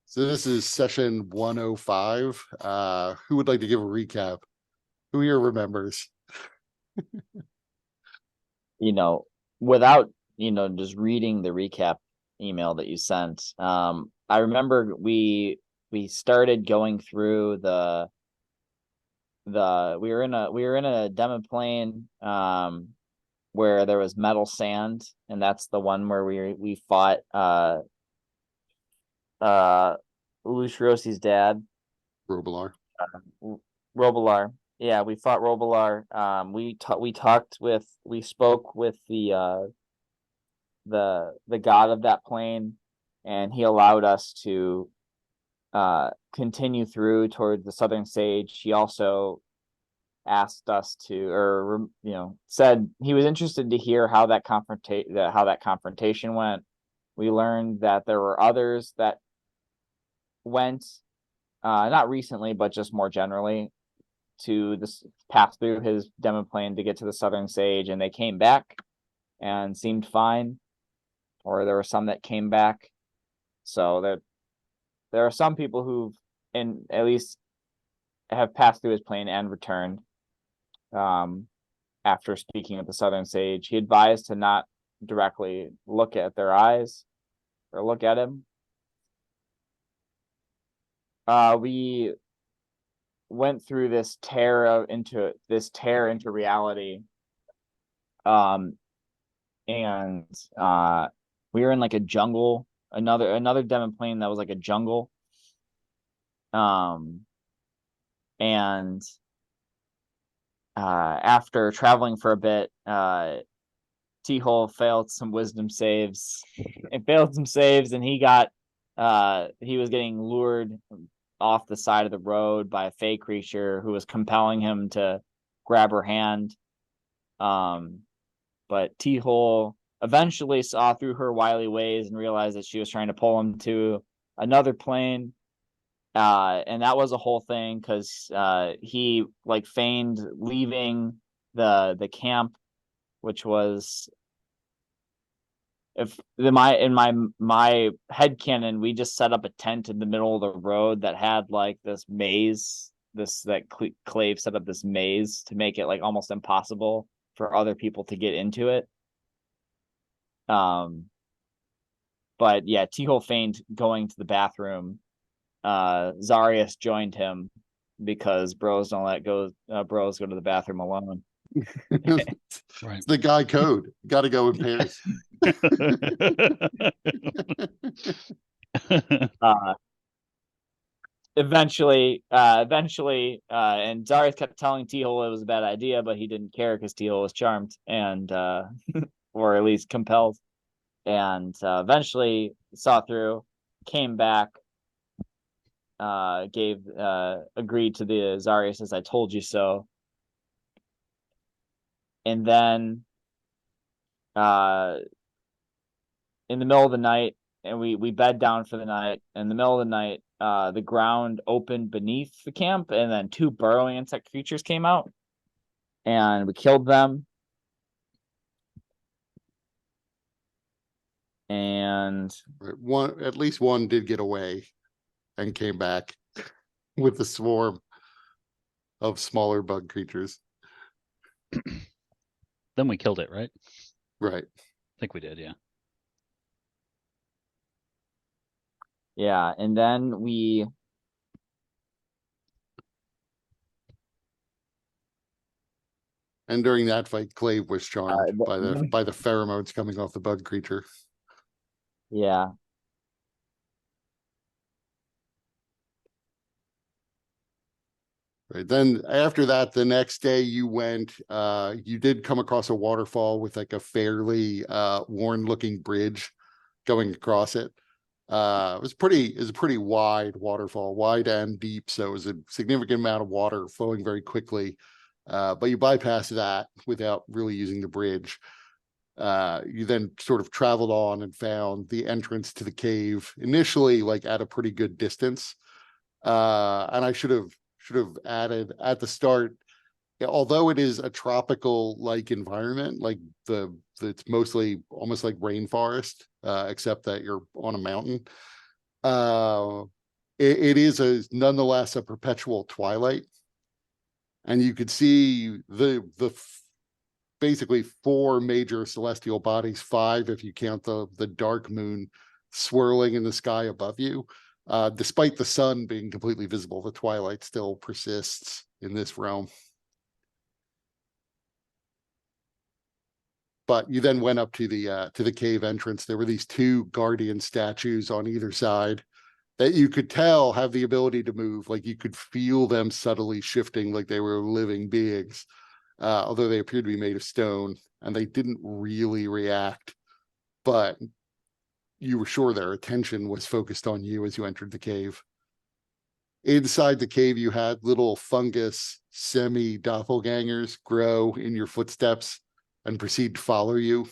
So this is session 105. Who would like to give a recap? Who here remembers? you know, without, just reading the recap email that you sent, I remember we started going through we were in a demo plane where there was metal sand, and that's the one where we fought Lushrosi's dad, Robilar. Robilar. Yeah, we fought Robilar. We spoke with the god of that plane, and he allowed us to continue through toward the Southern Sage. He also asked us to, or said he was interested to hear how that confrontation went. We learned that there were others that went, not recently, but just more generally, to this pass through his demo plane to get to the Southern Sage, and they came back and seemed fine. Or there were some that came back. So there are some people who've at least have passed through his plane and returned. After speaking with the Southern Sage, he advised to not directly look at their eyes or look at him. We went through this tear into reality. And we were in like a jungle, another demo plane that was like a jungle. And after traveling for a bit, T-Hole failed some wisdom saves. It failed some saves, and he was getting lured off the side of the road by a fey creature who was compelling him to grab her hand. But T-Hole eventually saw through her wily ways and realized that she was trying to pull him to another plane. And that was a whole thing because he like feigned leaving the camp, which was, in my headcanon, we just set up a tent in the middle of the road that had like this maze, Clave set up this maze to make it like almost impossible for other people to get into it. But yeah, T-Hole feigned going to the bathroom. Zarius joined him because bros don't let bros go to the bathroom alone. Right. It's the guy code. Got to go in pairs. Eventually, and Zarius kept telling T-Hole it was a bad idea, but he didn't care because T-Hole was charmed and or at least compelled, and eventually saw through, came back, agreed to the Zarius as I told you so. And then in the middle of the night, and we bed down for the night. In the middle of the night, the ground opened beneath the camp, and then 2 burrowing insect creatures came out, and we killed them. And at least one did get away and came back with the swarm of smaller bug creatures. Then we killed it, right? Right. I think we did, yeah. Yeah, and then and during that fight, Clave was charmed by the pheromones coming off the bug creature. Yeah. Right. Then after that, the next day you did come across a waterfall with like a fairly worn looking bridge going across it. It was a pretty wide waterfall, wide and deep. So it was a significant amount of water flowing very quickly. But you bypassed that without really using the bridge. You then sort of traveled on and found the entrance to the cave initially, like at a pretty good distance. And I should have added at the start, although it is a tropical like environment, like it's mostly almost like rainforest, except that you're on a mountain. it is nonetheless a perpetual twilight. And you could see basically 4 major celestial bodies, 5 if you count the dark moon swirling in the sky above you. Despite the sun being completely visible, the twilight still persists in this realm. But you then went up to the cave entrance. There were these 2 guardian statues on either side that you could tell have the ability to move. Like you could feel them subtly shifting like they were living beings, although they appeared to be made of stone and they didn't really react. But you were sure their attention was focused on you as you entered the cave. Inside the cave, you had little fungus semi-doppelgangers grow in your footsteps and proceed to follow you.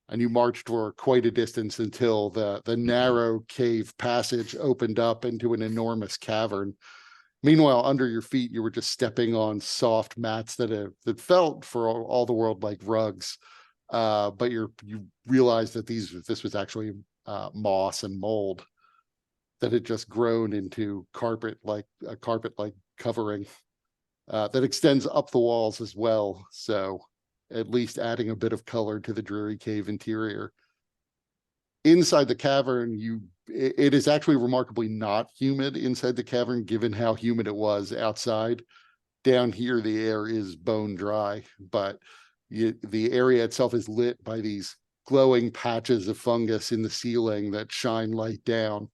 And you marched for quite a distance until the narrow cave passage opened up into an enormous cavern. Meanwhile, under your feet, you were just stepping on soft mats that felt for all the world like rugs. But you realized that this was actually moss and mold that had just grown into a carpet-like covering that extends up the walls as well. So at least adding a bit of color to the dreary cave interior. Inside the cavern, it is actually remarkably not humid inside the cavern, given how humid it was outside. Down here, the air is bone dry, but the area itself is lit by these glowing patches of fungus in the ceiling that shine light down.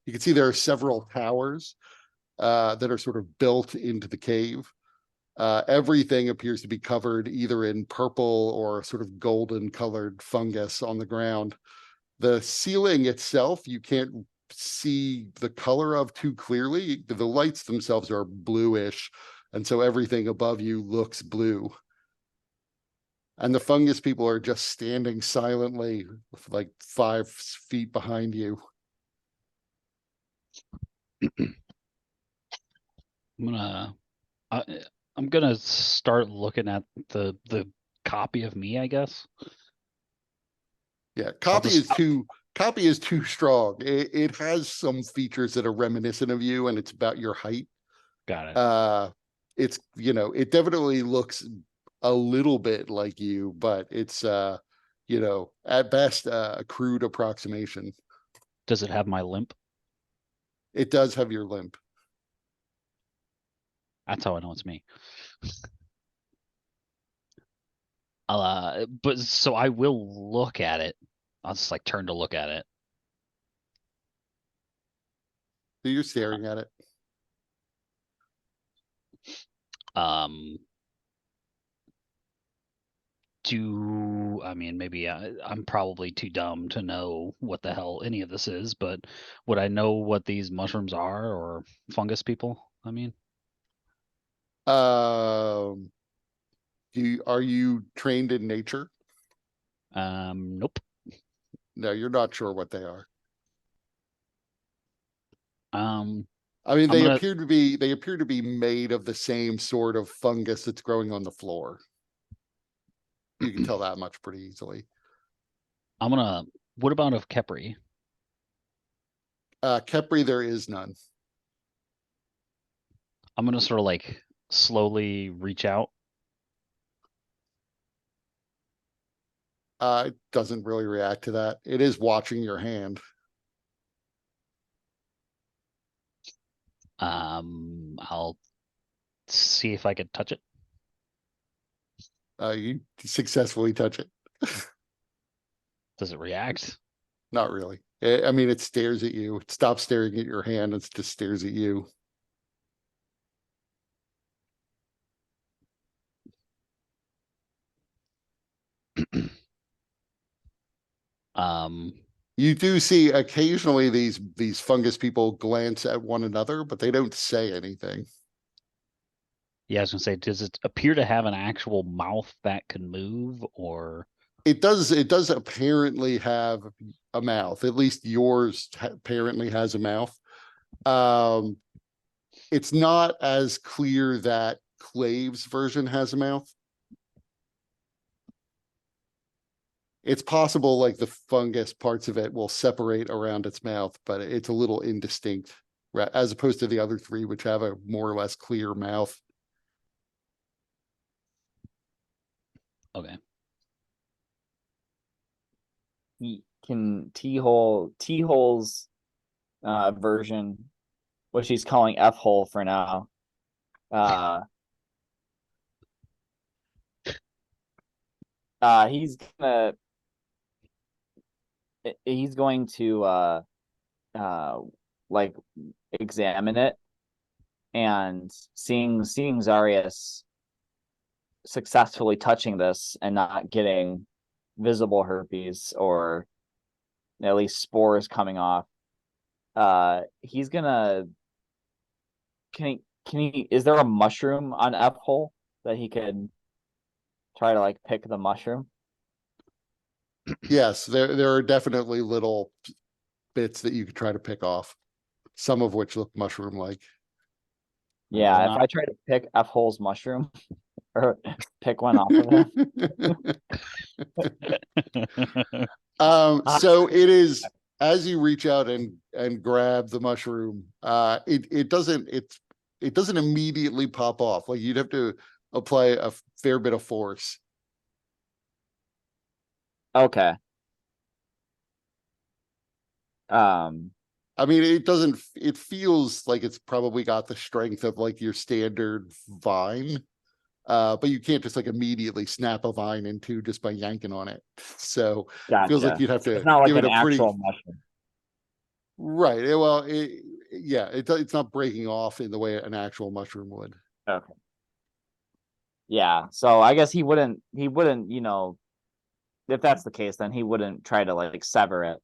You can see there are several towers that are sort of built into the cave. Everything appears to be covered either in purple or sort of golden colored fungus on the ground. The ceiling itself, you can't see the color of too clearly. The lights themselves are bluish, and so everything above you looks blue. And the fungus people are just standing silently, like 5 feet behind you. I'm gonna start looking at the copy of me, I guess. Yeah, copy just- is too strong. It has some features that are reminiscent of you, and it's about your height. Got it. It's, it definitely looks a little bit like you, but it's at best a crude approximation. Does it have my limp? It does have your limp. That's how I know it's me. But so I will look at it. I'll just like turn to look at it. So you're staring at it. I mean, maybe I'm probably too dumb to know what the hell any of this is, but would I know what these mushrooms are or fungus people? I mean, Are you trained in nature? nope. No, you're not sure what they are. I mean, I'm they gonna- appear to be made of the same sort of fungus that's growing on the floor. You can tell that much pretty easily. What about of Kepri? Kepri, there is none. I'm gonna sort of like slowly reach out. It doesn't really react to that. It is watching your hand. I'll see if I can touch it. You successfully touch it. Does it react? Not really. I mean, it stares at you. It stops staring at your hand. It just stares at you. You do see occasionally these fungus people glance at one another, but they don't say anything. Yeah, I was gonna say, does it appear to have an actual mouth that can move, or It does apparently have a mouth. At least yours apparently has a mouth. It's not as clear that Clave's version has a mouth. It's possible like the fungus parts of it will separate around its mouth, but it's a little indistinct, as opposed to the other three, which have a more or less clear mouth. Okay. T-hole's version, which he's calling F-hole for now. He's going to like examine it, and seeing Zarius successfully touching this and not getting visible herpes, or at least spores coming off, he's gonna can he is there a mushroom on F-hole that he could try to like pick the mushroom? Yes, there are definitely little bits that you could try to pick off, some of which look mushroom-like. Yeah, We're if not- I try to pick F-hole's mushroom or pick one off of him. So it is, as you reach out and grab the mushroom, it doesn't immediately pop off. Like, you'd have to apply a fair bit of force. Okay. I mean, it feels like it's probably got the strength of like your standard vine. But you can't just like immediately snap a vine in two just by yanking on it. So it feels like Gotcha. you'd have to It's not like give an it a pretty actual mushroom. right. Yeah, it's not breaking off in the way an actual mushroom would. Okay. Yeah, so I guess he wouldn't, you know, if that's the case, then he wouldn't try to like sever it.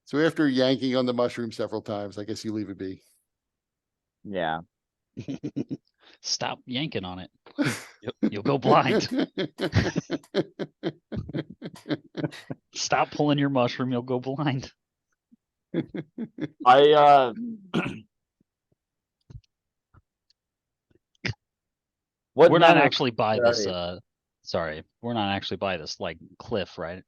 So after yanking on the mushroom several times, I guess you leave it be. Yeah. Stop yanking on it. You'll go blind. Stop pulling your mushroom. You'll go blind. I what We're not manner of actually by creature are this. you? Sorry, we're not actually by this like cliff, right?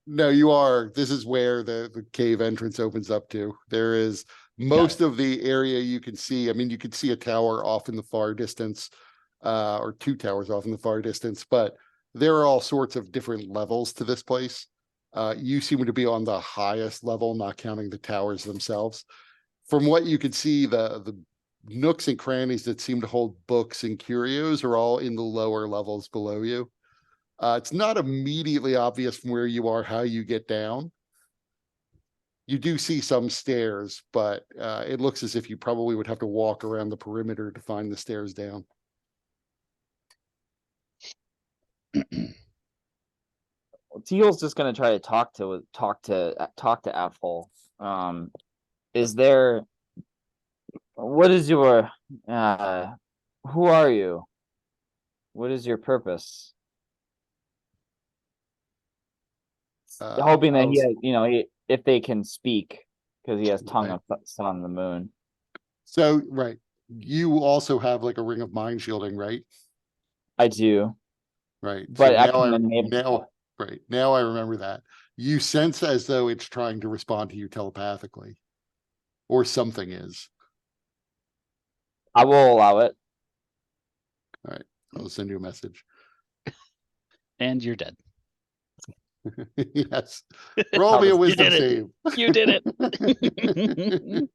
No, you are. This is where the cave entrance opens up to. There is most of the area you can see. I mean, you could see a tower off in the far distance, or two towers off in the far distance, but there are all sorts of different levels to this place. You seem to be on the highest level, not counting the towers themselves. From what you can see, the nooks and crannies that seem to hold books and curios are all in the lower levels below you. It's not immediately obvious from where you are how you get down. You do see some stairs, but it looks as if you probably would have to walk around the perimeter to find the stairs down. Teal's just gonna try to talk to F-hole. Is there, what is your who are you? What is your purpose? Hoping that he I'll- has, you know, if they can speak, because he has tongue Right. of sun on the moon. So, right. You also have like a ring of mind shielding, right? I do, Right. but So I now can enable. right. Now I remember that. You sense as though it's trying to respond to you telepathically. Or something is. I will allow it. I'll send you a message. And you're dead. Yes. Roll me a You wisdom did it. save. You did it.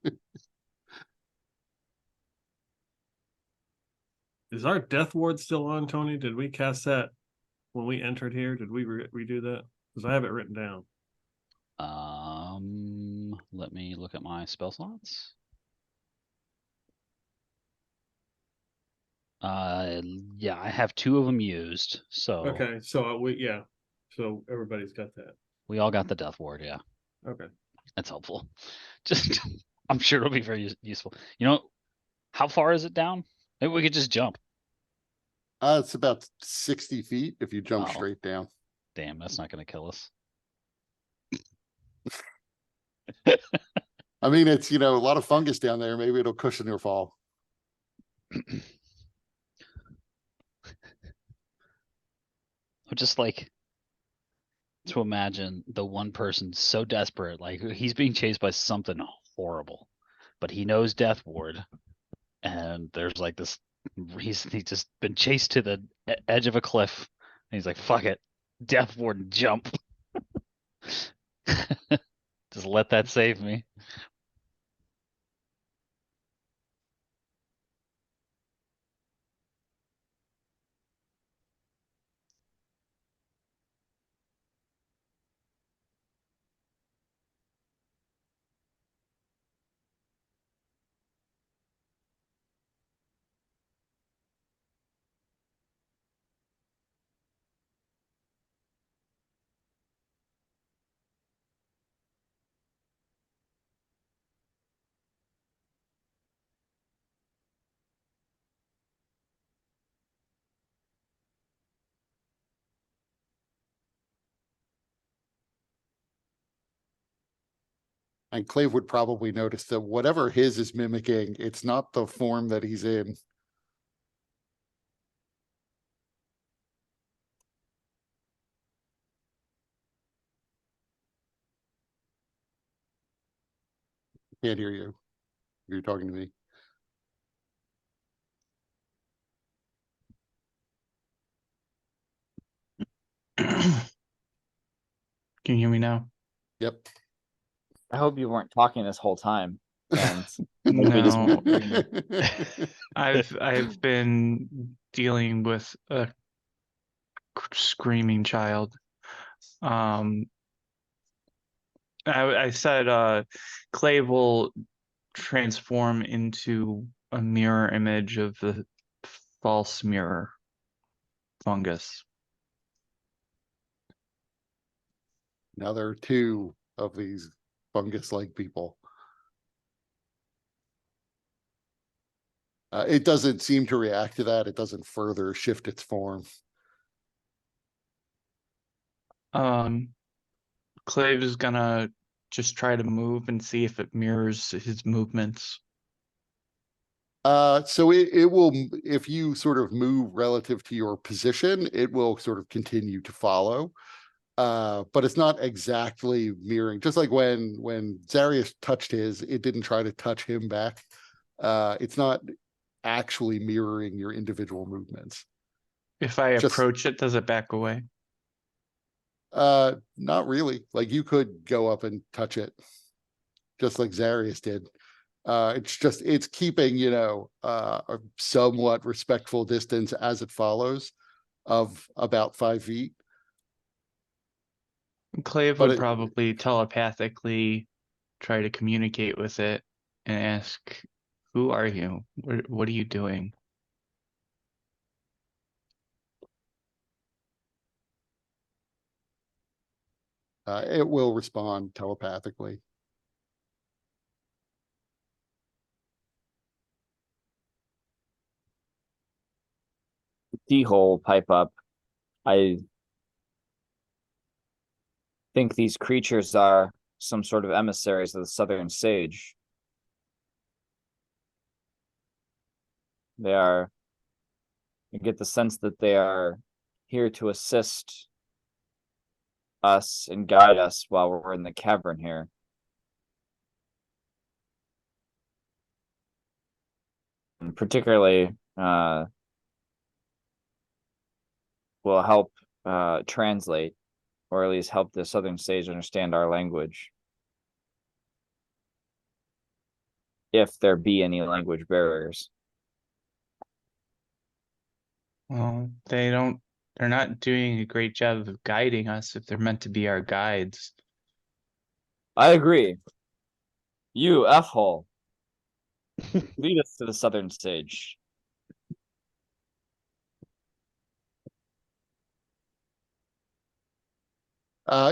Is our death ward still on, Tony? Did we cast that when we entered here? Did we redo that? Because I have it written down. Let me look at my spell slots. Yeah, I have 2 of them used, so Okay, so so everybody's got that. we all got the death ward. Yeah, Okay. that's helpful. Just, I'm sure it'll be very useful. You know, how far is it down? Maybe we could just jump. It's about 60 feet if you jump Oh. straight down. Damn, that's not gonna kill us. I mean, it's, a lot of fungus down there. Maybe it'll cushion your fall. I'm just like to imagine the one person so desperate, like he's being chased by something horrible, but he knows Death Ward, and there's like this. He's just been chased to the edge of a cliff, and he's like, "Fuck it, Death Ward, jump." Just let that save me. And Clave would probably notice that whatever his is mimicking, it's not the form that he's in. Can't hear you. You're talking to me. Can you hear me now? Yep. I hope you weren't talking this whole time. And we just No, went I've been dealing with a screaming child. I said Clay will transform into a mirror image of the false mirror fungus. Now there are two of these fungus-like people. It doesn't seem to react to that. It doesn't further shift its form. Clave is gonna just try to move and see if it mirrors his movements. So it will, if you sort of move relative to your position, it will sort of continue to follow. But it's not exactly mirroring, just like when Zarius touched his, it didn't try to touch him back. It's not actually mirroring your individual movements. If I Just- approach it, does it back away? Not really. Like you could go up and touch it, just like Zarius did. It's keeping, a somewhat respectful distance as it follows of about 5 feet. Clave But would it- probably telepathically try to communicate with it and ask, "Who are you? What are you doing?" It will respond telepathically. Keyhole pipe up. I think these creatures are some sort of emissaries of the Southern Sage. They are, you get the sense that they are here to assist us and guide us while we're in the cavern here. And particularly, will help translate, or at least help the Southern Sage understand our language. If there be any language barriers. Well, they're not doing a great job of guiding us if they're meant to be our guides. I agree. You, F-hole. Lead us to the Southern Sage.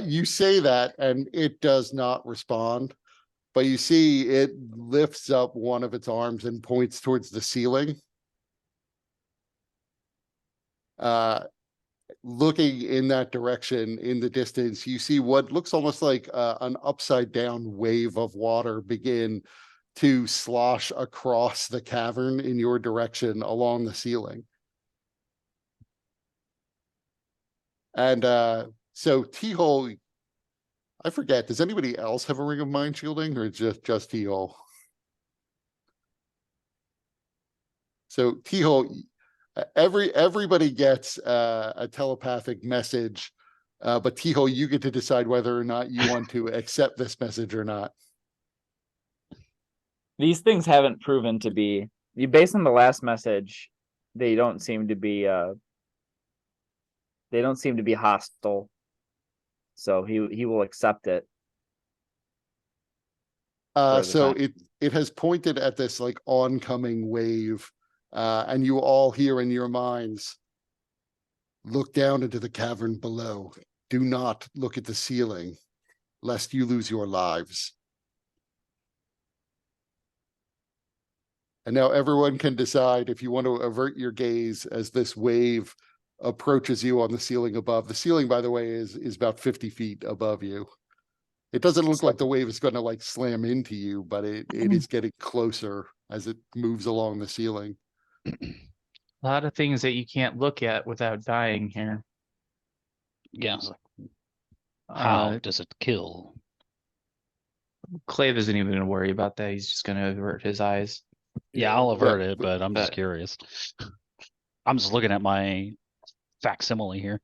You say that and it does not respond, but you see it lifts up one of its arms and points towards the ceiling. Looking in that direction in the distance, you see what looks almost like an upside down wave of water begin to slosh across the cavern in your direction along the ceiling. And so T-Hole, I forget, does anybody else have a ring of mind shielding or just T-Hole? So T-Hole, everybody gets a telepathic message, but T-Hole, you get to decide whether or not you want to accept this message or not. These things haven't proven to be, based on the last message, they don't seem to be hostile. So he will accept it. for the So time. it has pointed at this like oncoming wave, and you all hear in your minds, look down into the cavern below. Do not look at the ceiling, lest you lose your lives. And now everyone can decide if you want to avert your gaze as this wave approaches you on the ceiling above. The ceiling, by the way, is about 50 feet above you. It doesn't look like the wave is going to like slam into you, but it is getting closer as it moves along the ceiling. A lot of things that you can't look at without dying here. Yeah, it's like, how Uh, does it kill? Clave isn't even gonna worry about that. He's just gonna avert his eyes. Yeah, I'll avert Yeah, it, but I'm just but- curious. I'm just looking at my facsimile here.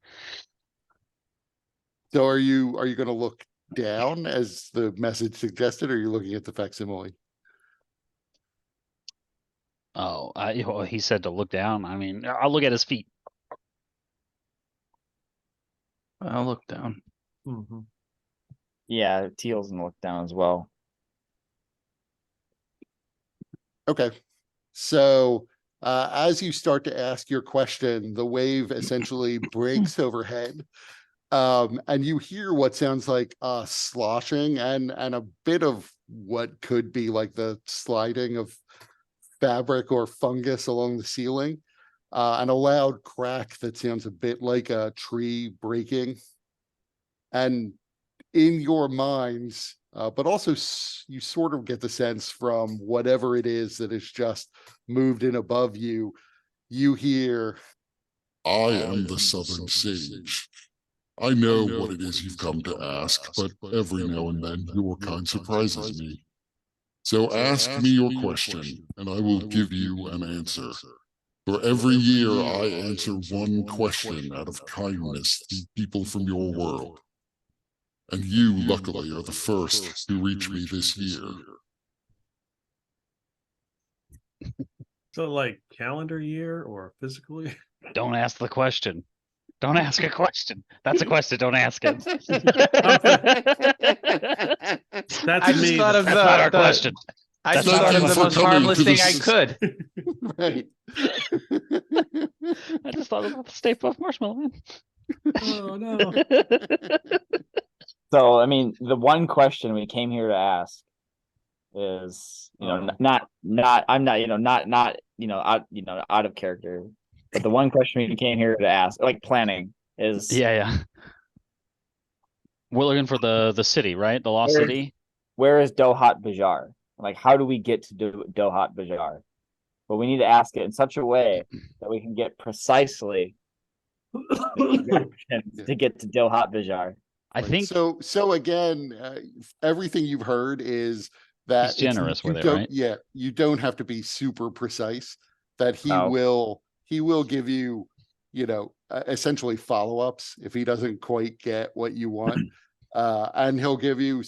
So are you going to look down as the message suggested, or are you looking at the facsimile? Oh, well, he said to look down. I mean, I'll look at his feet. I'll look down. Mhm. Yeah, Teal's gonna look down as well. Okay. So as you start to ask your question, the wave essentially breaks overhead. And you hear what sounds like sloshing and a bit of what could be like the sliding of fabric or fungus along the ceiling, and a loud crack that sounds a bit like a tree breaking. And in your minds, but also you sort of get the sense from whatever it is that has just moved in above you, you hear, I am the Southern Sage. I know what it is you've come to ask, but every now and then your kind surprises me. So ask me your question, and I will give you an answer. For every year I answer one question out of kindness to people from your world. And you, luckily, are the first to reach me this year. So like calendar year or physical year? Don't ask the question. Don't ask a question. That's a question. Don't ask it. That's I just me. thought of That's not our question. I That's just not thought of our the question. most Coming harmless to thing this I is- could. right. I just thought about the Stay Puft Marshmallow Man. Oh no. So I mean, the one question we came here to ask is, Oh. not I'm not, out of character. But the one question we came here to ask, like planning, is Yeah. We're looking for the city, right? The lost Where- city. where is Dohat Bajar? Like, how do we get to Dohat Bajar? But we need to ask it in such a way that we can get precisely to get to Dohat Bajar. I think So again, everything you've heard is that He's generous you with it, don't, right? yeah, you don't have to be super precise. That he Oh. will give you, essentially follow-ups if he doesn't quite get what you want. And he'll give you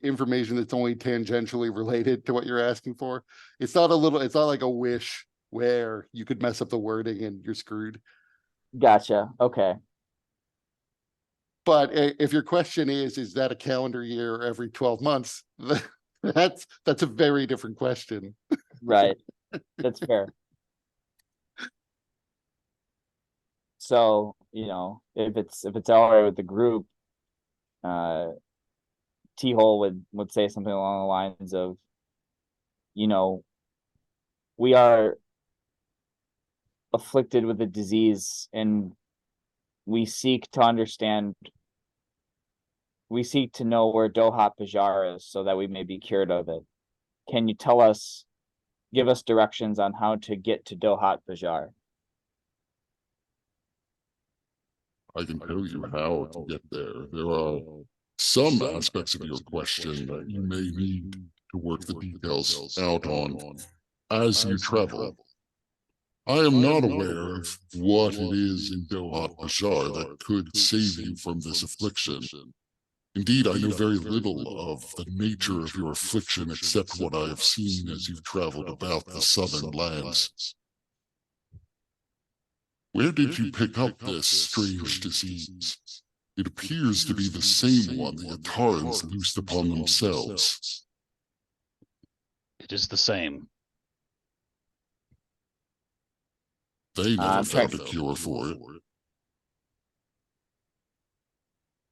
information that's only tangentially related to what you're asking for. It's not like a wish where you could mess up the wording and you're screwed. Gotcha. Okay. But if your question is that a calendar year every 12 months? That's a very different question. Right. That's fair. So, if it's all right with the group, T-Hole would say something along the lines of, we are afflicted with a disease and we seek to know where Dohat Bajar is so that we may be cured of it. Can you give us directions on how to get to Dohat Bajar? I can tell you how to get there. There are some aspects of your question that you may need to work the details out on as you travel. I am not aware of what it is in Dohat Bajar that could save you from this affliction. Indeed, I know very little of the nature of your affliction except what I have seen as you've traveled about the southern lands. Where did you pick up this strange disease? It appears to be the same one the Atarans loosed upon themselves. It is the same. They never I'm found a trying- cure for it.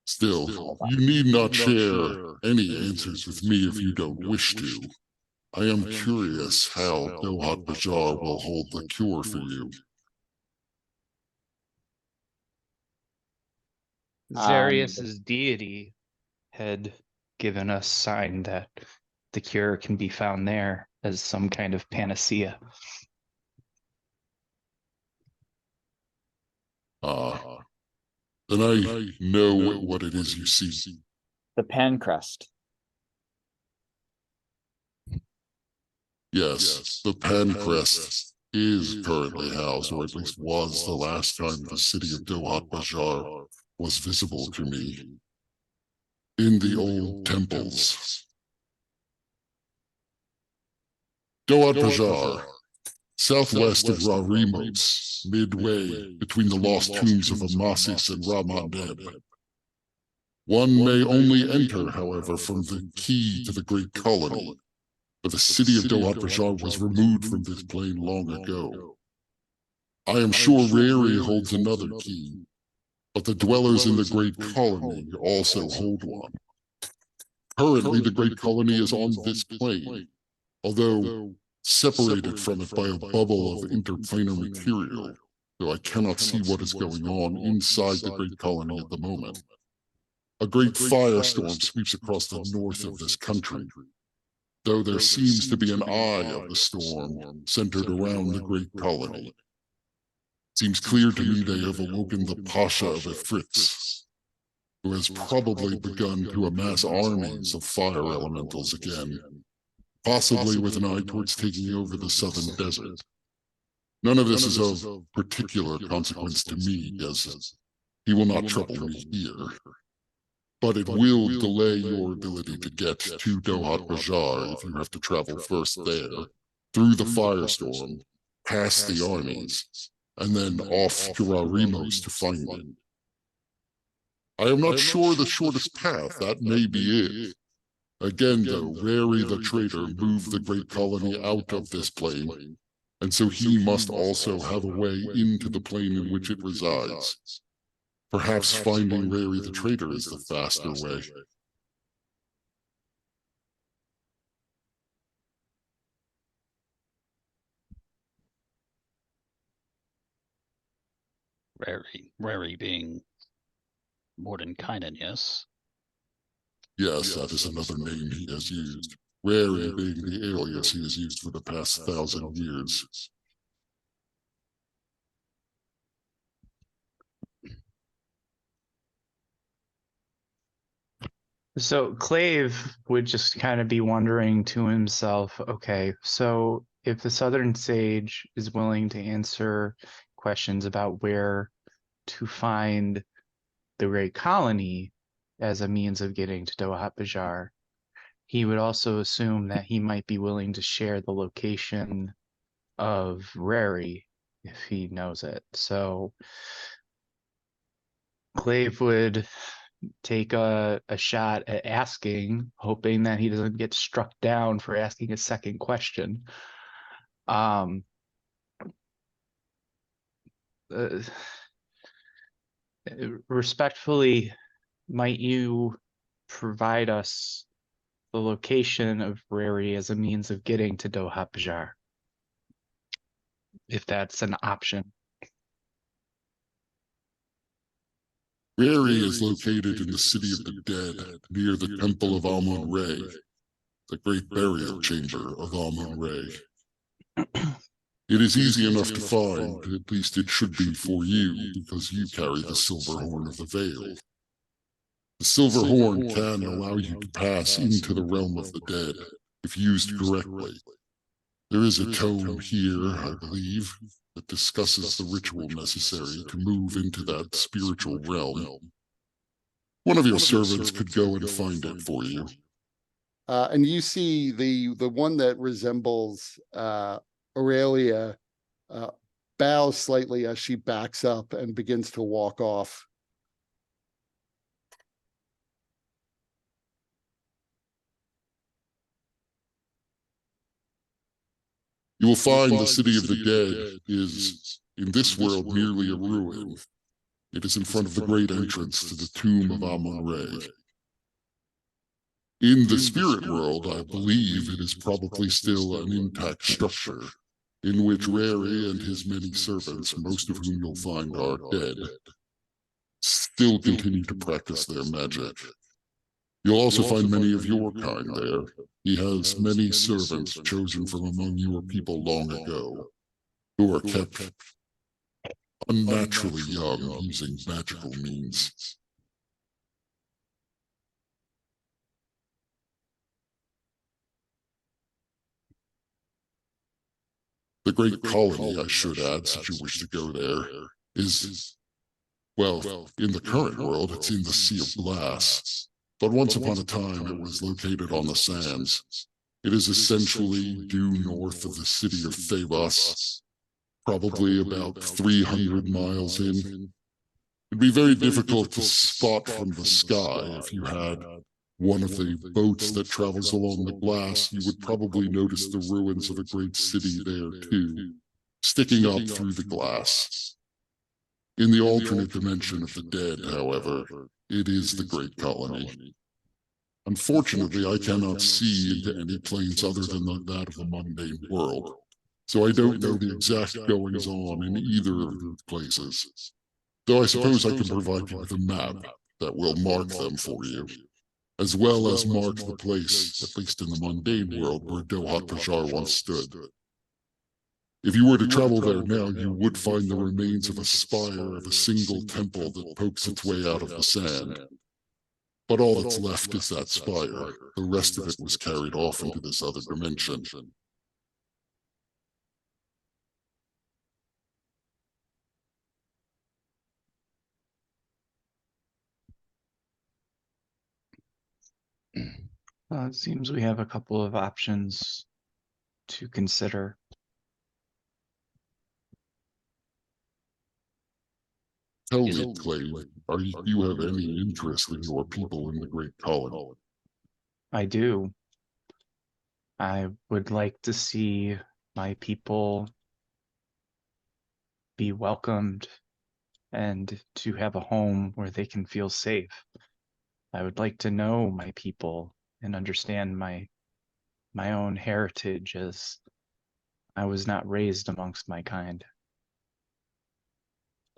Still, you need not share any answers with me if you don't wish to. I am curious how Dohat Bajar will hold the cure for you. Zarius's deity had given us sign that the cure can be found there as some kind of panacea. Then I know what it is you see. The Pancrest. Yes, the Pancrest is currently housed, or at least was the last time the city of Dohat Bajar was visible to me, in the old temples. Dohat Bajar, southwest of Rarimos, midway between the lost tombs of Amasis and Ramandeb. One may only enter, however, from the key to the great colony, but the city of Dohat Bajar was removed from this plane long ago. I am sure Rary holds another key, but the dwellers in the great colony also hold one. Currently, the great colony is on this plane, although separated from it by a bubble of interplanar material, though I cannot see what is going on inside the great colony at the moment. A great firestorm sweeps across the north of this country, though there seems to be an eye of the storm centered around the great colony. It seems clear to me they have awoken the Pasha of Ifrits, who has probably begun to amass armies of fire elementals again, possibly with an eye towards taking over the southern desert. None of this is of particular consequence to me, as he will not trouble me here. But it will delay your ability to get to Dohat Bajar if you have to travel first there, through the firestorm, past the armies, and then off to Rarimos to find it. I am not sure the shortest path, that may be it. Again, though, Rary the traitor moved the great colony out of this plane, and so he must also have a way into the plane in which it resides. Perhaps finding Rary the traitor is the faster way. Rary being Mordenkainen, yes? Yes, that is another name he has used. Rary being the alias he has used for the past 1,000 years. So Clave would just kind of be wondering to himself, okay, so if the Southern Sage is willing to answer questions about where to find the Great Colony as a means of getting to Dohat Bajar, he would also assume that he might be willing to share the location of Rary if he knows it. So Clave would take a shot at asking, hoping that he doesn't get struck down for asking a second question. Respectfully, might you provide us the location of Rary as a means of getting to Dohat Bajar, if that's an option? Rary is located in the city of the dead, near the temple of Amun-Re, the great burial chamber of Amun-Re. It is easy enough to find, at least it should be for you, because you carry the silver horn of the Veil. The silver horn can allow you to pass into the realm of the dead, if used correctly. There is a tome here, I believe, that discusses the ritual necessary to move into that spiritual realm. One of your servants could go and find it for you. And you see the one that resembles Aurelia bows slightly as she backs up and begins to walk off. You will find the city of the dead is, in this world, merely a ruin. It is in front of the great entrance to the tomb of Amun-Re. In the spirit world, I believe it is probably still an intact structure, in which Rary and his many servants, most of whom you'll find are dead, still continue to practice their magic. You'll also find many of your kind there. He has many servants chosen from among your people long ago, who are kept unnaturally young using magical means. The great colony, I should add, since you wish to go there, is, well, in the current world, it's in the Sea of Glass. But once upon a time, it was located on the sands. It is essentially due north of the city of Thavos, probably about 300 miles in. It'd be very difficult to spot from the sky. If you had one of the boats that travels along the glass, you would probably notice the ruins of a great city there too, sticking up through the glass. In the alternate dimension of the dead, however, it is the great colony. Unfortunately, I cannot see into any planes other than that of the mundane world, so I don't know the exact goings-on in either of those places. Though I suppose I can provide you with a map that will mark them for you, as well as mark the place, at least in the mundane world, where Dohat Pajar once stood. If you were to travel there now, you would find the remains of a spire of a single temple that pokes its way out of the sand. But all that's left is that spire. The rest of it was carried off into this other dimension. It seems we have a couple of options to consider. Tell Is me, Clay, you have any interest in your people in the great colony? I do. I would like to see my people be welcomed and to have a home where they can feel safe. I would like to know my people and understand my own heritage, as I was not raised amongst my kind.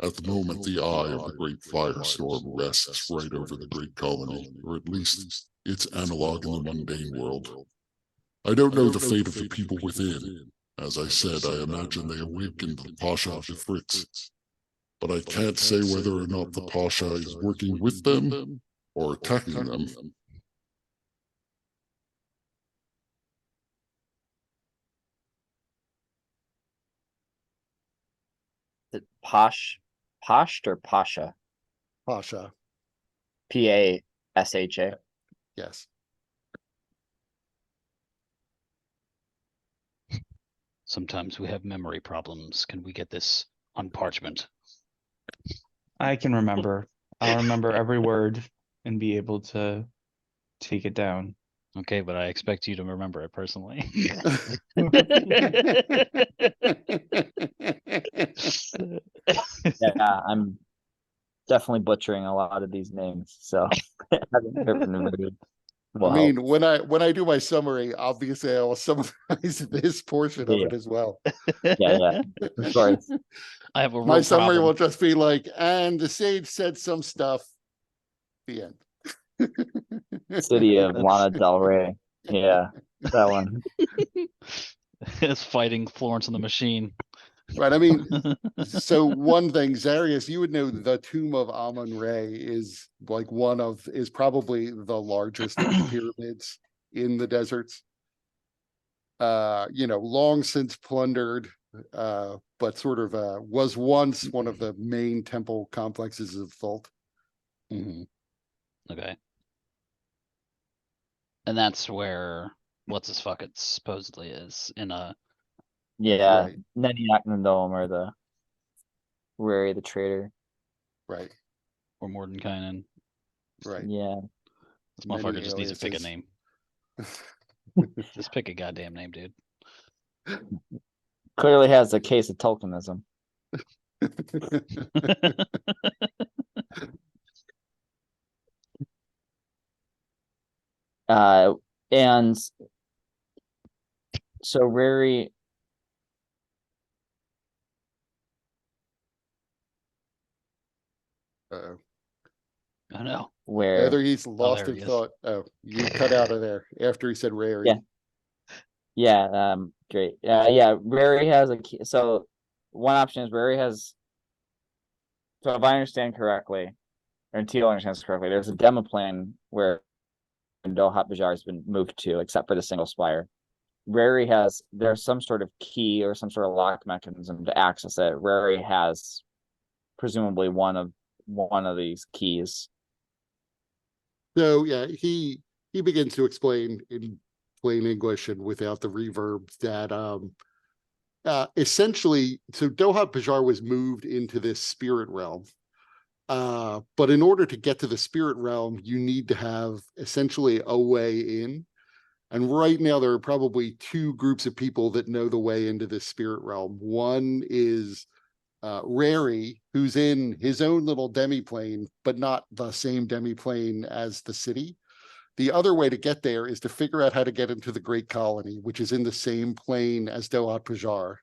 At the moment, the eye of the great firestorm rests right over the great colony, or at least its analog in the mundane world. I don't know the fate of the people within. As I said, I imagine they awakened the Pasha of the Fritz. But I can't say whether or not the Pasha is working with them or attacking them. Is it Pasht or Pasha? Pasha, Pasha. yes. Sometimes we have memory problems. Can we get this on parchment? I can remember. I'll remember every word and be able to take it down. Okay, but I expect you to remember it personally. Yeah, I'm definitely butchering a lot of these names, so I haven't remembered. I mean, when I do my summary, obviously I will summarize this portion of Yeah. it as well. yeah, of course. I have a real My summary problem. will just be like, and the sage said some stuff. The end. City of Lana Del Rey. Yeah, that one. It's fighting Florence and the Machine. Right, I mean, so one thing, Zarius, you would know the tomb of Amun-Re is like is probably the largest of the pyramids in the deserts. Long since plundered, but sort of was once one of the main temple complexes of Thult. Okay. And that's where what's his fuck it supposedly is in a Yeah, Right. Neniak Nandom or the Rary the Trader. Right, or Mordenkainen. right. Yeah, This Many motherfucker just needs to pick a aliases. name. Just pick a goddamn name, dude. clearly has a case of Tolkienism. And so Rary, Uh-oh. I know. where Either he's lost there in he is. thought. Oh, you cut out of there after he said Rary. Yeah. Yeah, great. Yeah, Rary has a key. So one option is Rary has. So if I understand correctly, or Teal understands correctly, there's a demo plane where Dohat Bajar has been moved to, except for the single spire. Rary there's some sort of key or some sort of lock mechanism to access it. Rary has presumably one of these keys. So yeah, he begins to explain in plain English and without the reverb that essentially, so Dohat Bajar was moved into this spirit realm. But in order to get to the spirit realm, you need to have essentially a way in. And right now, there are probably two groups of people that know the way into this spirit realm. One is Rary, who's in his own little demiplane, but not the same demiplane as the city. The other way to get there is to figure out how to get into the Great Colony, which is in the same plane as Dohat Bajar.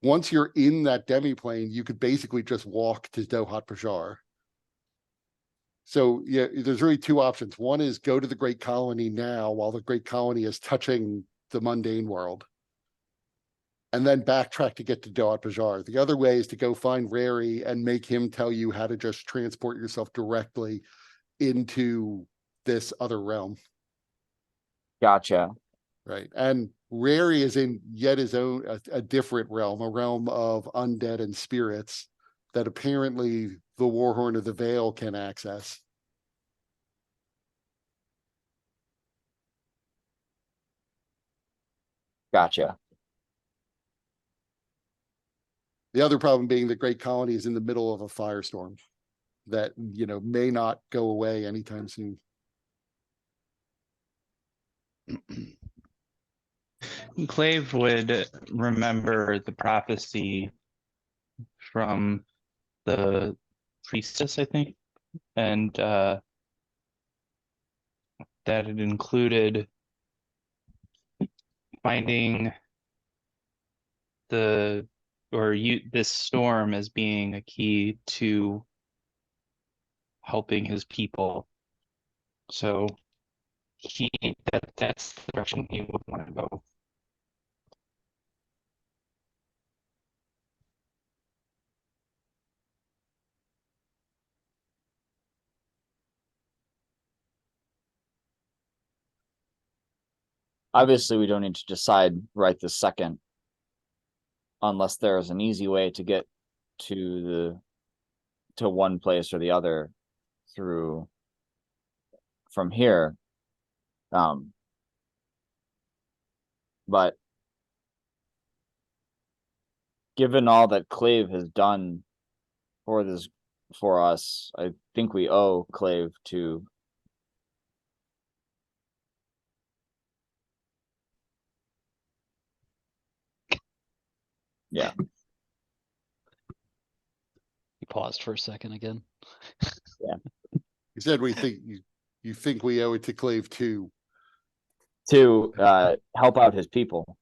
Once you're in that demiplane, you could basically just walk to Dohat Bajar. So yeah, there's really two options. One is go to the Great Colony now while the Great Colony is touching the mundane world, and then backtrack to get to Dohat Bajar. The other way is to go find Rary and make him tell you how to just transport yourself directly into this other realm. Gotcha. Right. And Rary is in yet his own, a different realm, a realm of undead and spirits that apparently the Warhorn of the Vale can access. Gotcha. The other problem being the Great Colony is in the middle of a firestorm that, may not go away anytime soon. Clave would remember the prophecy from the priestess, I think, and that it included finding this storm as being a key to helping his people. So that's the direction he would want to go. Obviously, we don't need to decide right this second, unless there's an easy way to get to one place or the other through from here. But given all that Clave has done for us, I think we owe Clave to yeah. He paused for a second again. He said you think we owe it to Clave too. To help out his people.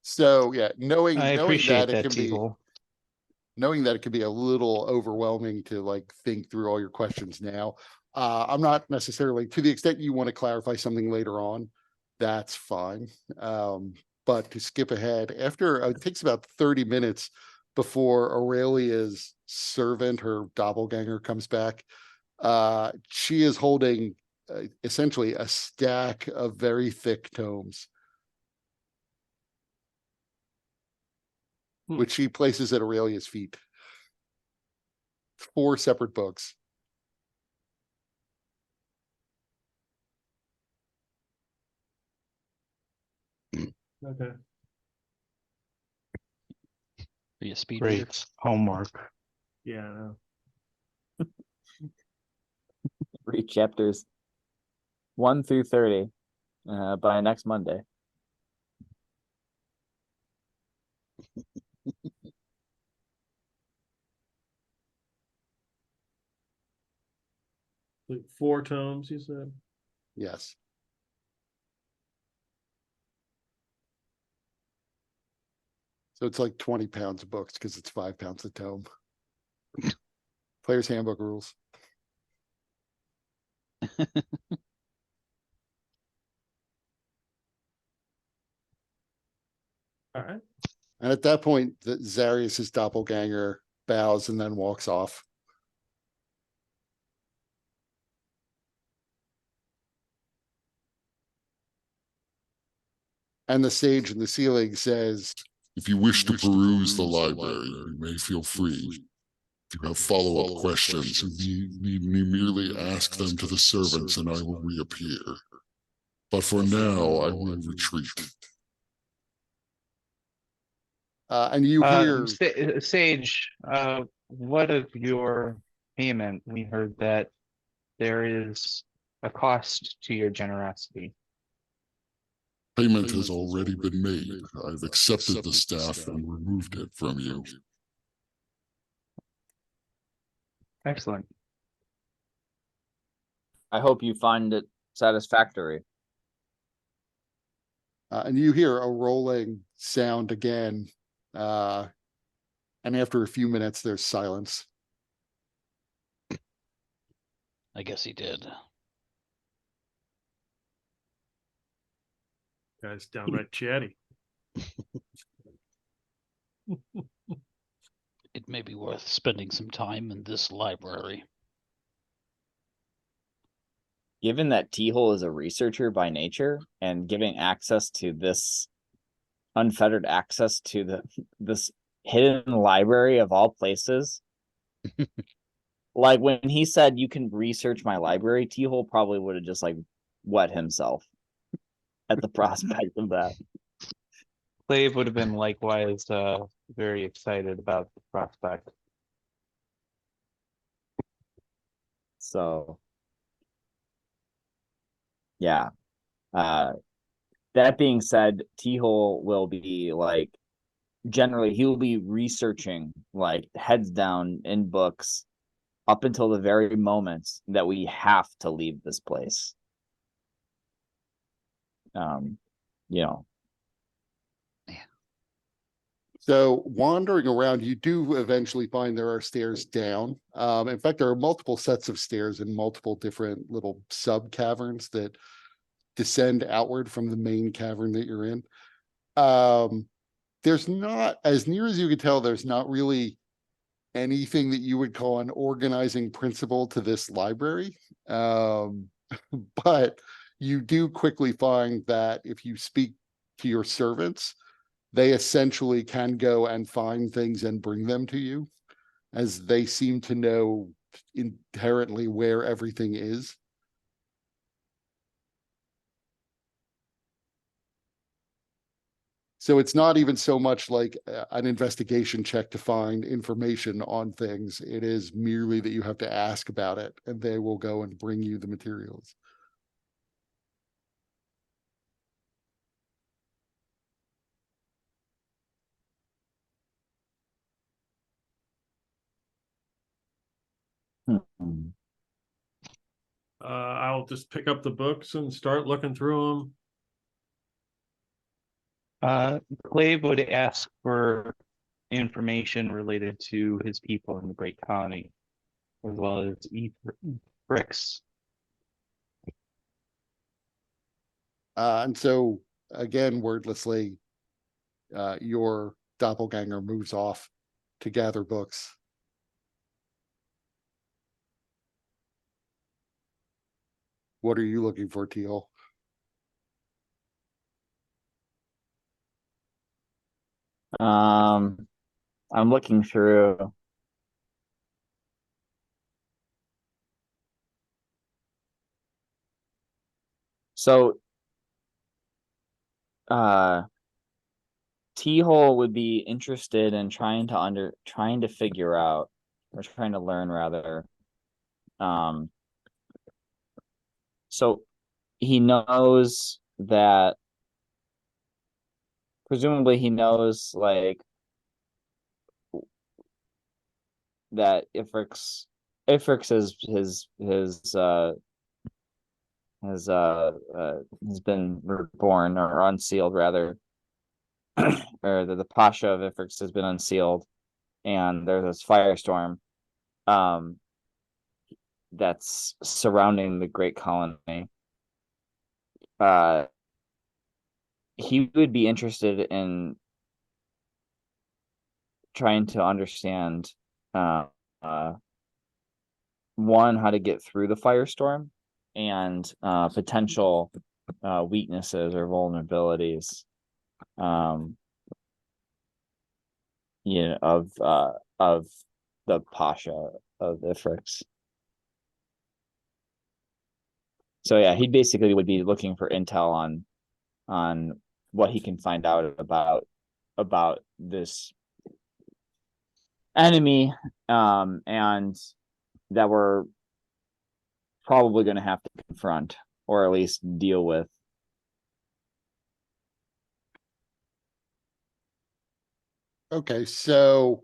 So yeah, knowing I that appreciate it that, can be Teal. knowing that it could be a little overwhelming to like think through all your questions now. I'm not necessarily, to the extent you want to clarify something later on, that's fine. But to skip ahead, after it takes about 30 minutes before Aurelia's servant, her doppelganger, comes back. She is holding essentially a stack of very thick tomes, Hmm. which she places at Aurelia's feet. 4 separate books. Okay. Are you a speed reader? Great homework. Yeah, I know. Read chapters 1 through 30 by next Monday. Like 4 tomes, you said? Yes. So it's like 20 pounds of books because it's 5 pounds a tome. Player's Handbook rules. All right. And at that point, Zarius's doppelganger bows and then walks off. And the sage in the ceiling says, If you wish to peruse the library, you may feel free. If you have follow-up questions, you need merely ask them to the servants and I will reappear. But for now, I will retreat. and you hear, Sage, what of your payment? We heard that there is a cost to your generosity. Payment has already been made. I've accepted the staff and removed it from you. Excellent. I hope you find it satisfactory. and you hear a rolling sound again. And after a few minutes, there's silence. I guess he did. Guy's downright chatty. It may be worth spending some time in this library. Given that T-Hole is a researcher by nature and giving access to this unfettered access to this hidden library of all places. Like when he said you can research my library, T-Hole probably would have just like wet himself at the prospect of that. Clave would have been likewise very excited about the prospect. So yeah. That being said, T-Hole will be like generally he will be researching like heads down in books up until the very moment that we have to leave this place. You know. So wandering around, you do eventually find there are stairs down. In fact, there are multiple sets of stairs in multiple different little sub caverns that descend outward from the main cavern that you're in. There's not, as near as you can tell, there's not really anything that you would call an organizing principle to this library. But you do quickly find that if you speak to your servants, they essentially can go and find things and bring them to you, as they seem to know inherently where everything is. So it's not even so much like an investigation check to find information on things. It is merely that you have to ask about it and they will go and bring you the materials. I'll just pick up the books and start looking through them. Clave would ask for information related to his people in the Great Colony, as well as Efrix. And so again, wordlessly, your doppelganger moves off to gather books. What are you looking for, Teal? I'm looking through. So, T-hole would be interested in trying to figure out, or trying to learn rather. So he knows that, presumably he knows like that Ifrix is has been reborn or unsealed rather, or the Pasha of Ifrix has been unsealed, and there's this firestorm that's surrounding the Great Colony. He would be interested in trying to understand one, how to get through the firestorm, and potential weaknesses or vulnerabilities of the Pasha of Ifrix. So yeah, he basically would be looking for intel on what he can find out about this enemy, and that we're probably going to have to confront, or at least deal with. Okay, so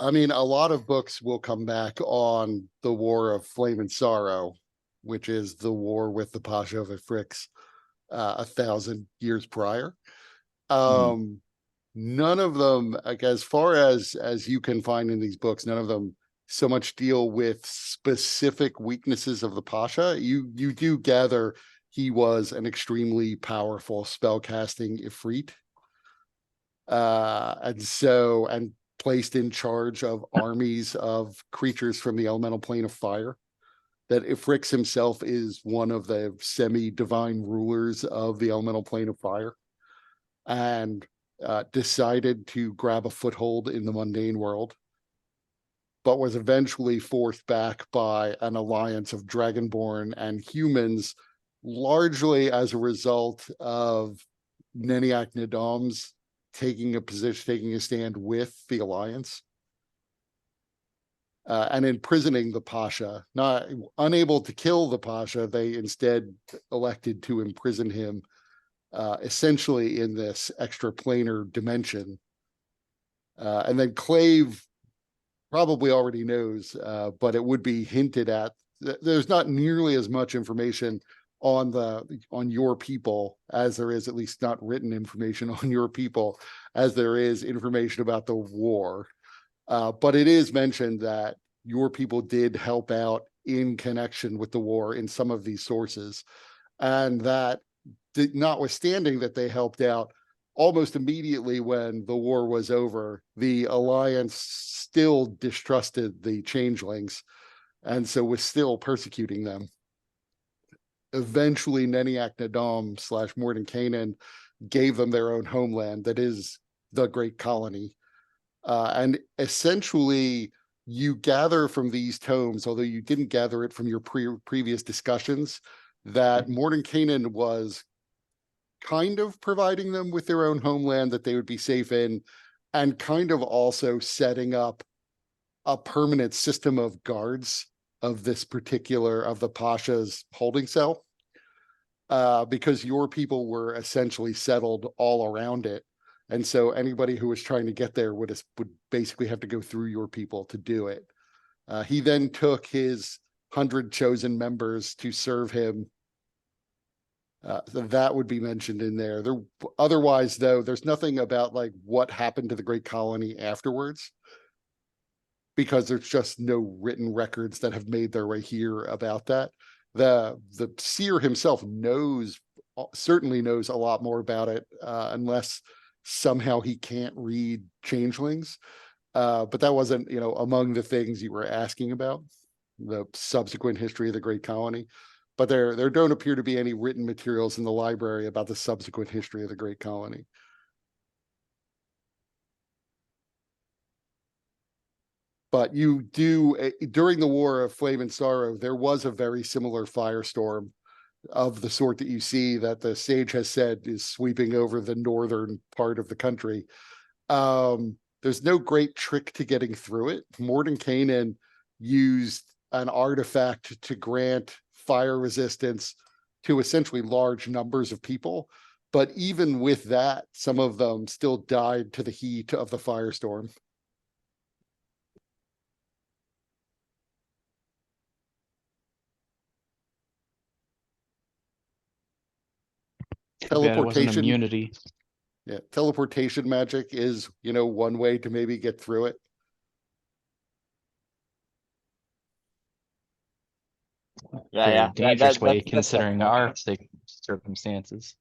I mean, a lot of books will come back on the War of Flame and Sorrow, which is the war with the Pasha of Ifrix 1,000 years prior. None of them, like, as far as you can find in these books, none of them so much deal with specific weaknesses of the Pasha. You do gather he was an extremely powerful spellcasting Ifrit. And placed in charge of armies of creatures from the elemental plane of fire. That Ifrix himself is one of the semi-divine rulers of the elemental plane of fire, and decided to grab a foothold in the mundane world, but was eventually forced back by an alliance of Dragonborn and humans, largely as a result of Neniac Nadam's taking a stand with the alliance, and imprisoning the Pasha. Not unable to kill the Pasha, they instead elected to imprison him, essentially in this extraplanar dimension. And then Clave probably already knows, but it would be hinted at. There's not nearly as much information on your people as there is, at least not written information on your people, as there is information about the war. But it is mentioned that your people did help out in connection with the war in some of these sources, and that, notwithstanding that they helped out, almost immediately when the war was over, the alliance still distrusted the changelings, and so was still persecuting them. Eventually, Neniac Nadam / Mordenkainen gave them their own homeland, that is the Great Colony. And essentially, you gather from these tomes, although you didn't gather it from your previous discussions, that Mordenkainen was kind of providing them with their own homeland that they would be safe in, and kind of also setting up a permanent system of guards of this particular, of the Pasha's holding cell, because your people were essentially settled all around it. And so anybody who was trying to get there would basically have to go through your people to do it. He then took his 100 chosen members to serve him So that would be mentioned in there. Otherwise, though, there's nothing about like what happened to the Great Colony afterwards. Because there's just no written records that have made their way here about that. The seer himself certainly knows a lot more about it, unless somehow he can't read changelings. But that wasn't, among the things you were asking about, the subsequent history of the Great Colony. But there don't appear to be any written materials in the library about the subsequent history of the Great Colony. But you do, during the War of Flame and Sorrow, there was a very similar firestorm of the sort that you see that the sage has said is sweeping over the northern part of the country. There's no great trick to getting through it. Mordenkainen used an artifact to grant fire resistance to essentially large numbers of people. But even with that, some of them still died to the heat of the firestorm. Too bad it wasn't Teleportation. immunity. Yeah, teleportation magic is, one way to maybe get through it. Yeah, Very yeah. dangerous way That's considering helpful. our circumstances.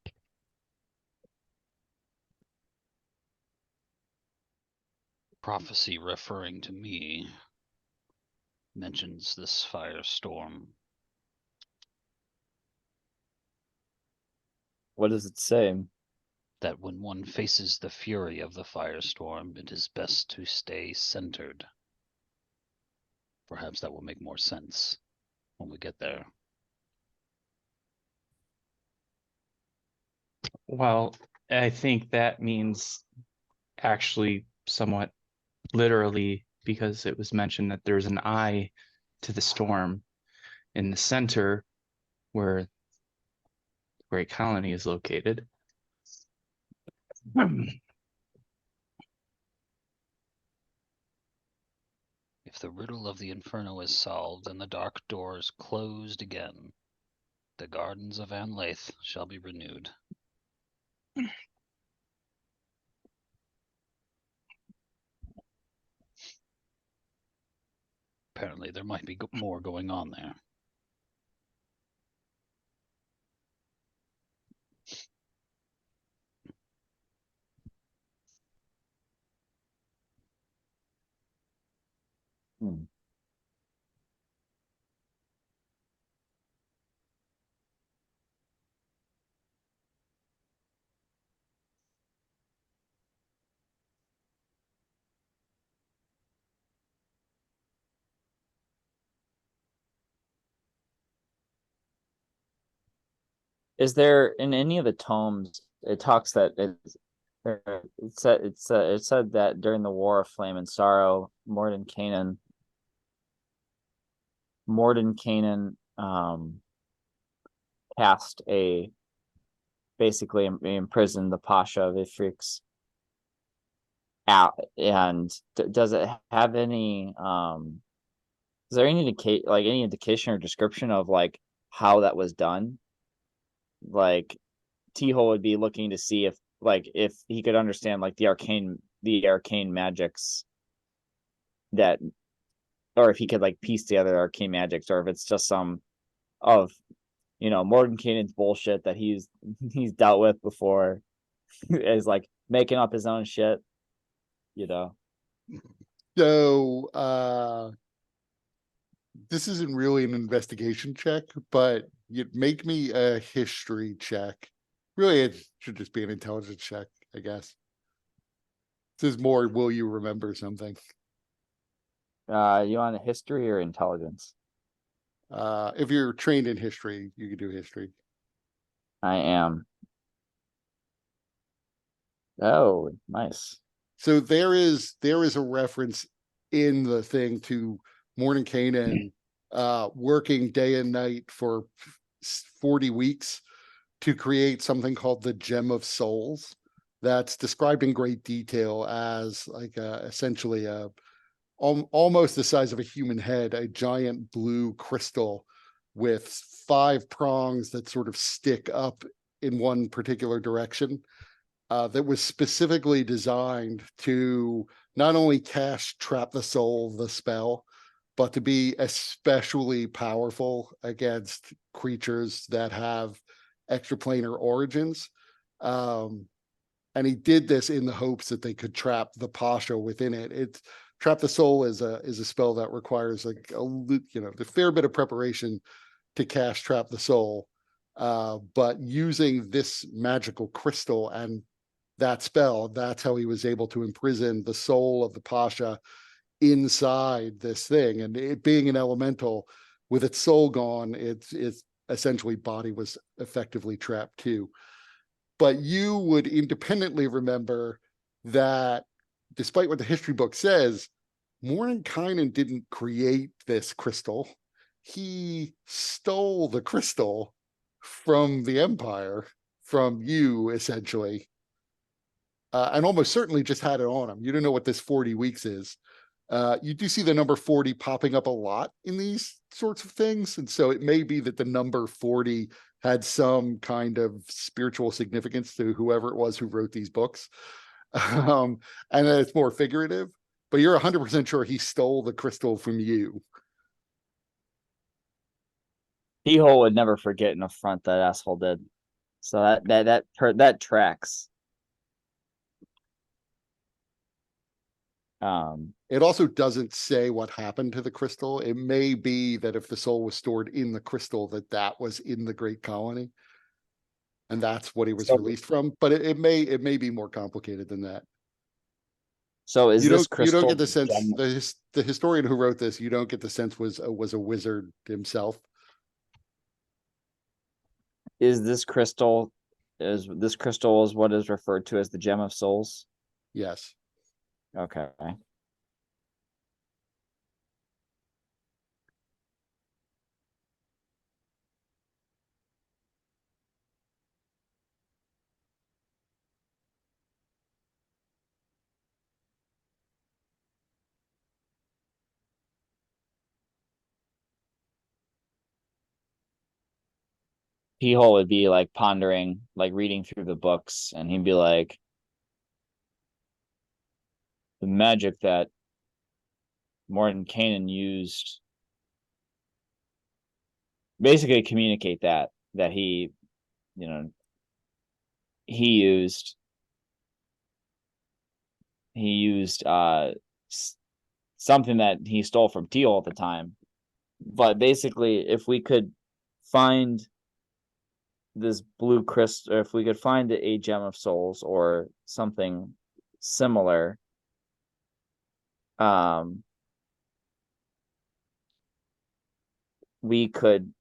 Prophecy referring to me mentions this firestorm. What does it say? That when one faces the fury of the firestorm, it is best to stay centered. Perhaps that will make more sense when we get there. Well, I think that means actually somewhat literally, because it was mentioned that there's an eye to the storm in the center where the Great Colony is located. If the riddle of the Inferno is solved and the dark doors closed again, the gardens of Anlaith shall be renewed. Apparently there might be more going on there. Hmm. Is there in any of the tomes? It talks that it said that during the War of Flame and Sorrow, Mordenkainen cast basically imprisoned the Pasha of Ifrix out. And does it have any is there any indication or description of like how that was done? Like T-Hole would be looking to see if he could understand like the arcane magics that, or if he could like piece together arcane magics, or if it's just some of Mordenkainen's bullshit that he's dealt with before is like making up his own shit, So this isn't really an investigation check, but you'd make me a history check. Really, it should just be an intelligence check, I guess. This is more, will you remember something? You want a history or intelligence? If you're trained in history, you can do history. I am. Oh, nice. So there is a reference in the thing to Mordenkainen working day and night for 40 weeks to create something called the Gem of Souls. That's described in great detail as like essentially almost the size of a human head, a giant blue crystal with 5 prongs that sort of stick up in one particular direction. That was specifically designed to not only cast Trap the Soul, the spell, but to be especially powerful against creatures that have extraplanar origins. And he did this in the hopes that they could trap the Pasha within it. It's Trap the Soul is a spell that requires like a fair bit of preparation to cast Trap the Soul. But using this magical crystal and that spell, that's how he was able to imprison the soul of the Pasha inside this thing. And it being an elemental with its soul gone, it's essentially body was effectively trapped too. But you would independently remember that despite what the history book says, Mordenkainen didn't create this crystal. He stole the crystal from the Empire, from you, essentially. And almost certainly just had it on him. You don't know what this 40 weeks is. You do see the number 40 popping up a lot in these sorts of things. And so it may be that the number 40 had some kind of spiritual significance to whoever it was who wrote these books. And then it's more figurative, but you're 100% sure he stole the crystal from you. Keyhole would never forget an affront that asshole did. So that tracks. It also doesn't say what happened to the crystal. It may be that if the soul was stored in the crystal, that was in the Great Colony, and that's what he was So- released from. But it may be more complicated than that. So is You this don't you crystal don't get the sense gem- the historian who wrote this. You don't get the sense was a wizard himself. is this crystal is what is referred to as the Gem of Souls? Yes. Okay. Keyhole would be like pondering, like reading through the books, and he'd be like, the magic that Mordenkainen used, basically communicate that he, he used something that he stole from Teal at the time. But basically, if we could find this blue crystal, or if we could find a Gem of Souls or something similar, we could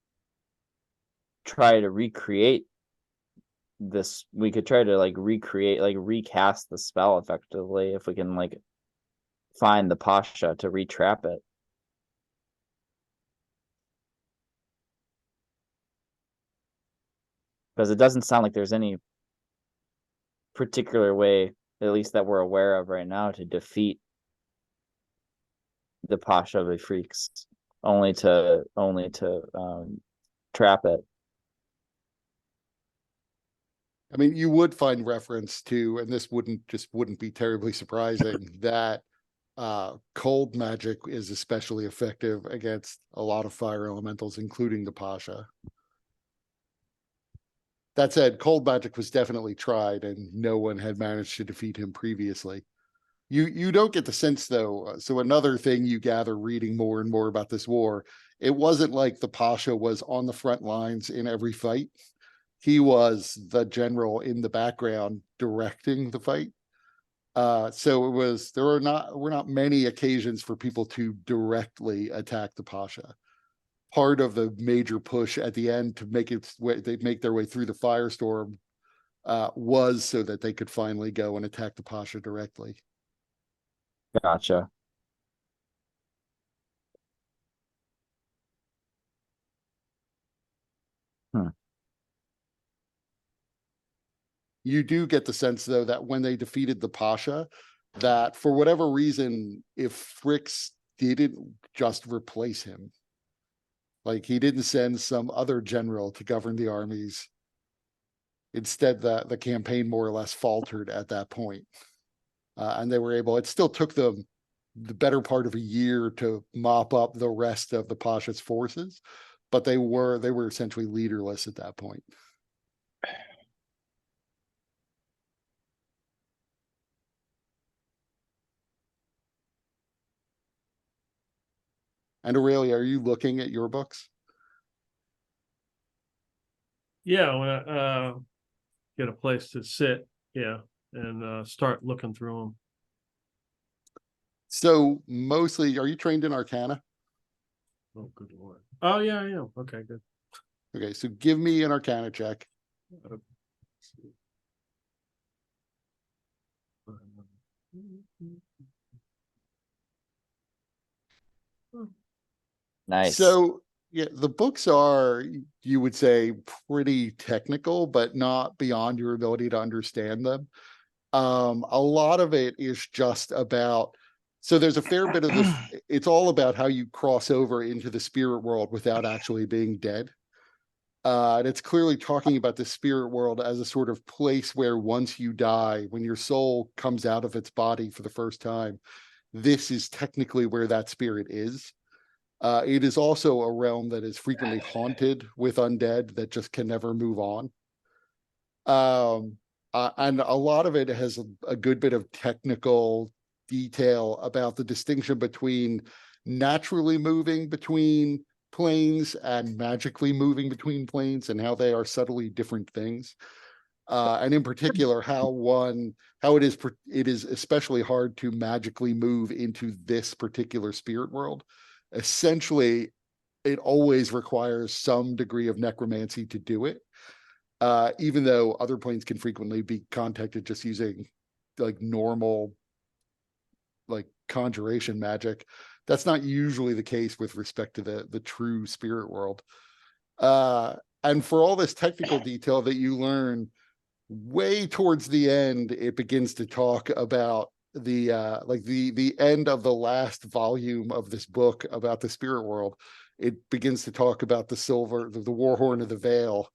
try to recreate this. We could try to recast the spell effectively if we can find the Pasha to retrap it. Because it doesn't sound like there's any particular way, at least that we're aware of right now, to defeat the Pasha of the Freaks, only to trap it. I mean, you would find reference to, and this wouldn't be terribly surprising, that cold magic is especially effective against a lot of fire elementals, including the Pasha. That said, cold magic was definitely tried, and no one had managed to defeat him previously. You don't get the sense, though. So another thing you gather reading more and more about this war, it wasn't like the Pasha was on the front lines in every fight. He was the general in the background directing the fight. So were not many occasions for people to directly attack the Pasha. Part of the major push at the end to make their way through the firestorm was so that they could finally go and attack the Pasha directly. Gotcha. You do get the sense, though, that when they defeated the Pasha, that for whatever reason, if Fricks didn't just replace him, Like he didn't send some other general to govern the armies. Instead, the campaign more or less faltered at that point. And they were able, it still took them the better part of a year to mop up the rest of the Pasha's forces, but they were essentially leaderless at that point. And Aurelia, are you looking at your books? Yeah, when I get a place to sit, yeah, and start looking through them. So mostly, are you trained in Arcana? Oh, good lord. Oh yeah, I am. Okay, good. Okay, so give me an Arcana check. Nice. So yeah, the books are, you would say, pretty technical, but not beyond your ability to understand them. A lot of it is just about, so there's a fair bit of this, it's all about how you cross over into the spirit world without actually being dead. And it's clearly talking about the spirit world as a sort of place where once you die, when your soul comes out of its body for the first time, this is technically where that spirit is. It is also a realm that is frequently haunted with undead that just can never move on. And a lot of it has a good bit of technical detail about the distinction between naturally moving between planes and magically moving between planes, and how they are subtly different things. And in particular, how it is especially hard to magically move into this particular spirit world. Essentially, it always requires some degree of necromancy to do it. Even though other planes can frequently be contacted just using like normal, like conjuration magic, that's not usually the case with respect to the true spirit world. And for all this technical detail that you learn, way towards the end, it begins to talk about the the end of the last volume of this book about the spirit world. It begins to talk about the war horn of the veil,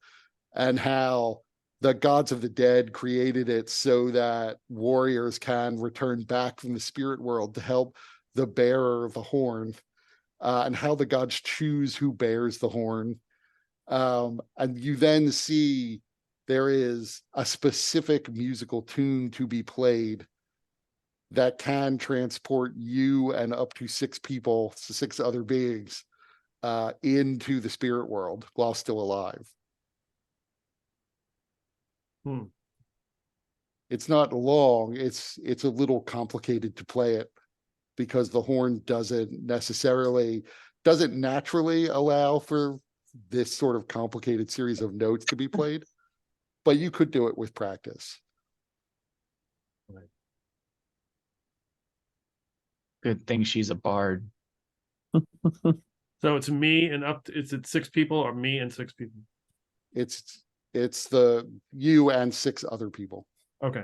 and how the gods of the dead created it so that warriors can return back from the spirit world to help the bearer of the horn, and how the gods choose who bears the horn. And you then see there is a specific musical tune to be played that can transport you and up to 6 people, 6 other beings, into the spirit world while still alive. Hmm. It's not long, it's a little complicated to play it, because the horn doesn't naturally allow for this sort of complicated series of notes to be played, but you could do it with practice. Good thing she's a bard. So it's me and is it 6 people or me and 6 people? It's the you and 6 other people. Okay,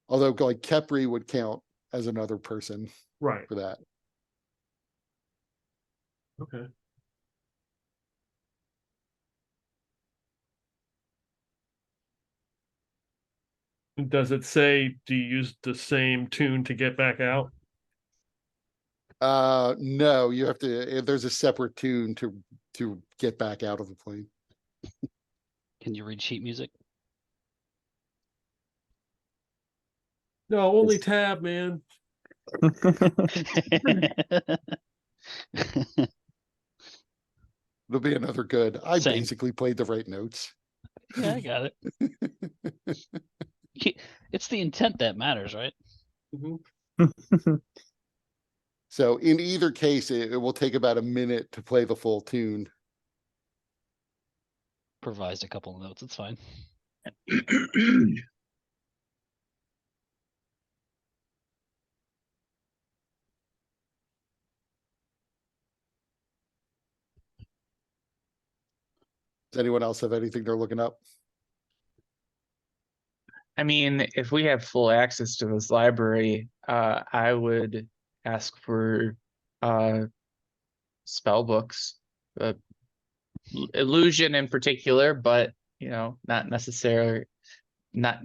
Although like Kepri would count as another person right. for that. Okay. Does it say, do you use the same tune to get back out? No, you have to, there's a separate tune to get back out of the plane. Can you read sheet music? No, only tab, man. It'll be another good. I Same. basically played the right notes. Yeah, I got it. It's the intent that matters, right? Mhm. So in either case, it will take about a minute to play the full tune. Provised a couple of notes, it's fine. Does anyone else have anything they're looking up? I mean, if we have full access to this library, I would ask for spell books illusion in particular, but not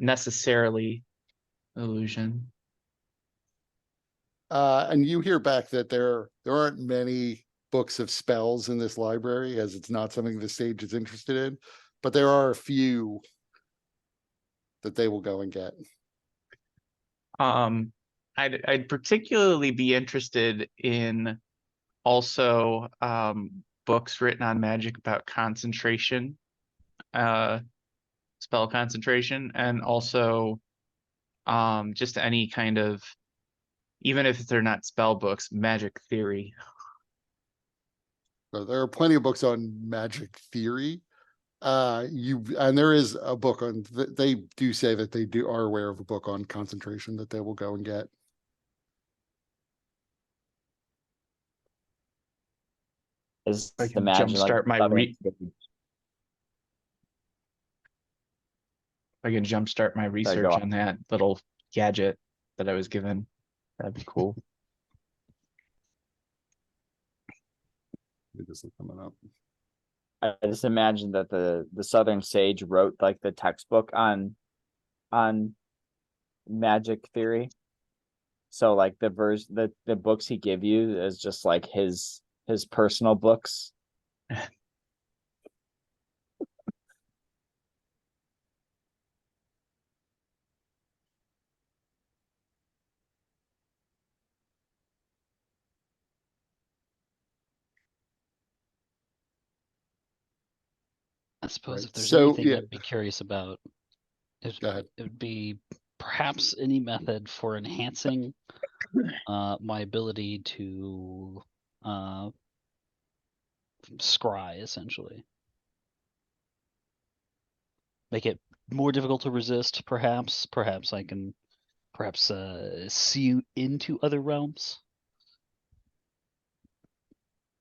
necessarily illusion. And you hear back that there aren't many books of spells in this library, as it's not something the stage is interested in, but there are a few that they will go and get. I'd particularly be interested in also books written on magic about concentration, spell concentration, and also just any kind of, even if they're not spell books, magic theory. So there are plenty of books on magic theory. And there is a book on, they do say that they are aware of a book on concentration that they will go and get. Is I can imagine like jumpstart my Southern re- Sage- I can jumpstart my research on. on that little gadget that I was given. That'd be cool. It isn't coming up. I just imagine that the Southern Sage wrote like the textbook on magic theory. So like the books he give you is just like his personal books. I suppose Right, if there's so, anything yeah. I'd be curious about, Go ahead. it would be perhaps any method for enhancing my ability to scry, essentially. Make it more difficult to resist, perhaps. Perhaps I can see into other realms.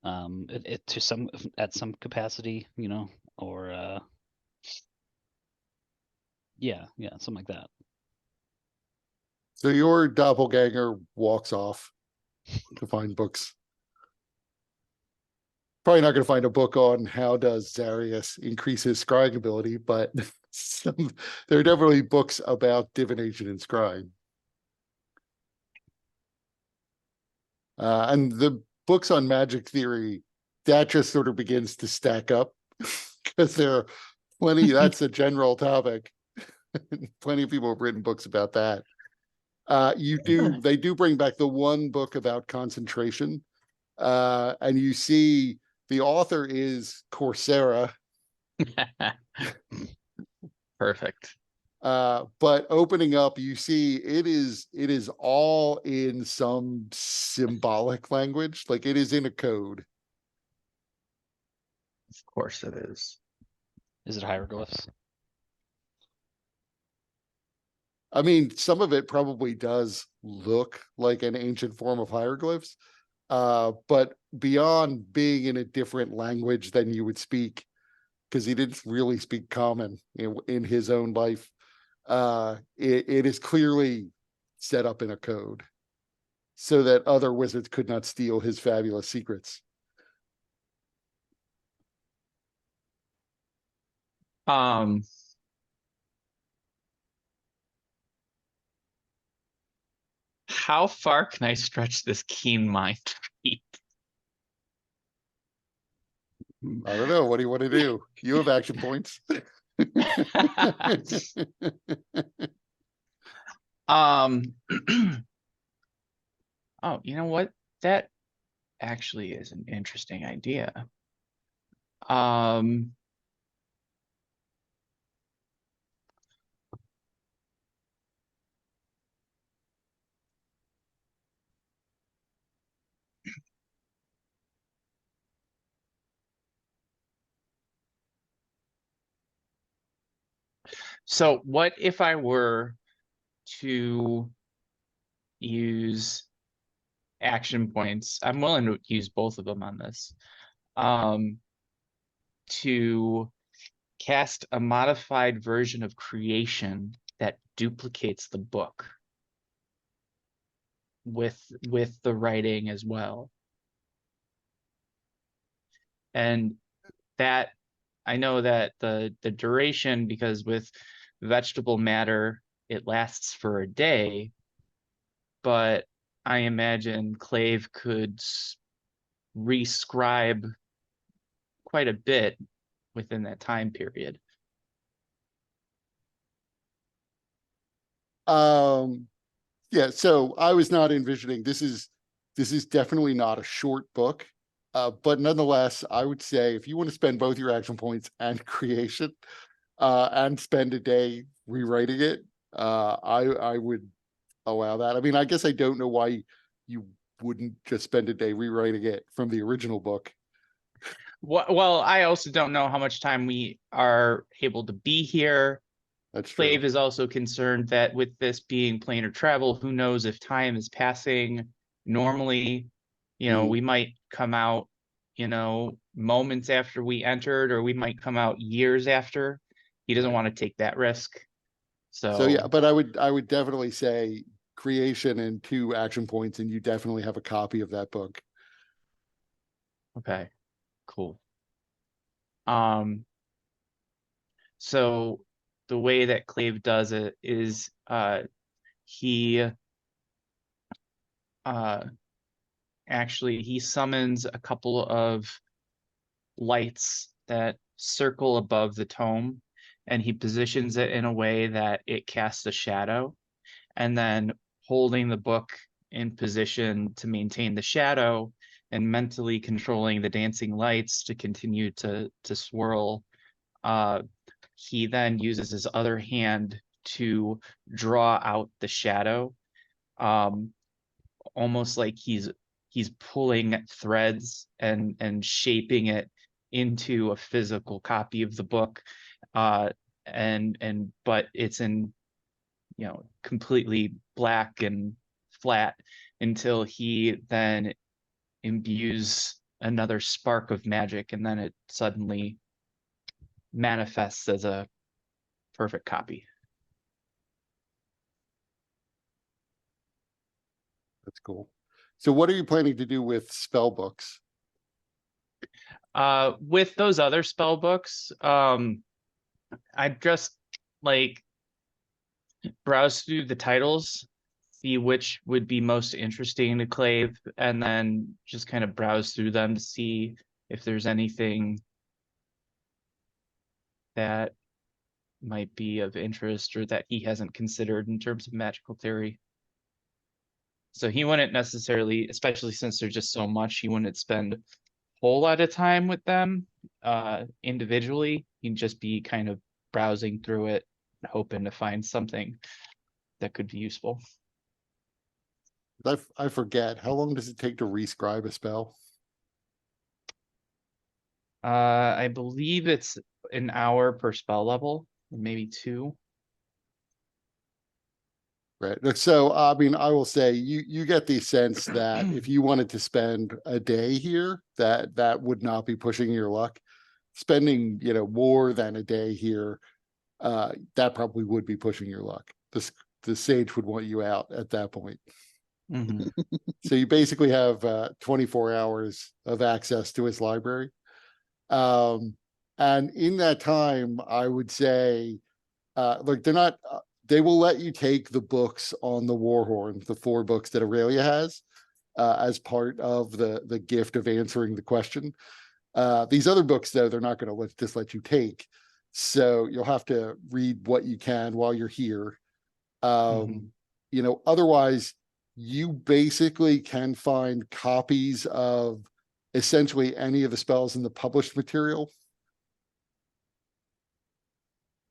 At some capacity, or yeah, something like that. So your doppelganger walks off to find books. Probably not going to find a book on how does Zarius increase his scrying ability, but there are definitely books about divination and scrying. And the books on magic theory, that just sort of begins to stack up because there are plenty, that's a general topic. Plenty of people have written books about that. They do bring back the one book about concentration. And you see the author is Coursera. Perfect. But opening up, you see it is all in some symbolic language, like it is in a code. Of course it is. Is it hieroglyphs? I mean, some of it probably does look like an ancient form of hieroglyphs, but beyond being in a different language than you would speak, because he didn't really speak common in his own life, it is clearly set up in a code so that other wizards could not steal his fabulous secrets. How far can I stretch this keen mind feat? I don't know. What do you want to do? You have action points. Oh, you know what? That actually is an interesting idea. So what if I were to use action points? I'm willing to use both of them on this. To cast a modified version of creation that duplicates the book with the writing as well. And that, I know that the duration, because with vegetable matter, it lasts for a day, but I imagine Clave could rescribe quite a bit within that time period. Yeah, so I was not envisioning, this is definitely not a short book. But nonetheless, I would say if you want to spend both your action points and creation, and spend a day rewriting it, I would allow that. I mean, I guess I don't know why you wouldn't just spend a day rewriting it from the original book. Well, I also don't know how much time we are able to be here. That's true. Clave is also concerned that with this being planar travel, who knows if time is passing. Normally, we might come out, moments after we entered, or we might come out years after. He doesn't want to take that risk. So yeah, but I would definitely say creation and 2 action points, and you definitely have a copy of that book. Okay, cool. So the way that Clave does it is he actually he summons a couple of lights that circle above the tome, and he positions it in a way that it casts a shadow, and then holding the book in position to maintain the shadow and mentally controlling the dancing lights to continue to swirl. He then uses his other hand to draw out the shadow, almost like he's pulling threads and shaping it into a physical copy of the book. And but it's in, completely black and flat until he then imbues another spark of magic, and then it suddenly manifests as a perfect copy. That's cool. So what are you planning to do with spell books? With those other spell books, I just like browse through the titles, see which would be most interesting to Clave, and then just kind of browse through them to see if there's anything that might be of interest or that he hasn't considered in terms of magical theory. So he wouldn't necessarily, especially since there's just so much, he wouldn't spend a whole lot of time with them individually. He'd just be kind of browsing through it, hoping to find something that could be useful. I forget, how long does it take to rescribe a spell? I believe it's an hour per spell level, maybe 2. Right. So, I mean, I will say you get the sense that if you wanted to spend a day here, that would not be pushing your luck. Spending, more than a day here, that probably would be pushing your luck. The sage would want you out at that point. Mm-hmm. So you basically have 24 hours of access to his library. And in that time, I would say, look, they're not, they will let you take the books on the Warhorn, the 4 books that Aurelia has, as part of the gift of answering the question. These other books, though, they're not going to just let you take. So you'll have to read what you can while you're here. Otherwise, you basically can find copies of essentially any of the spells in the published material.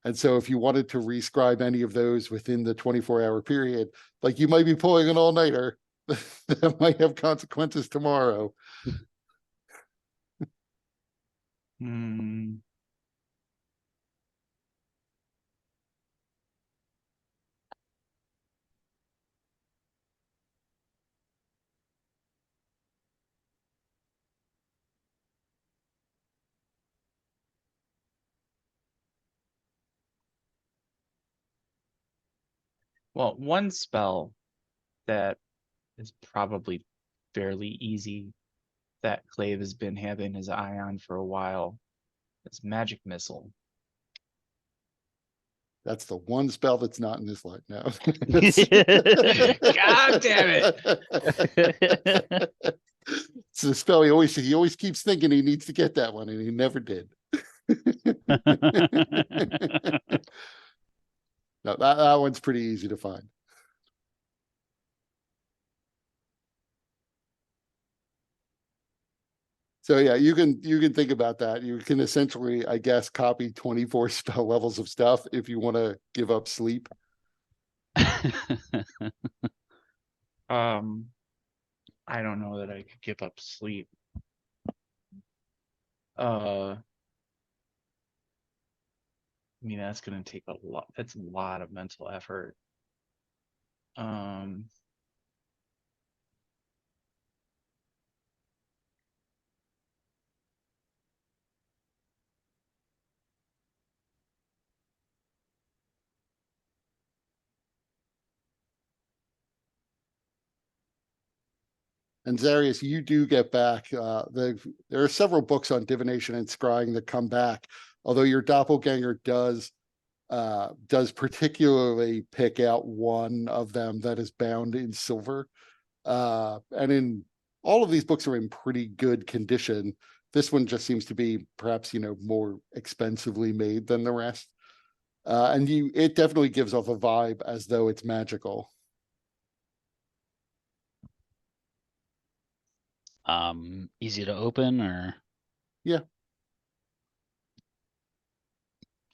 And so if you wanted to rescribe any of those within the 24-hour period, like you might be pulling an all-nighter that might have consequences tomorrow. Well, one spell that is probably fairly easy that Clave has been having his eye on for a while. It's Magic Missile. That's the one spell that's not in this line now. God damn it. It's a spell he always keeps thinking he needs to get that one, and he never did. No, that one's pretty easy to find. So yeah, you can think about that. You can essentially, I guess, copy 24 spell levels of stuff if you want to give up sleep. I don't know that I could give up sleep. I mean, that's gonna take a lot. That's a lot of mental effort. And Zarius, you do get back. There are several books on divination and scrying that come back. Although your doppelganger does particularly pick out one of them that is bound in silver. And in all of these books are in pretty good condition. This one just seems to be perhaps, more expensively made than the rest. And it definitely gives off a vibe as though it's magical. Easy to open, or? Yeah.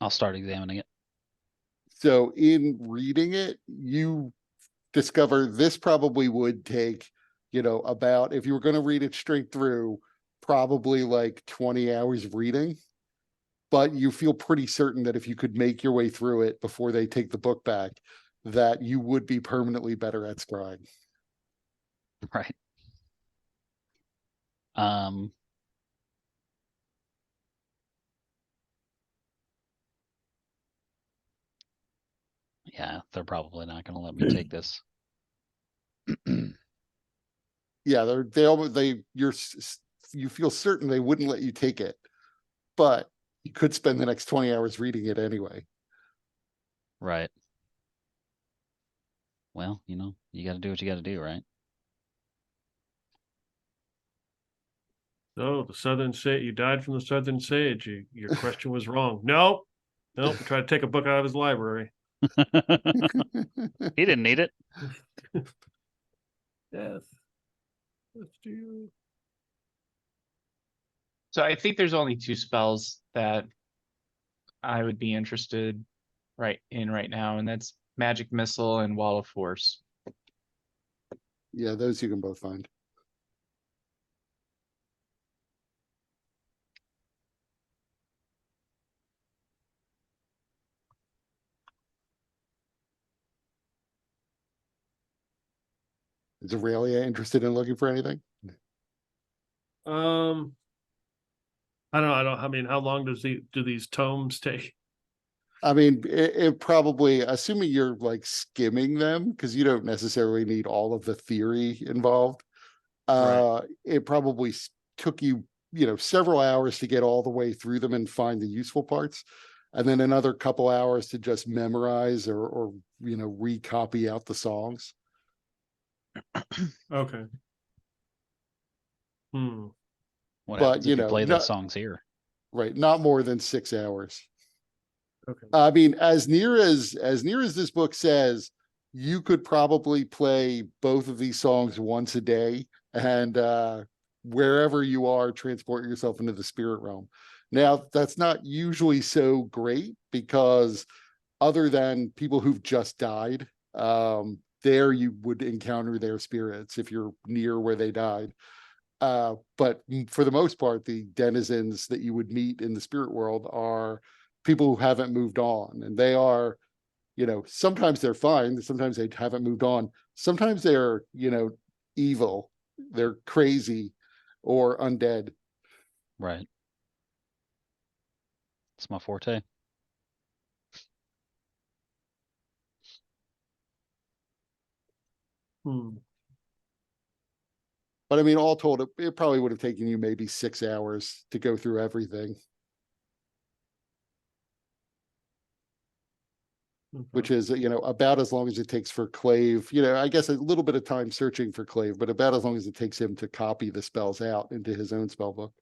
I'll start examining it. So in reading it, you discover this probably would take, about, if you were going to read it straight through, probably like 20 hours of reading. But you feel pretty certain that if you could make your way through it before they take the book back, that you would be permanently better at scrying. Right. Yeah, they're probably not gonna let me take this. Yeah, you feel certain they wouldn't let you take it, but you could spend the next 20 hours reading it anyway. Right. Well, you gotta do what you gotta do, right? So the Southern Sage, you died from the Southern Sage. Your question was wrong. Nope. Try to take a book out of his library. He didn't need it. Death. Let's do. So I think there's only two spells that I would be interested right now, and that's Magic Missile and Wall of Force. Yeah, those you can both find. Is Aurelia interested in looking for anything? I don't know. I mean, how long do these tomes take? I mean, it probably, assuming you're like skimming them, because you don't necessarily need all of the theory involved. Right. It probably took you, several hours to get all the way through them and find the useful parts. And then another couple hours to just memorize or recopy out the songs. Okay. What But, happens if you play not- those songs here? Right. Not more than 6 hours. Okay. I mean, as near as this book says, you could probably play both of these songs once a day, and wherever you are, transport yourself into the spirit realm. Now, that's not usually so great, because other than people who've just died, there you would encounter their spirits if you're near where they died. But for the most part, the denizens that you would meet in the spirit world are people who haven't moved on, and they are, sometimes they're fine, sometimes they haven't moved on, sometimes they're, evil, they're crazy or undead. Right. It's my forte. But I mean, all told, it probably would have taken you maybe 6 hours to go through everything, which is, about as long as it takes for Clave, I guess a little bit of time searching for Clave, but about as long as it takes him to copy the spells out into his own spell book.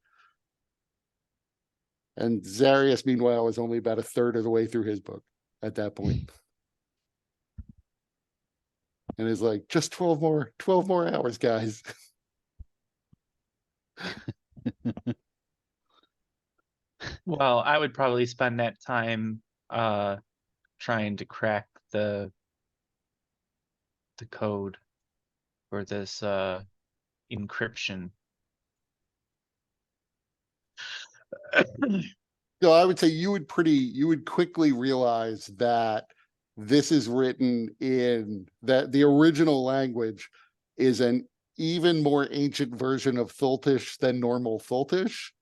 And Zarius, meanwhile, was only about a third of the way through his book at that point. And is like, just 12 more hours, guys. Well, I would probably spend that time trying to crack the code for this encryption. So I would say you would quickly realize that this is written in that the original language is an even more ancient version of Thultish than normal Thultish.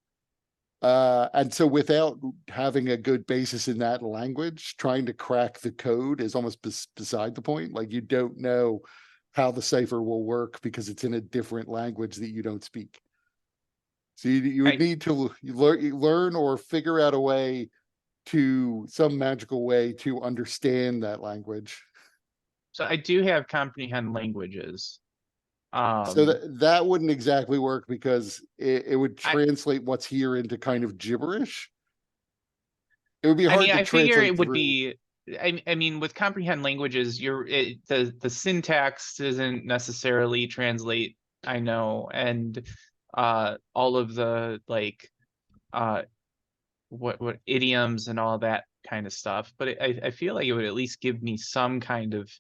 And so without having a good basis in that language, trying to crack the code is almost beside the point. Like, you don't know how the cipher will work because it's in a different language that you don't speak. So you would need to learn or figure out a way some magical way to understand that language. So I do have comprehend languages. So that wouldn't exactly work because it would translate what's here into kind of gibberish. It would be hard to I figure translate it would through. be. I mean, with comprehend languages, the syntax doesn't necessarily translate. I know, and all of the what idioms and all that kind of stuff. But I feel like it would at least give me some kind of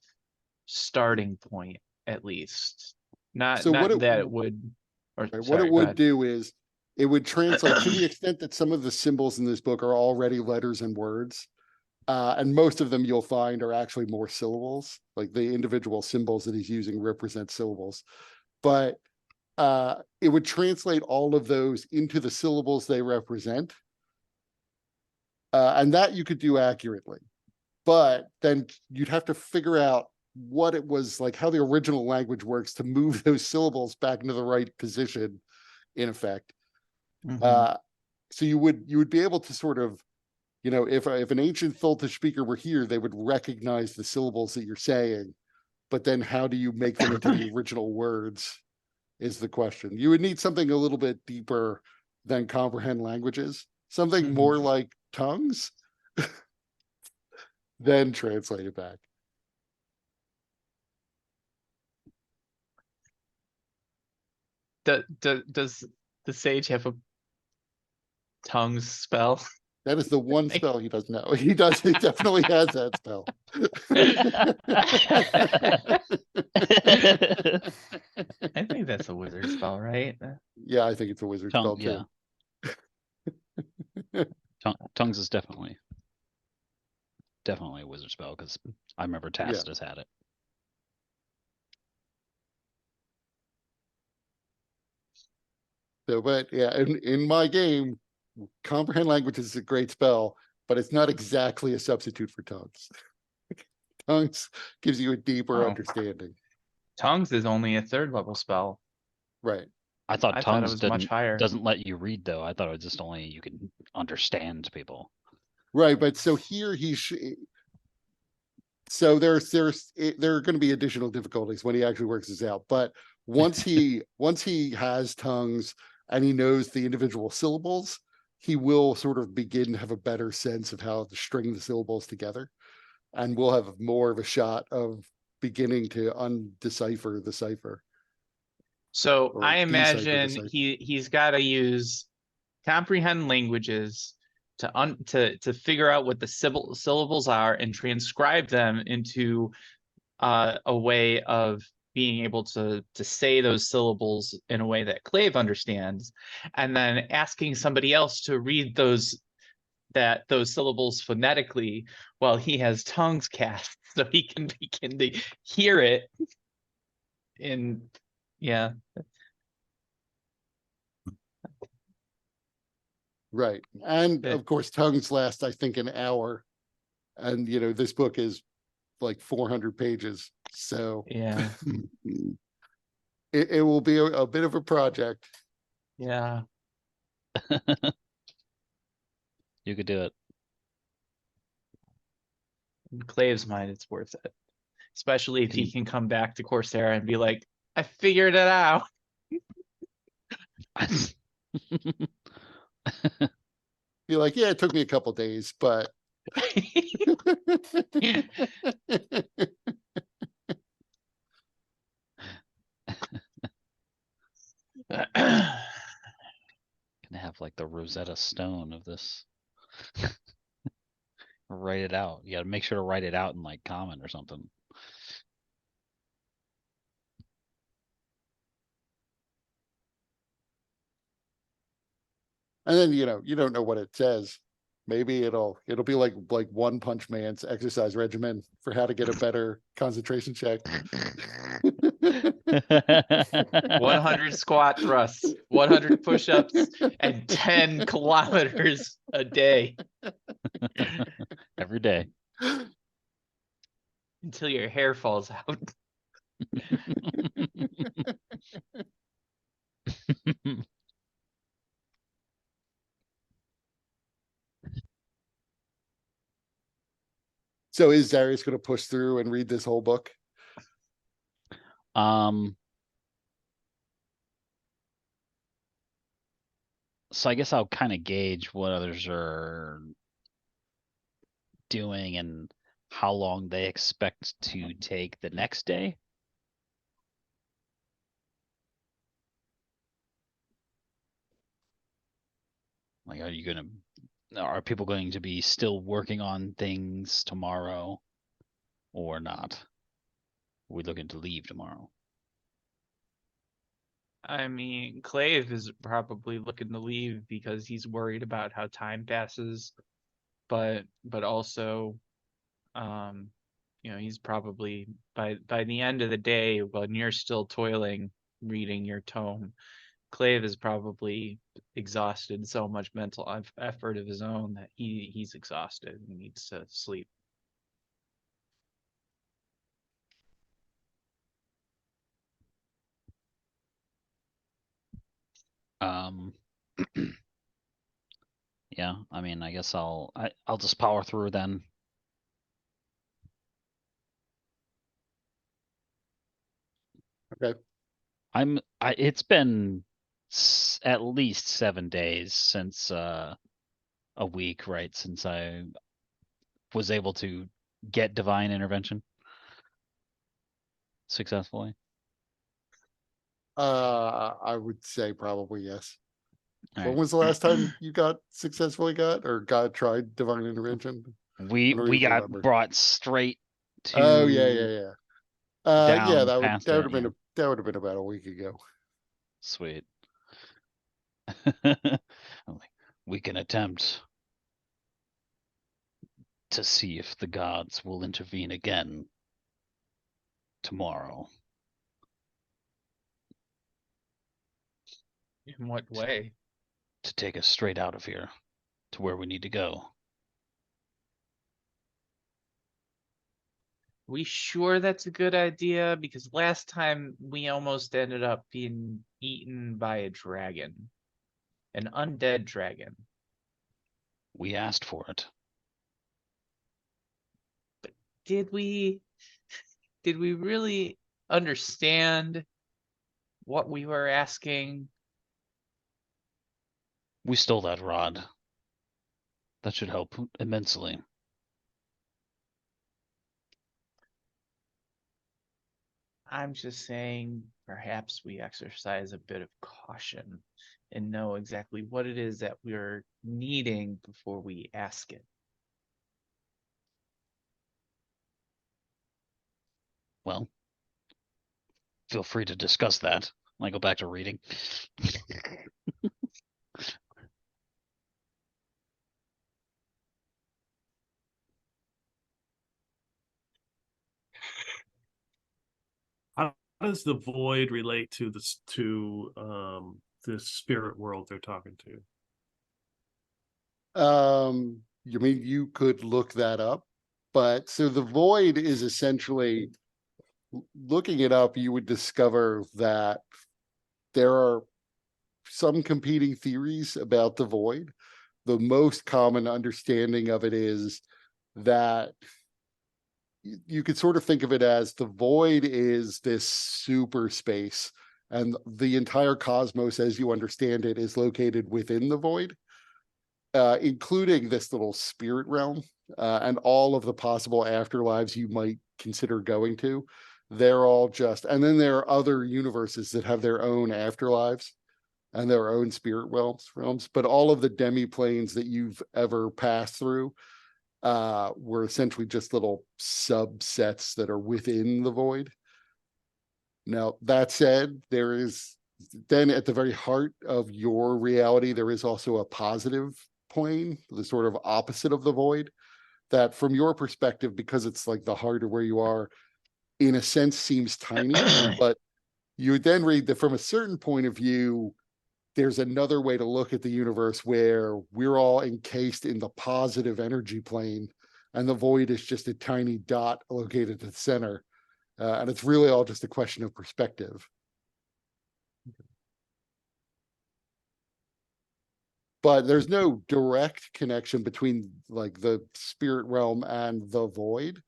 starting point, at least. Not So what that it- it would. Or Right, what sorry, it go would ahead. do is it would translate to the extent that some of the symbols in this book are already letters and words. And most of them you'll find are actually more syllables, like the individual symbols that he's using represent syllables. But it would translate all of those into the syllables they represent. And that you could do accurately. But then you'd have to figure out what it was like, how the original language works to move those syllables back into the right position, in effect. Mhm. So you would be able to sort of, if an ancient Thultish speaker were here, they would recognize the syllables that you're saying. But then how do you make them into the original words is the question. You would need something a little bit deeper than comprehend languages, something Mhm. more like tongues, then translate it back. Does the sage have a tongues spell? That is the one Like- spell he doesn't know. He does. He definitely has that spell. I think that's a wizard spell, right? Yeah, I think it's a wizard spell too. Tongues is definitely a wizard spell because I remember Tacitus had it. So, but yeah, in my game, comprehend language is a great spell, but it's not exactly a substitute for tongues. Tongues gives you a deeper Oh. understanding. Tongues is only a 3rd level spell. Right. I thought I thought it tongues was much higher. doesn't let you read though. I thought it was just only you can understand people. Right. But so here so there are going to be additional difficulties when he actually works this out. But once he has tongues and he knows the individual syllables, he will sort of begin to have a better sense of how to string the syllables together. And we'll have more of a shot of beginning to undecipher the cipher. So Or I decipher the imagine cipher. he's got to use comprehend languages to figure out what the syllables are and transcribe them into a way of being able to say those syllables in a way that Clave understands, and then asking somebody else to read those syllables phonetically while he has tongues cast so he can begin to hear it yeah. Right. And Yeah. of course, tongues last, I think, an hour. And, this book is like 400 pages. So Yeah. it will be a bit of a project. Yeah. You could do it. In Clave's mind, it's worth it. Especially if he can come back to Coursera and be like, I figured it out. Be like, yeah, it took me a couple days, but Gonna have like the Rosetta Stone of this. Write it out. You gotta make sure to write it out in like Common or something. and then you don't know what it says. Maybe it'll be like One Punch Man's exercise regimen for how to get a better concentration check. 100 squat thrusts, 100 push-ups, and 10 kilometers a day Every day. until your hair falls out. So is Darius going to push through and read this whole book? So I guess I'll kind of gauge what others are doing and how long they expect to take the next day. Like, are people going to be still working on things tomorrow or not? Are we looking to leave tomorrow? I mean, Clave is probably looking to leave because he's worried about how time passes, but also, he's probably by the end of the day when you're still toiling reading your tome, Clave is probably exhausted so much mental effort of his own that he's exhausted and needs to sleep. Yeah, I mean, I guess I'll just power through then. Okay. It's been at least 7 days since a week, right? Since I was able to get divine intervention successfully. I would say probably yes. All When right. was the last time you successfully got tried divine intervention? We I don't even got remember. brought straight to Oh yeah. down that past would it, have been yeah. that would have been about a week ago. Sweet. I'm like, we can attempt to see if the gods will intervene again tomorrow. In what way? To take us straight out of here to where we need to go. We sure that's a good idea? Because last time we almost ended up being eaten by a dragon. An undead dragon. We asked for it. Did we really understand what we were asking? We stole that rod. That should help immensely. I'm just saying perhaps we exercise a bit of caution and know exactly what it is that we're needing before we ask it. Well, feel free to discuss that. I go back to reading. How does the void relate to the spirit world they're talking to? You mean you could look that up, but so the void is essentially looking it up, you would discover that there are some competing theories about the void. The most common understanding of it is that you could sort of think of it as the void is this super space, and the entire cosmos, as you understand it, is located within the void, including this little spirit realm, and all of the possible afterlives you might consider going to. They're all just, and then there are other universes that have their own afterlives and their own spirit realms, but all of the demi-planes that you've ever passed through were essentially just little subsets that are within the void. Now, that said, there is then at the very heart of your reality, there is also a positive plane, the sort of opposite of the void, that from your perspective, because it's like the heart of where you are, in a sense seems tiny, but you would then read that from a certain point of view, there's another way to look at the universe where we're all encased in the positive energy plane, and the void is just a tiny dot located at the center. And it's really all just a question of perspective. But there's no direct connection between like the spirit realm and the void.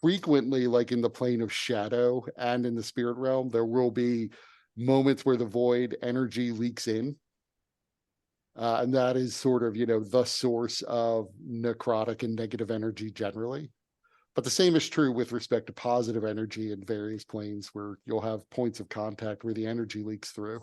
Frequently, like in the plane of shadow and in the spirit realm, there will be moments where the void energy leaks in. And that is sort of, the source of necrotic and negative energy generally. But the same is true with respect to positive energy in various planes where you'll have points of contact where the energy leaks through.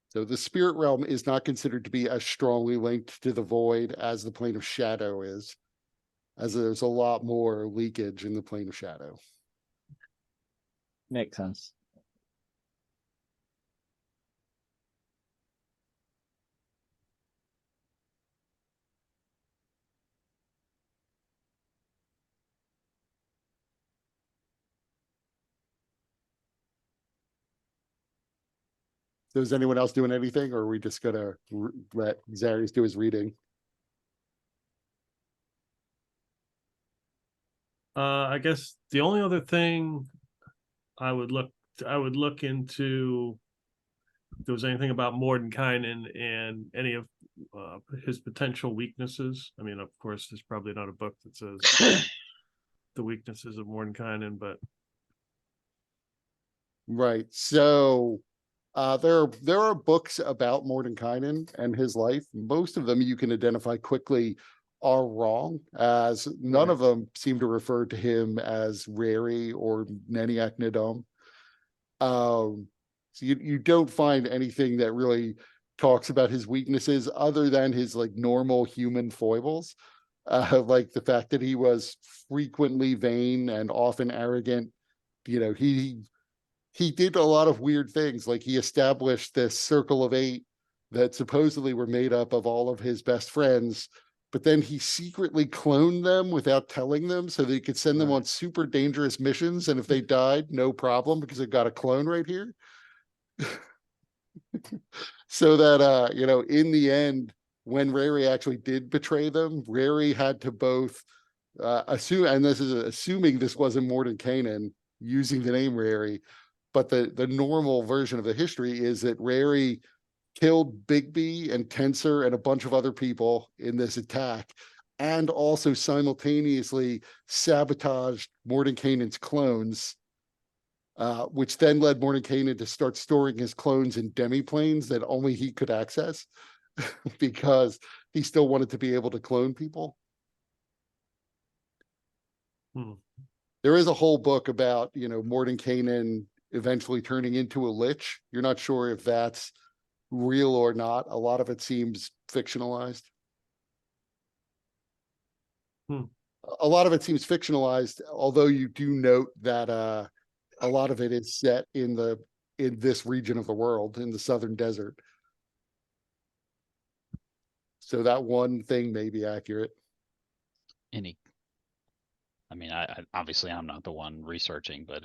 So the spirit realm is not considered to be as strongly linked to the void as the plane of shadow is, as there's a lot more leakage in the plane of shadow. Makes sense. So is anyone else doing anything, or are we just gonna let Zarius do his reading? I guess the only other thing I would look into if there was anything about Mordenkainen and any of his potential weaknesses. I mean, of course, there's probably not a book that says the weaknesses of Mordenkainen, but Right. So there are books about Mordenkainen and his life. Most of them you can identify quickly are wrong, as none Right. of them seem to refer to him as Rary or Neniac Nadom. So you don't find anything that really talks about his weaknesses other than his like normal human foibles, like the fact that he was frequently vain and often arrogant. He did a lot of weird things, like he established this circle of 8 that supposedly were made up of all of his best friends, but then he secretly cloned them without telling them so that he could send them Right. on super dangerous missions, and if they died, no problem, because they've got a clone right here. So that in the end, when Rary actually did betray them, Rary had to both assume, and this is assuming this wasn't Mordenkainen using the name Rary, but the normal version of the history is that Rary killed Bigby and Tensor and a bunch of other people in this attack, and also simultaneously sabotaged Mordenkainen's clones, which then led Mordenkainen to start storing his clones in demiplanes that only he could access because he still wanted to be able to clone people. Hmm. There is a whole book about, Mordenkainen eventually turning into a lich. You're not sure if that's real or not. A lot of it seems fictionalized. Hmm. A lot of it seems fictionalized, although you do note that a lot of it is set in this region of the world, in the southern desert. So that one thing may be accurate. I mean, I obviously I'm not the one researching, but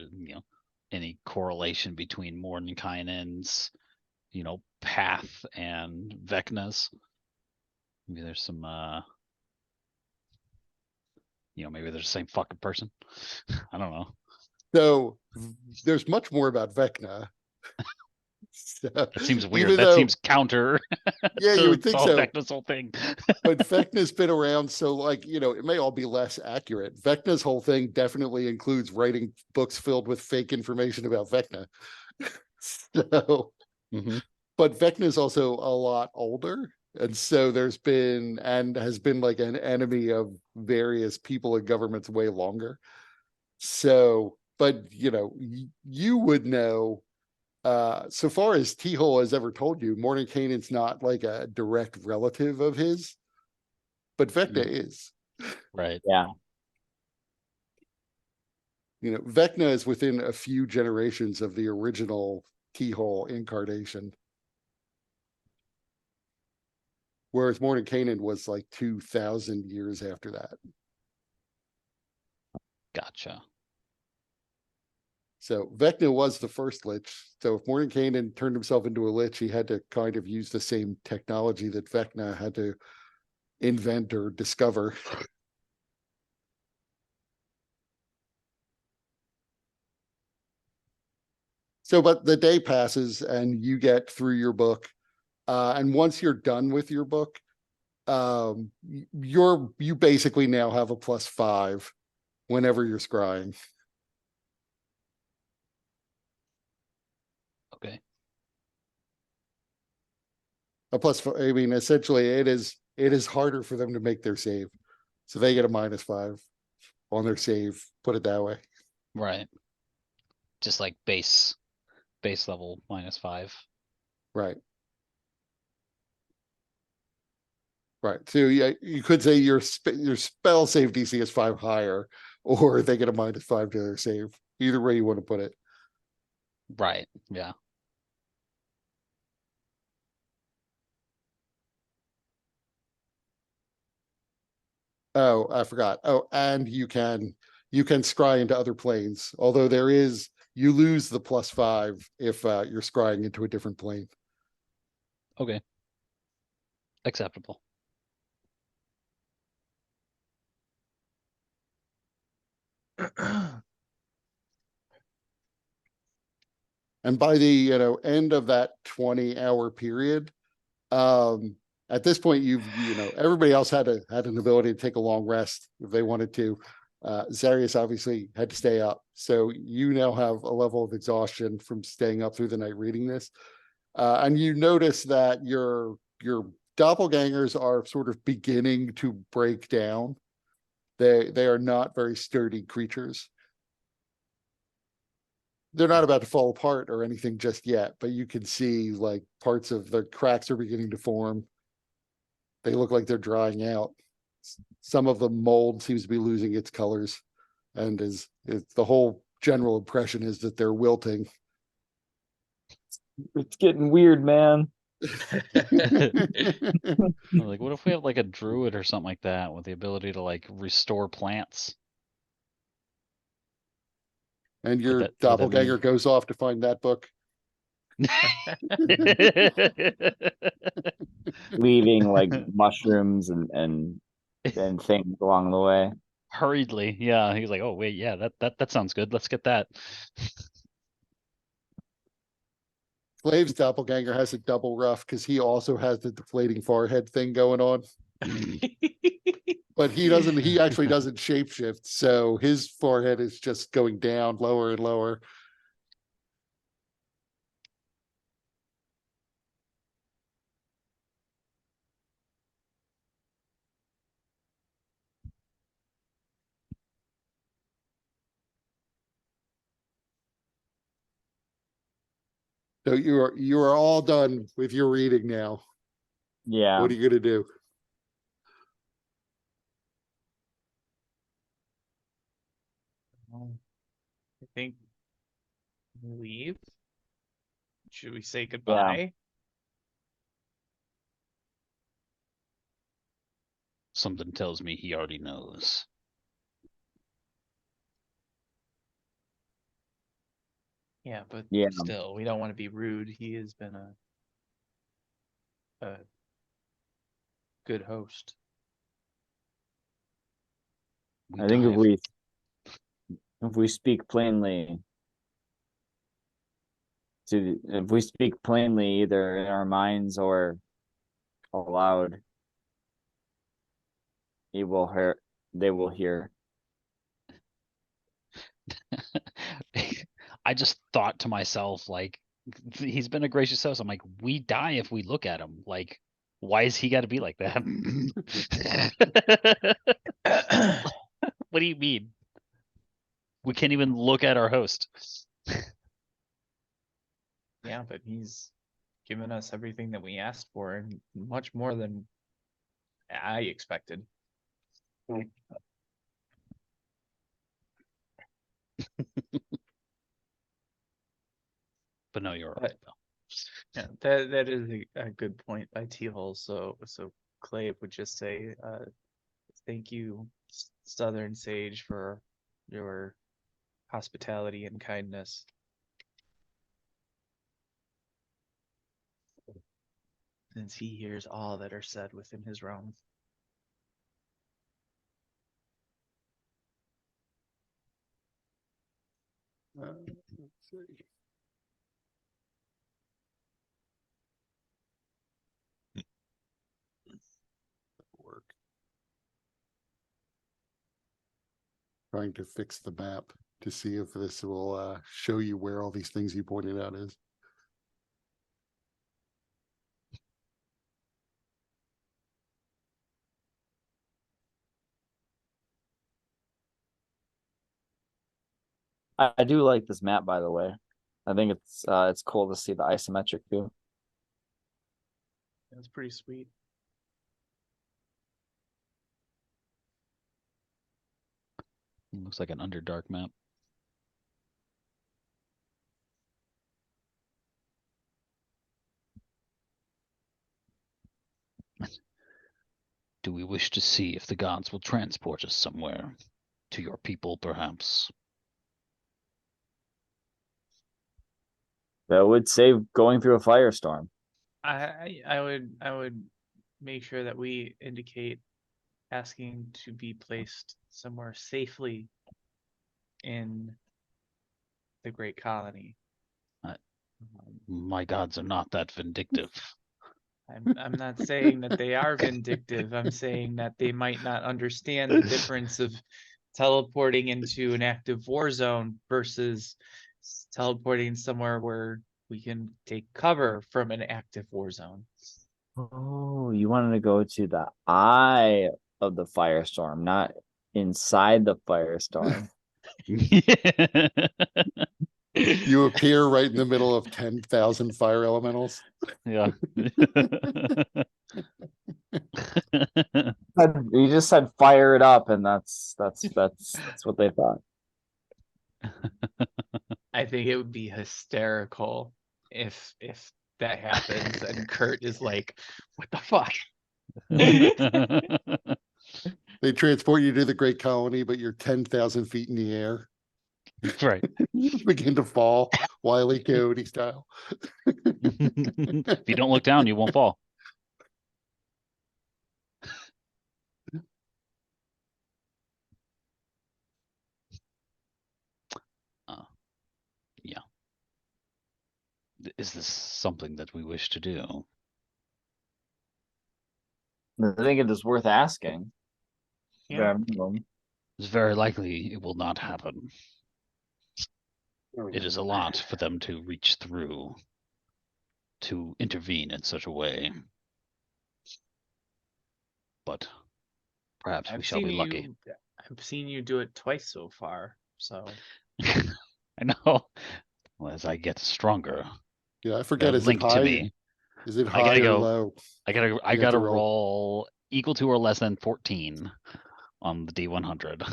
any correlation between Mordenkainen's, path and Vecna's. Maybe there's some, maybe they're the same fucking person. I don't know. So there's much more about Vecna. So, That seems weird. even That though- seems counter. Yeah, you to would think all so. Vecna's whole thing. But Vecna's been around, so like, it may all be less accurate. Vecna's whole thing definitely includes writing books filled with fake information about Vecna. So, Mhm. but Vecna is also a lot older. And so there's been and has been like an enemy of various people and governments way longer. So, but you would know, so far as T-Hole has ever told you, Mordenkainen's not like a direct relative of his, but Vecna is. Right. Yeah. Vecna is within a few generations of the original T-Hole incarnation. Whereas Mordenkainen was like 2,000 years after that. Gotcha. So Vecna was the first Lich. So if Mordenkainen turned himself into a Lich, he had to kind of use the same technology that Vecna had to invent or discover. So, but the day passes and you get through your book. And once you're done with your book, you basically now have a +5 whenever you're scrying. Okay. A +4. I mean, essentially, it is harder for them to make their save, so they get a -5 on their save. Put it that way. Right. Just like base level -5. Right. Right. So yeah, you could say your spell save DC is 5 higher, or they get a -5 to their save. Either way you want to put it. Right. Yeah. Oh, I forgot. Oh, and you can scry into other planes. Although you lose the +5 if you're scrying into a different plane. Okay. Acceptable. And by the end of that 20-hour period, at this point everybody else had an ability to take a long rest if they wanted to. Zarius obviously had to stay up, so you now have a level of exhaustion from staying up through the night reading this. And you notice that your doppelgangers are sort of beginning to break down. They are not very sturdy creatures. They're not about to fall apart or anything just yet, but you can see like parts of the cracks are beginning to form. They look like they're drying out. Some of the mold seems to be losing its colors, and the whole general impression is that they're wilting. It's getting weird, man. Like, what if we have like a druid or something like that with the ability to like restore plants? And your would that doppelganger be- goes off to find that book. Leaving like mushrooms and things along the way. Hurriedly, yeah. He was like, "Oh wait, yeah, that sounds good. Let's get that." Flav's doppelganger has a double rough because he also has the deflating forehead thing going on. But he actually doesn't shapeshift, so his forehead is just going down lower and lower. So you are all done with your reading now. Yeah. What are you gonna do? I think leave. Should we say goodbye? Something tells me he already knows. Yeah, but Yeah. still, we don't want to be rude. He has been a good host. We I think dive. if we speak plainly if we speak plainly either in our minds or aloud, he will hear they will hear. I just thought to myself, like, he's been a gracious host. I'm like, we die if we look at him. Like, why is he got to be like that? What do you mean? We can't even look at our host. Yeah, but he's given us everything that we asked for and much more than I expected. But no, you're But- right, though. Yeah, that is a good point by T-Hole. So Clay would just say, thank you, Southern Sage, for your hospitality and kindness. Since he hears all that are said within his realm. Let's see. Work. Trying to fix the map to see if this will show you where all these things you pointed out is. I do like this map, by the way. I think it's cool to see the isometric view. That's pretty sweet. Looks like an Underdark map. Do we wish to see if the gods will transport us somewhere? To your people, perhaps? That would save going through a firestorm. I would make sure that we indicate asking to be placed somewhere safely in the Great Colony. Uh, Um, My gods are not that vindictive. I'm not saying that they are vindictive. I'm saying that they might not understand the difference of teleporting into an active war zone versus teleporting somewhere where we can take cover from an active war zone. Oh, you wanted to go to the eye of the firestorm, not inside the firestorm. You appear right in the middle of 10,000 fire elementals. Yeah. You just said fire it up, and that's what they thought. I think it would be hysterical if that happens and Kurt is like, "What the fuck?" They transport you to the Great Colony, but you're 10,000 feet in the air. Right. You begin to fall, Wile E. Coyote style. If you don't look down, you won't fall. Yeah. Is this something that we wish to do? I think it is worth asking. Yeah. Bare minimum. It's very likely it will not happen. It is a lot for them to reach through, to intervene in such a way. But perhaps we shall be lucky. I've seen you do it twice so far. So I know. Well, as I get stronger, Yeah, I they're forget. Is it linked to high? me. Is it I high gotta or go. low? I You have gotta to roll. roll equal to or less than 14 on the D100.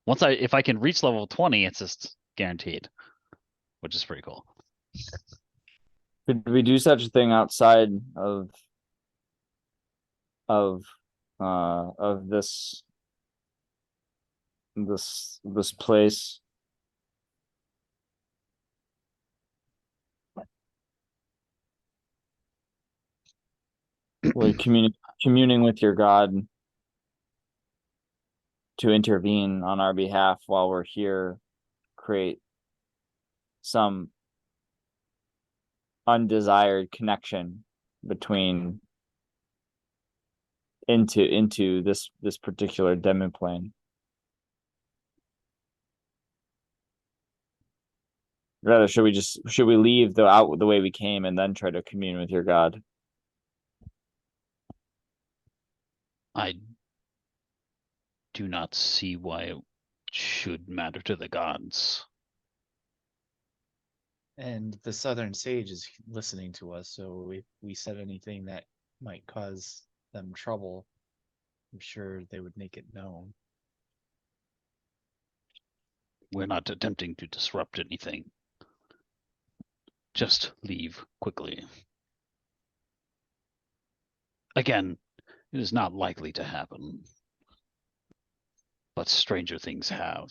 If I can reach level 20, it's just guaranteed, which is pretty cool. Could we do such a thing outside of this place? We're communing with your God to intervene on our behalf while we're here, create some undesired connection between into this particular demiplane. Rather, should we leave out the way we came and then try to commune with your God? I do not see why it should matter to the gods. And the Southern Sage is listening to us, so if we said anything that might cause them trouble, I'm sure they would make it known. We're not attempting to disrupt anything. Just leave quickly. Again, it is not likely to happen. But stranger things have.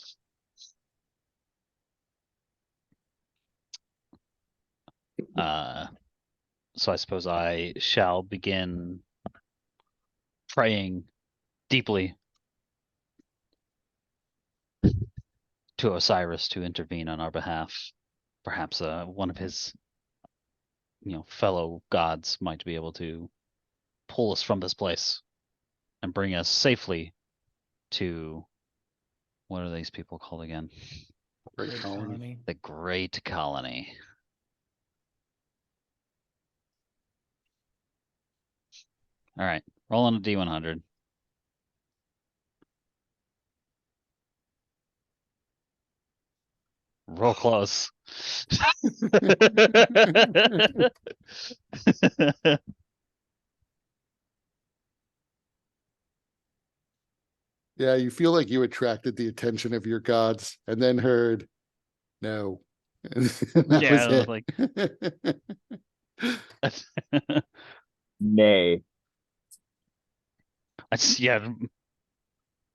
So I suppose I shall begin praying deeply to Osiris to intervene on our behalf. Perhaps one of his, fellow gods might be able to pull us from this place and bring us safely to, what are these people called again? Great colony. The Great Colony. All right, rolling a D100. Roll close. Yeah, you feel like you attracted the attention of your gods and then heard no. And that Yeah, was it. Nay. Yeah,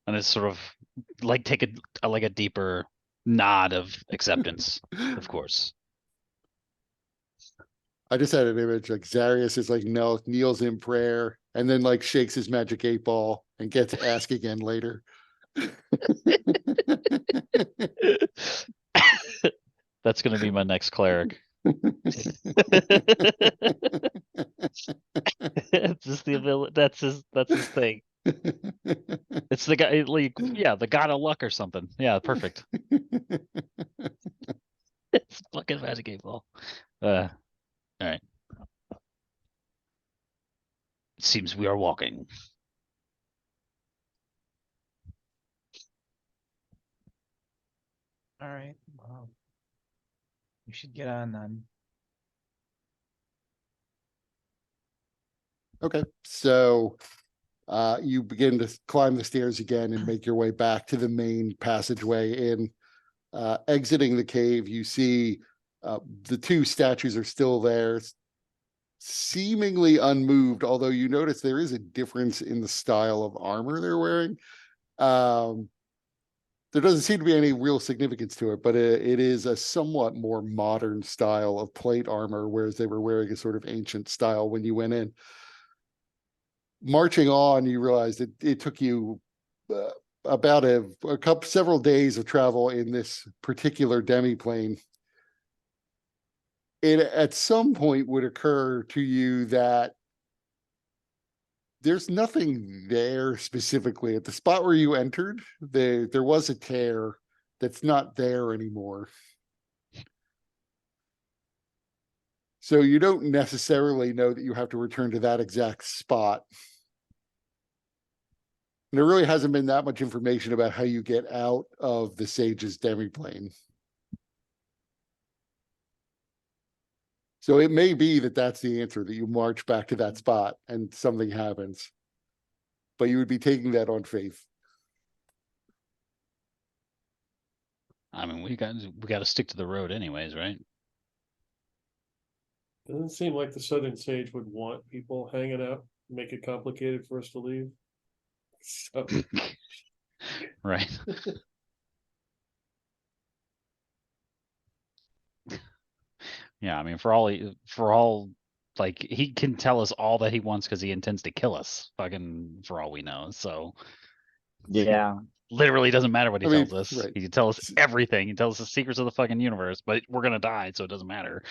and it's sort of like take a deeper nod of acceptance, of course. I just had an image like Zarius is like no, kneels in prayer and then like shakes his magic 8-ball and gets to ask again later. That's gonna be my next cleric. It's just the ability. That's his thing. It's the guy, like, yeah, the god of luck or something. Yeah, perfect. It's fucking magic 8-ball. All right. It seems we are walking. All right. Well, we should get on then. Okay, so you begin to climb the stairs again and make your way back to the main passageway in. Exiting the cave, you see the two statues are still there, seemingly unmoved, although you notice there is a difference in the style of armor they're wearing. There doesn't seem to be any real significance to it, but it is a somewhat more modern style of plate armor, whereas they were wearing a sort of ancient style when you went in. Marching on, you realize that it took you about several days of travel in this particular demiplane. It at some point would occur to you that there's nothing there specifically at the spot where you entered. There was a tear that's not there anymore. So you don't necessarily know that you have to return to that exact spot. And there really hasn't been that much information about how you get out of the Sage's demiplane. So it may be that that's the answer, that you march back to that spot and something happens. But you would be taking that on faith. I mean, we got to stick to the road anyways, right? Doesn't seem like the Southern Sage would want people hanging out, make it complicated for us to leave. So, Right. Yeah, I mean, for all Like he can tell us all that he wants because he intends to kill us, fucking for all we know. So Yeah, literally doesn't matter what he I mean, tells us. right. He can tell us everything. He tells us the secrets of the fucking universe, but we're gonna die, so it doesn't matter.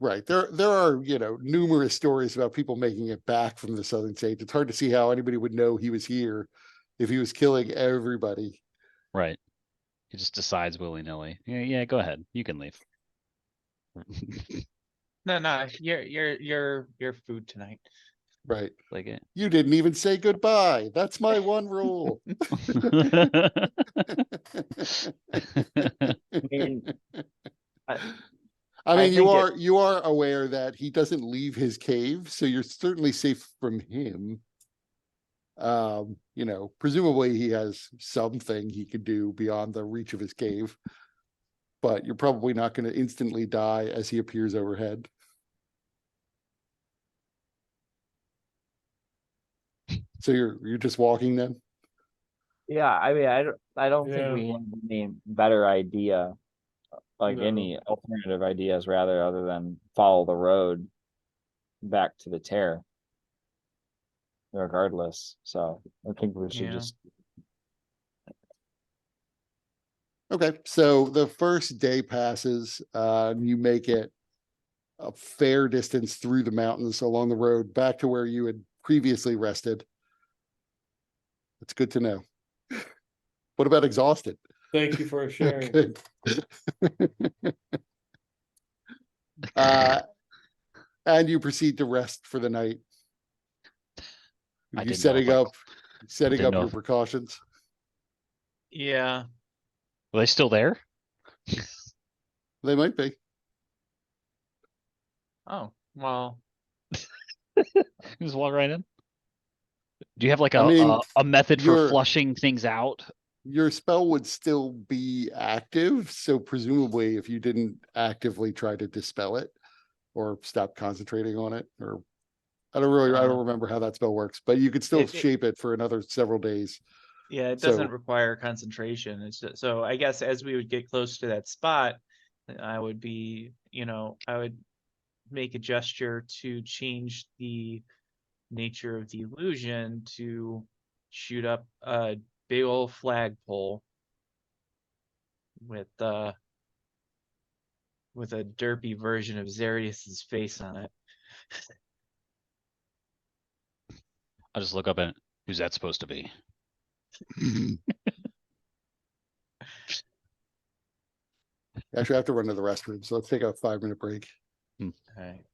Right. There are, numerous stories about people making it back from the Southern Sage. It's hard to see how anybody would know he was here if he was killing everybody. Right. He just decides willy-nilly. Yeah, go ahead. You can leave. No, you're food tonight. Right. Like it. You didn't even say goodbye. That's my one rule. I mean, I, I I mean, think you are aware that he doesn't leave his cave, so you're certainly safe from him. Presumably he has something he could do beyond the reach of his cave, but you're probably not going to instantly die as he appears overhead. So you're just walking then? yeah, I mean, I don't think Yeah. we have any better idea, like No. any alternative ideas rather, other than follow the road back to the tear. Regardless, so I think we should Yeah. just, Okay, so the first day passes, you make it a fair distance through the mountains along the road back to where you had previously rested. It's good to know. What about exhausted? Thank you for sharing. Good. uh, and you proceed to rest for the night. I You didn't know if setting didn't up know your if- precautions. Yeah. Are they still there? They might be. Oh, well, Just walk right in. Do you have like I mean, a method for your- flushing things out? Your spell would still be active, so presumably if you didn't actively try to dispel it or stop concentrating on it, or I don't remember how that spell works, but you could still It- shape it for another several days. yeah, it So- doesn't require concentration. It's just, so I guess as we would get close to that spot, I would be, I would make a gesture to change the nature of the illusion to shoot up a big old flagpole with a derpy version of Zarius's face on it. I'll just look up and who's that supposed to be? Actually, I have to run to the restroom, so let's take a 5-minute break. All right.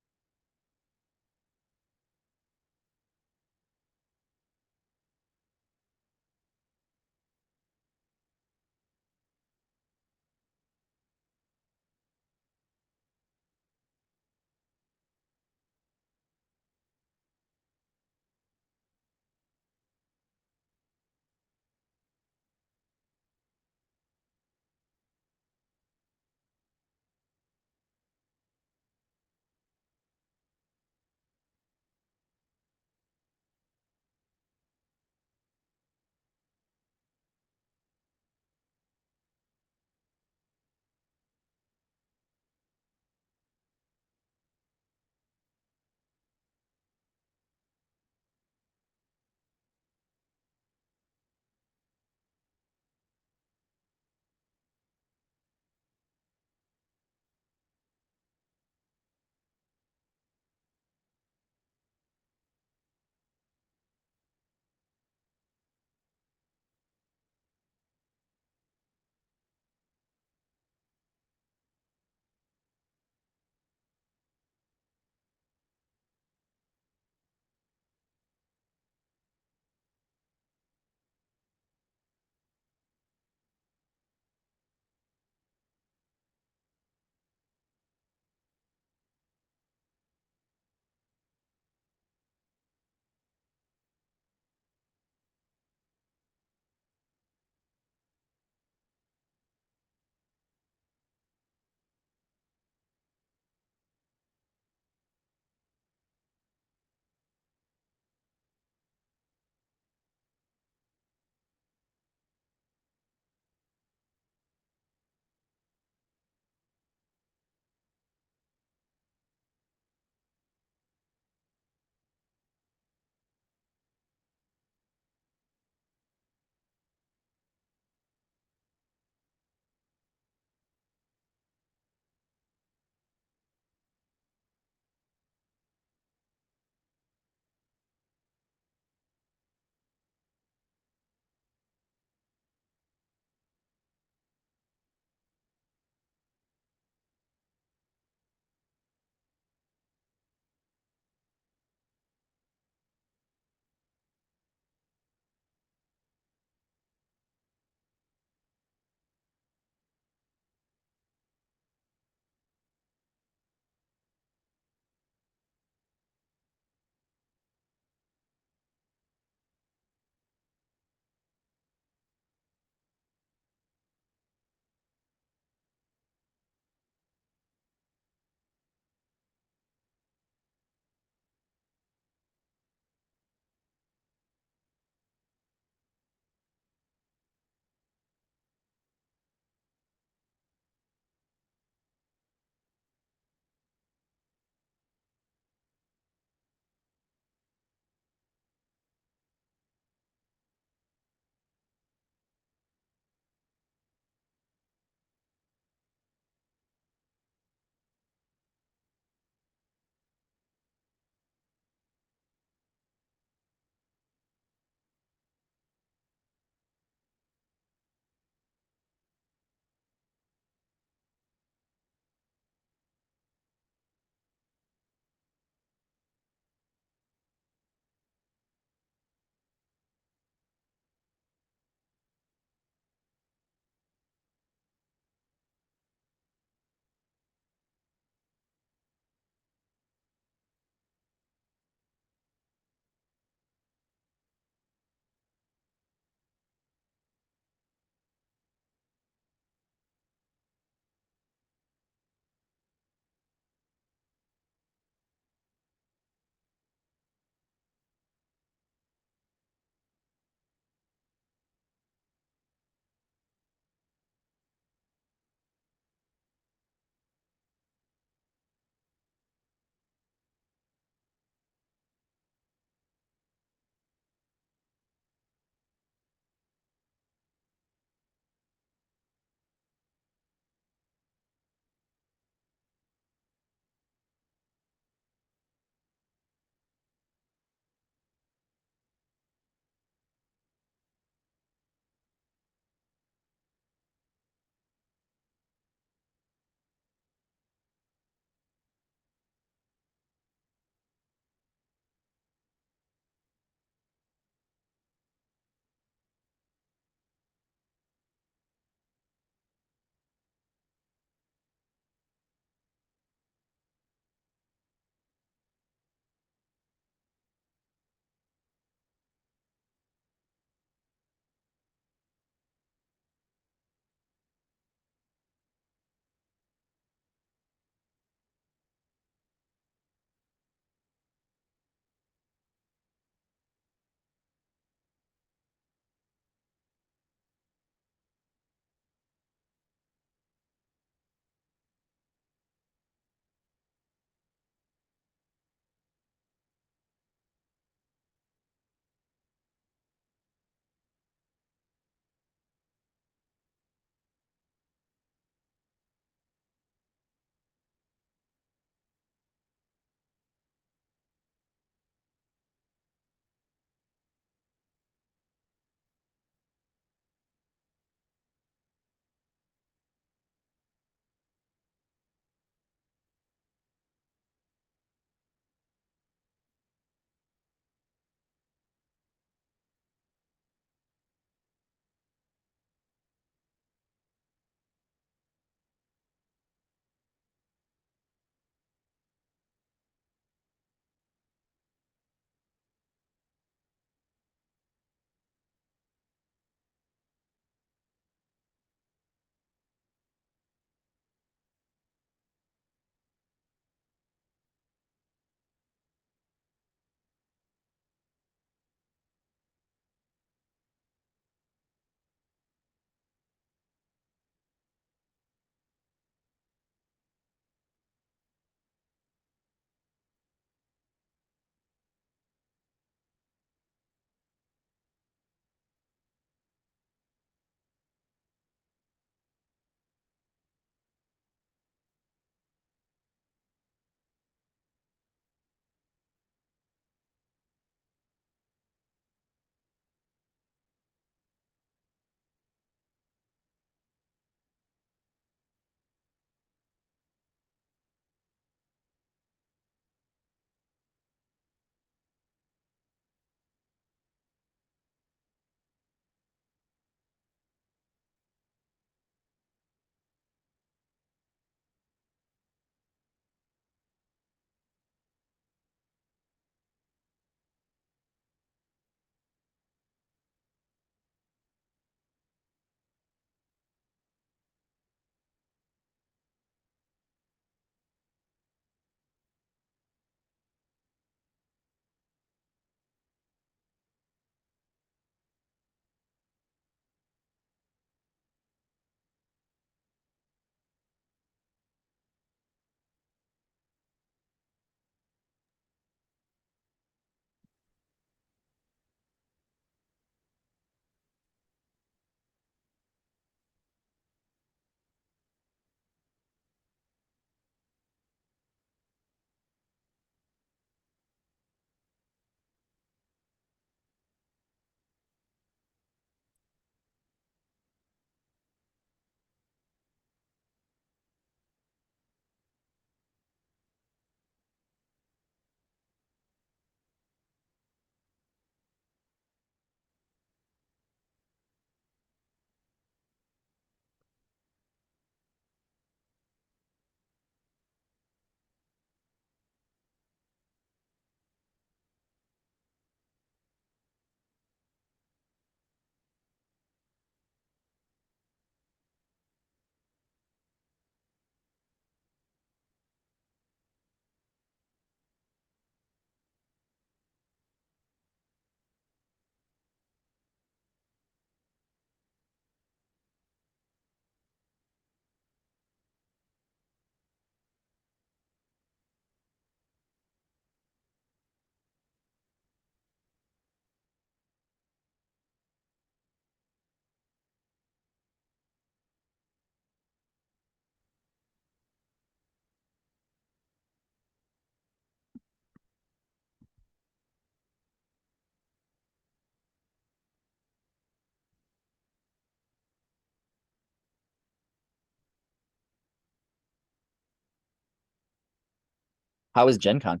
How was Gen Con?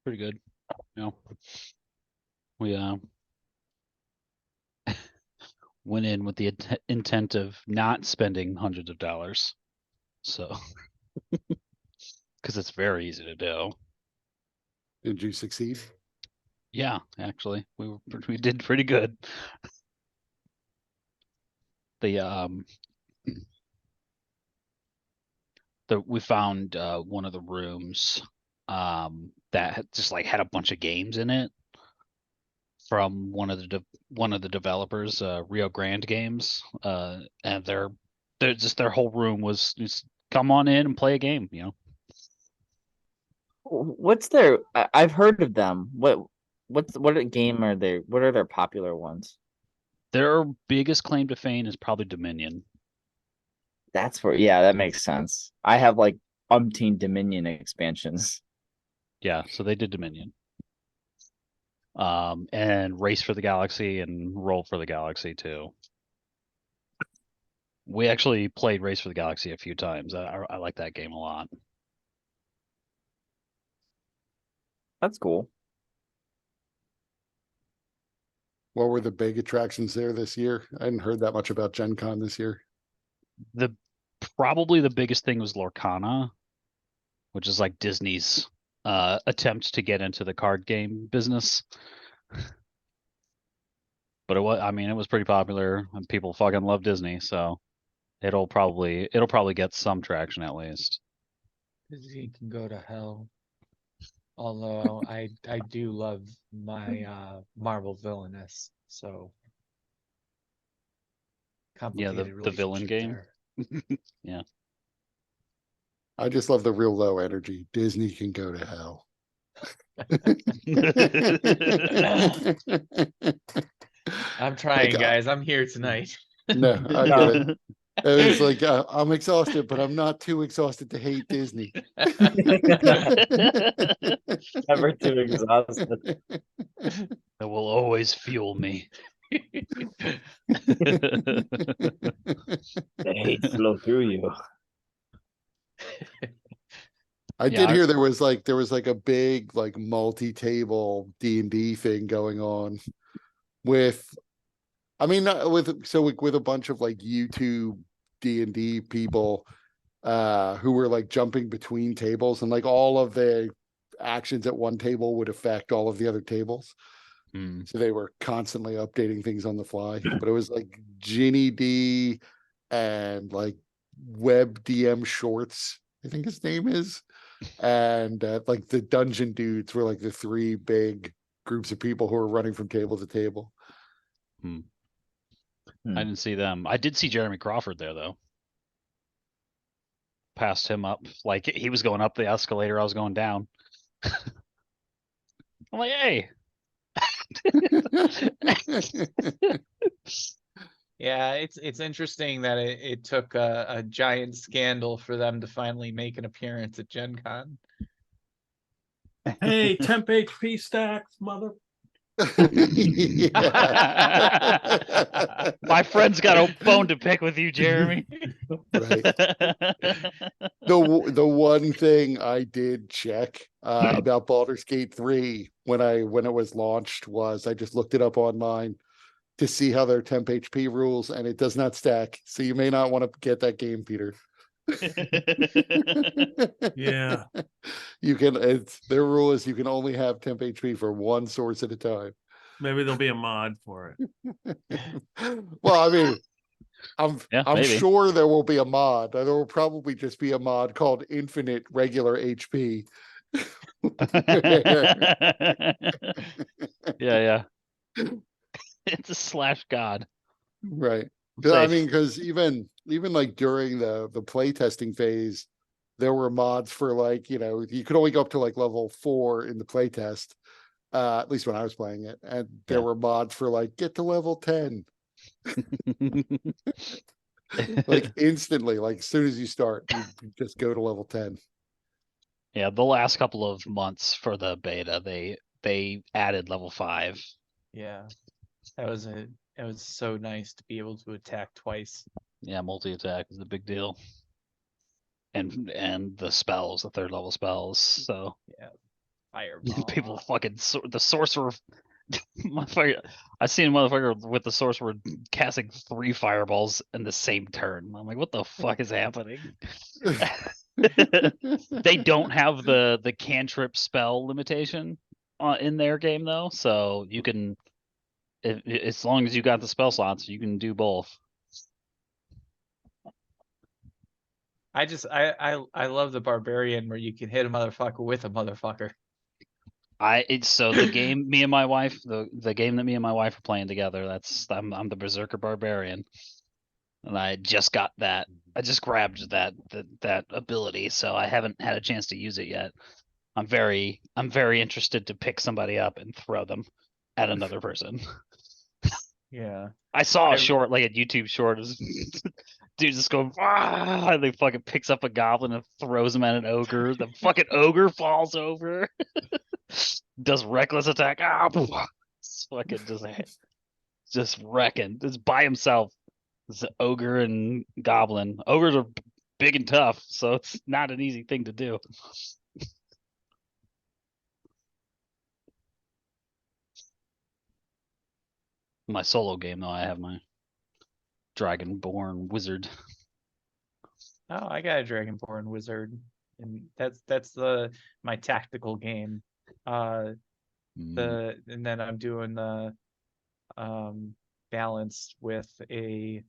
Pretty good. You know, we went in with the intent of not spending hundreds of dollars. So, because it's very easy to do. Did you succeed? Yeah, actually, we did pretty good. The we found one of the rooms that just like had a bunch of games in it from one of the developers, Rio Grande Games, and they're just their whole room was just come on in and play a game, you know. What's their? I've heard of them. What game are they? What are their popular ones? Their biggest claim to fame is probably Dominion. That's where. Yeah, that makes sense. I have like umpteen Dominion expansions. Yeah, so they did Dominion. And Race for the Galaxy and Roll for the Galaxy too. We actually played Race for the Galaxy a few times. I like that game a lot. That's cool. What were the big attractions there this year? I hadn't heard that much about Gen Con this year. Probably the biggest thing was Lorcana, which is like Disney's attempt to get into the card game business. But it was pretty popular and people fucking love Disney, so it'll probably get some traction at least. Disney can go to hell. Although I do love my Marvel Villainous, so Yeah, the complicated villain relationship game. there. Yeah. I just love the real low energy. Disney can go to hell. I'm trying, Like, guys. I'm here tonight. No, I get it. It's like I'm exhausted, but I'm not too exhausted to hate Disney. Never too exhausted. That will always fuel me. The hate flow through you. I Yeah, did hear there was like a big like multi-table D&D thing going on with, I mean, not with with a bunch of like YouTube D&D people who were like jumping between tables, and like all of the actions at one table would affect all of the other tables. Hmm. So they were constantly updating things on the fly. But it was like Ginny D and like Web DM Shorts, I think his name is. And like the Dungeon Dudes were like the three big groups of people who were running from table to table. I didn't see them. I did see Jeremy Crawford there though. Passed him up. Like he was going up the escalator, I was going down. I'm like, hey. Yeah, it's interesting that it took a giant scandal for them to finally make an appearance at Gen Con. Hey, temp HP stacks, mother. My friend's got a bone to pick with you, Jeremy. Right. The one thing I did check about Baldur's Gate 3 when it was launched was I just looked it up online to see how their temp HP rules, and it does not stack. So you may not want to get that game, Peter. Yeah. You can, their rule is you can only have temp HP for one source at a time. Maybe there'll be a mod for it. Well, I mean, I'm maybe. sure there will be a mod. There will probably just be a mod called Infinite Regular HP. Yeah. It's a slash god. Right. I'm I safe. mean, because even like during the play testing phase, there were mods for like, you could only go up to like level 4 in the play test. At least when I was playing it. And there were mods for like get to level 10. Like instantly, like as soon as you start, you just go to level 10. Yeah, the last couple of months for the beta, they added level 5. Yeah, it was so nice to be able to attack twice. Yeah, multi-attack is a big deal. and the spells, the third level spells. So Fireball. people fucking the sorcerer. Motherfucker, I seen a motherfucker with the sorcerer casting 3 fireballs in the same turn. I'm like, what the fuck is happening? They don't have the cantrip spell limitation in their game though, so you can, as long as you got the spell slots, you can do both. I love the barbarian where you can hit a motherfucker with a motherfucker. So the game me and my wife, the game that me and my wife are playing together, that's I'm the Berserker Barbarian. And I just got that. I just grabbed that ability, so I haven't had a chance to use it yet. I'm very interested to pick somebody up and throw them at another person. Yeah. I saw a I- short, like a YouTube short, dude just going, ah, and they fucking picks up a goblin and throws him at an ogre. The fucking ogre falls over, does reckless attack. Ah, it's fucking just wrecking. Just by himself. It's an ogre and goblin. Ogres are big and tough, so it's not an easy thing to do. My solo game though, I have my Dragonborn wizard. Oh, I got a Dragonborn wizard, and that's my tactical game. Mm, And then I'm doing the balanced with a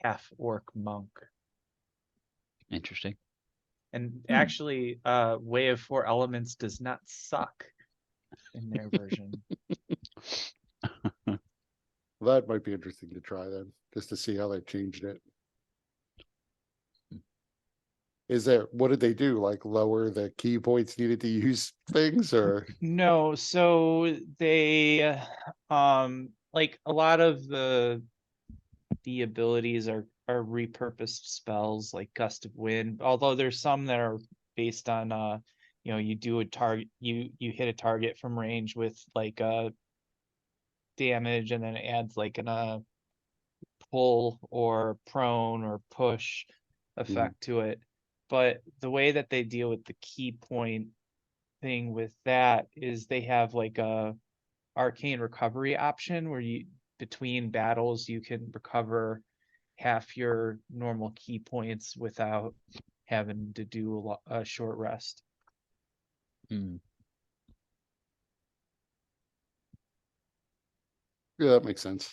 half orc monk. Interesting. And actually, Way of Four Elements does not suck in their version. That might be interesting to try then, just to see how they changed it. What did they do? Like lower the key points needed to use things, or? No, so they like a lot of the abilities are repurposed spells like Gust of Wind, although there's some that are based on you do a target, you hit a target from range with like damage, and then it adds like an pull or prone or push effect to it. But the way that they deal with the key point thing with that is they have like a arcane recovery option where you between battles you can recover half your normal key points without having to do a short rest. Hmm. Yeah, that makes sense.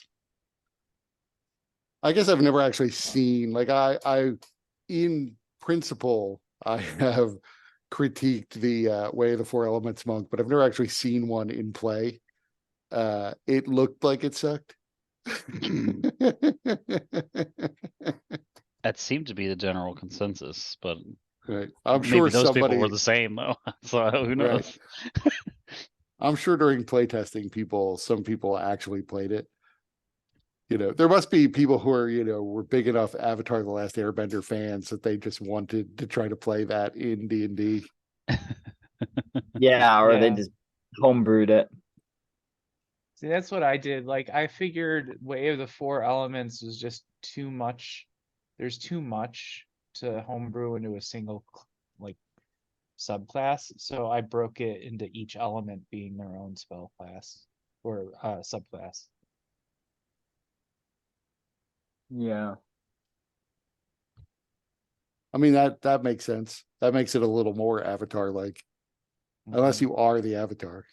I guess I've never actually seen, like, I in principle, I have critiqued the Way of the Four Elements monk, but I've never actually seen one in play. It looked like it sucked. That seemed to be the general consensus, but Right. I'm maybe sure those people were somebody, the same though. So who knows? I'm sure during playtesting, some people actually played it. You know, there must be people who are, were big enough Avatar: The Last Airbender fans that they just wanted to try to play that in D&D. Yeah, or they Yeah. just homebrewed it. See, that's what I did. Like, I figured Way of the Four Elements was just too much. There's too much to homebrew into a single like subclass, so I broke it into each element being their own spell class or subclass. Yeah. I mean, that makes sense. That makes it a little more Avatar-like. Unless you are the Avatar,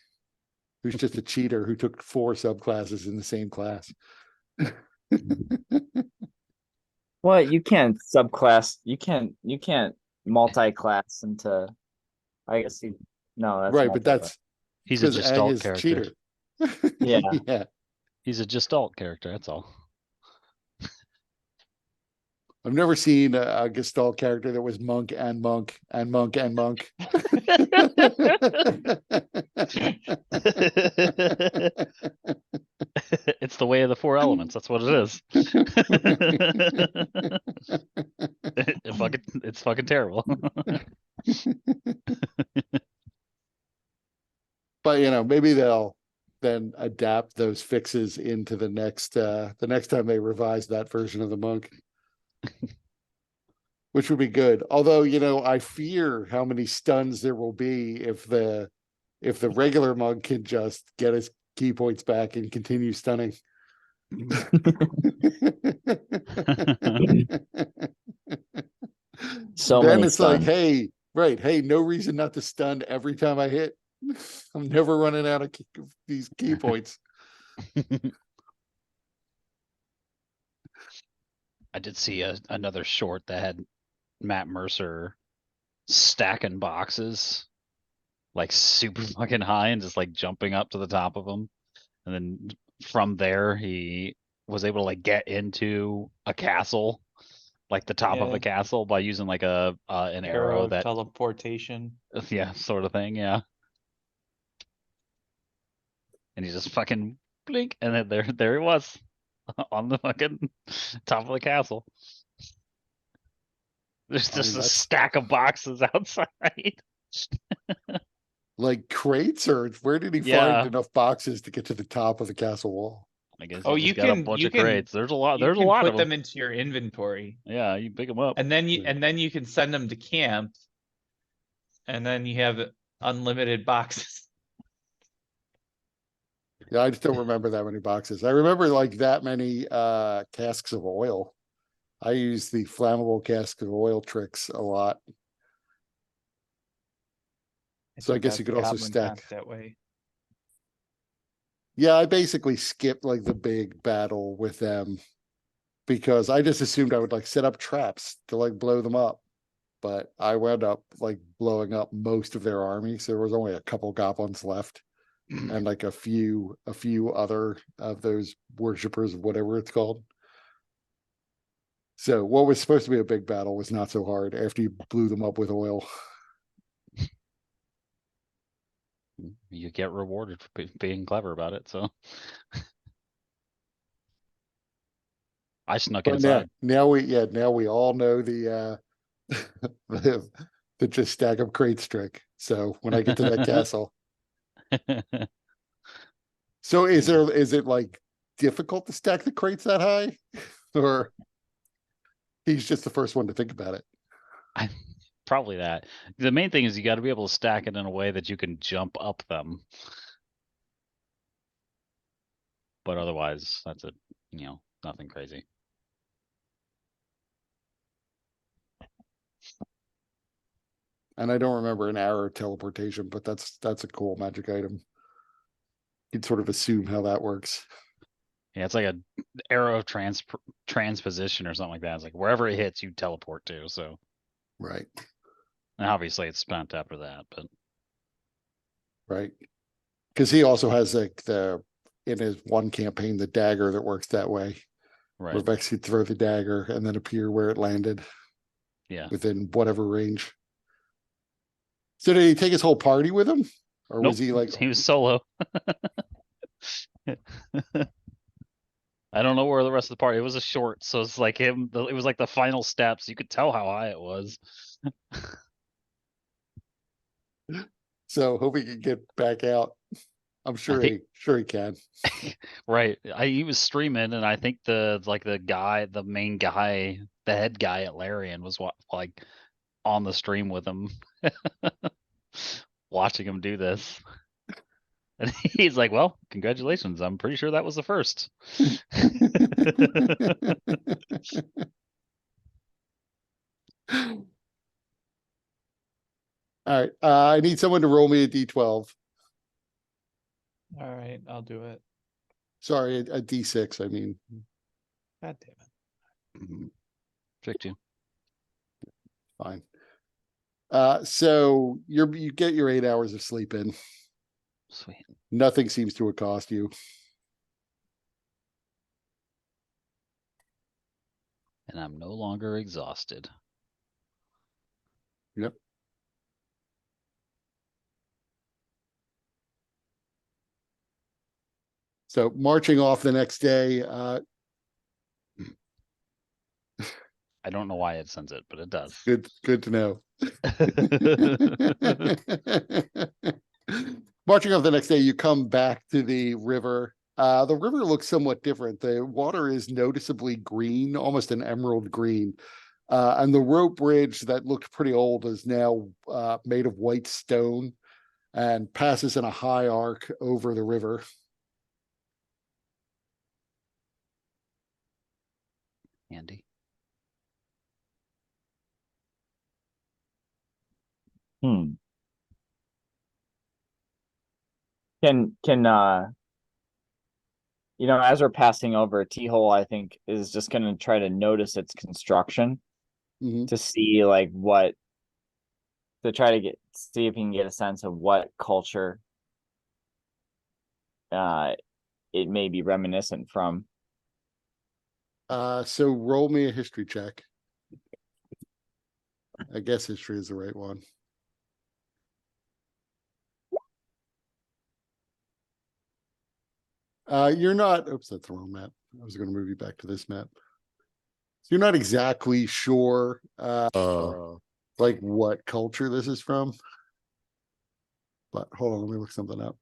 who's just a cheater who took 4 subclasses in the same class. Well, you can't subclass. You can't multi-class into. I guess no, that's Right, but multi-class. He's a because Aang gestalt is character. cheater. Yeah. Yeah. He's a gestalt character, that's all. I've never seen a Gestalt character that was monk and monk and monk and monk. It's the way of the 4 elements, that's what it is. It's fucking terrible. But maybe they'll then adapt those fixes into the next time they revise that version of the monk. which would be good. Although, I fear how many stuns there will be if the regular mug can just get his key points back and continue stunning. So Then many it's like, stuns. hey, right, hey, no reason not to stun every time I hit. I'm never running out of these key points. I did see another short that had Matt Mercer stacking boxes like super fucking high and just like jumping up to the top of them. And then from there, he was able to like get into a castle, like the top of Yeah. a castle by using like an arrow of that, teleportation. yeah, sort of thing. Yeah. And he just fucking blink. And then there he was on the fucking top of the castle. There's I just mean, a that's stack of boxes outside. like crates, or where did he find Yeah. enough boxes to get to the top of the castle wall? I guess Oh, you you just got a can bunch you of can crates. There's a lot. you There's a can lot put of them. them into your inventory, Yeah, you pick them up. and then Yeah. you can send them to camp, and then you have unlimited boxes. Yeah, I just don't remember that many boxes. I remember like that many casks of oil. I use the flammable cask of oil tricks a lot. So I think guess you that's could also Goblin stack. Comp that way. Yeah, I basically skipped like the big battle with them because I just assumed I would like set up traps to like blow them up. But I wound up like blowing up most of their army. So there was only a couple goblins left and like a few other of those worshippers, whatever it's called. So what was supposed to be a big battle was not so hard after you blew them up with oil. You get rewarded for being clever about it. So I snuck But now, inside. now we all know the the just stack up crates trick. So when I get to that castle, so is it like difficult to stack the crates that high, or he's just the first one to think about it? Probably that. The main thing is you got to be able to stack it in a way that you can jump up them. But otherwise, that's nothing crazy. And I don't remember an arrow teleportation, but that's a cool magic item. You'd sort of assume how that works. Yeah, it's like a arrow of transposition or something like that. It's like wherever it hits, you teleport to. So, Right. and obviously it's spent after that, but Right. Because he also has like in his one campaign, the dagger that works that way. Where right. Vex could throw the dagger and then appear where it landed Yeah. within whatever range. So did he take his whole party with him? Or was Nope, he like he was solo. I don't know where the rest of the party. It was a short, so it's like him. It was like the final steps. You could tell how high it was. so hope he can get back out? I'm sure think- he can. Right. He was streaming, and I think the main guy, the head guy at Larian was like on the stream with him, watching him do this. And he's like, "Well, congratulations! I'm pretty sure that was the first." All right. I need someone to roll me a D12. All right, I'll do it. Sorry, a D6, I mean. God damn it. Tricked you. Fine. So you get your 8 hours of sleep in. Sweet. Nothing seems to accost you. And I'm no longer exhausted. Yep. So marching off the next day, I don't know why it sends it, but it does. good to know. Marching off the next day, you come back to the river. The river looks somewhat different. The water is noticeably green, almost an emerald green. And the rope bridge that looked pretty old is now made of white stone and passes in a high arc over the river. Andy. Hmm. Can you know, as we're passing over, T-hole, I think, is just gonna try to notice its construction Mhm. to see like what to try to see if he can get a sense of what culture it may be reminiscent from. So roll me a history check. I guess history is the right one. You're not, oops, that's the wrong map. I was going to move you back to this map. So you're not exactly sure, like what culture this is from. But hold on, let me look something up.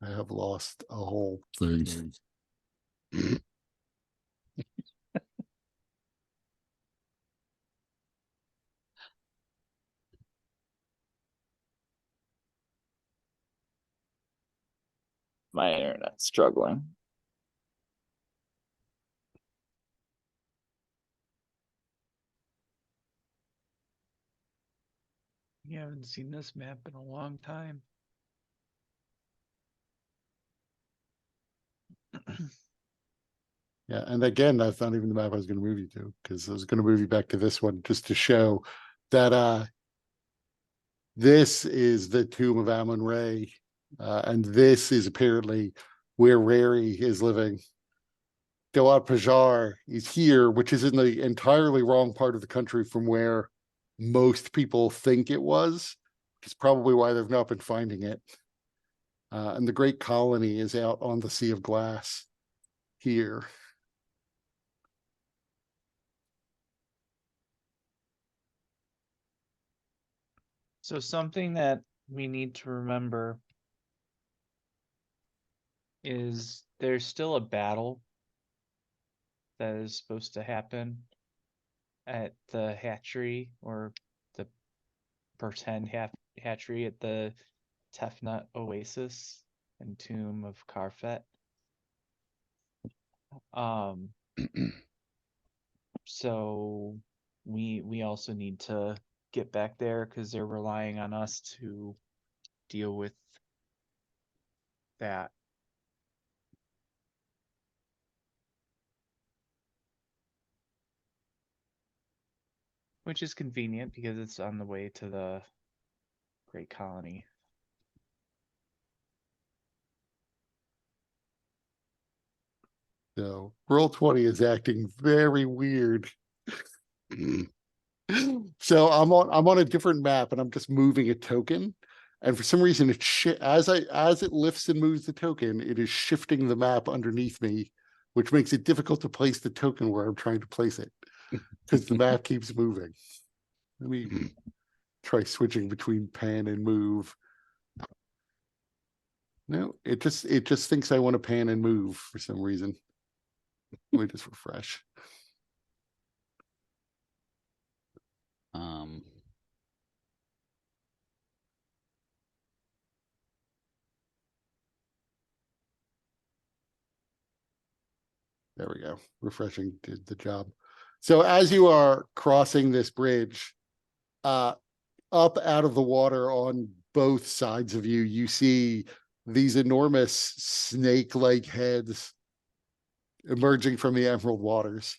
I have lost a whole Thing. My internet's struggling. You haven't seen this map in a long time. Yeah, and again, that's not even the map I was going to move you to, because I was going to move you back to this one just to show that this is the tomb of Amun-Re, and this is apparently where Rary is living. Gilad Pajar is here, which is in the entirely wrong part of the country from where most people think it was, which is probably why they've not been finding it. And the Great Colony is out on the Sea of Glass here. So something that we need to remember is there's still a battle that is supposed to happen at the hatchery or the pretend hatchery at the Tefnut Oasis and Tomb of Karfet. So we also need to get back there because they're relying on us to deal with that. Which is convenient because it's on the way to the Great Colony. So Roll20 is acting very weird. So I'm on a different map and I'm just moving a token. And for some reason as it lifts and moves the token, it is shifting the map underneath me, which makes it difficult to place the token where I'm trying to place it. Because the map keeps moving. Let me try switching between pan and move. No, it just thinks I want to pan and move for some reason. Let me just refresh. There we go. Refreshing did the job. So as you are crossing this bridge, up out of the water on both sides of you, you see these enormous snake-like heads emerging from the emerald waters,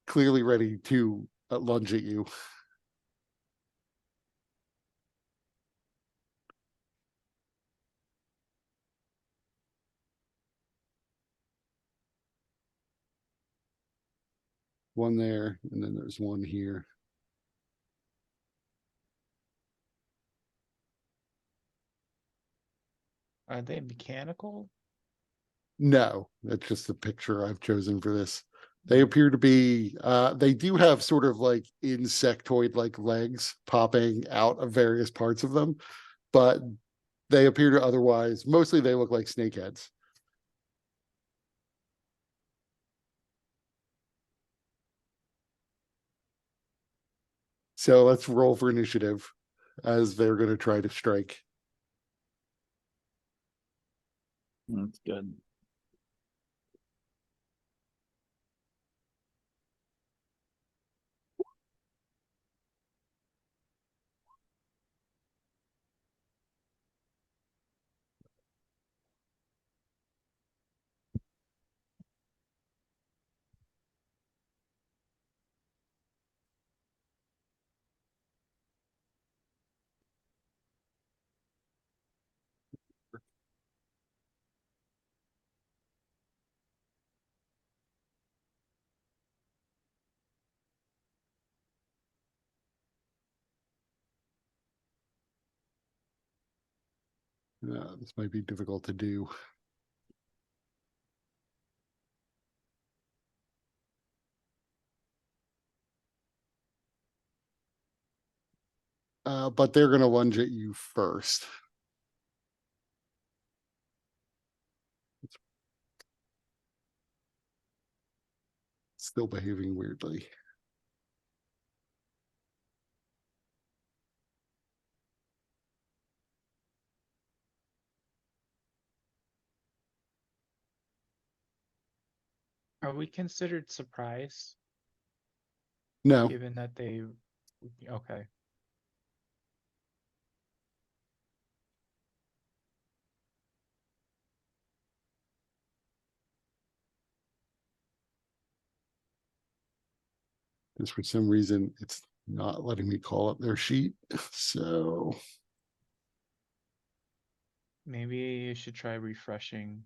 clearly ready to lunge at you. One there, and then there's one here. Are they mechanical? No, that's just the picture I've chosen for this. They appear to be, they do have sort of like insectoid-like legs popping out of various parts of them, but they appear to otherwise, mostly they look like snakeheads. So let's roll for initiative as they're going to try to strike. That's good. This might be difficult to do. But they're going to lunge at you first. Still behaving weirdly. Are we considered surprised, No, given that they, okay, just for some reason, it's not letting me call up their sheet. So maybe you should try refreshing.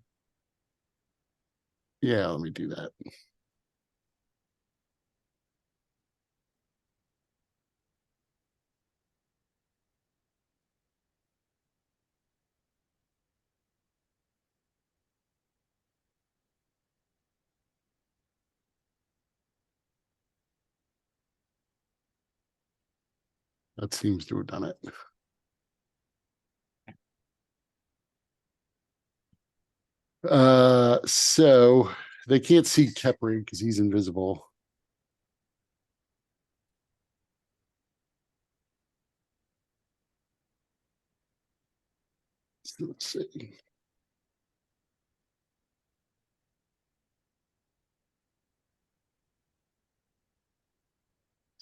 yeah, let me do that. That seems to have done it. So they can't see Kepri because he's invisible. So let's see.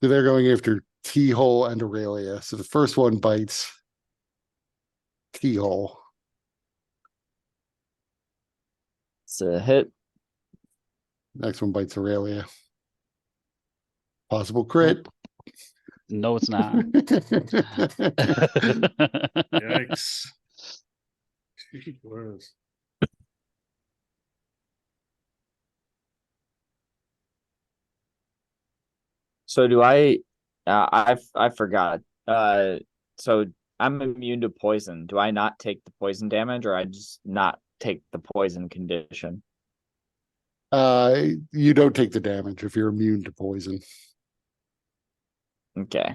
So they're going after T-hole and Aurelia. So the first one bites T-hole. It's a hit. Next one bites Aurelia. Possible crit. No, it's not. Yikes. Gee whiz. So I forgot. So I'm immune to poison. Do I not take the poison damage, or I just not take the poison condition? You don't take the damage if you're immune to poison. Okay.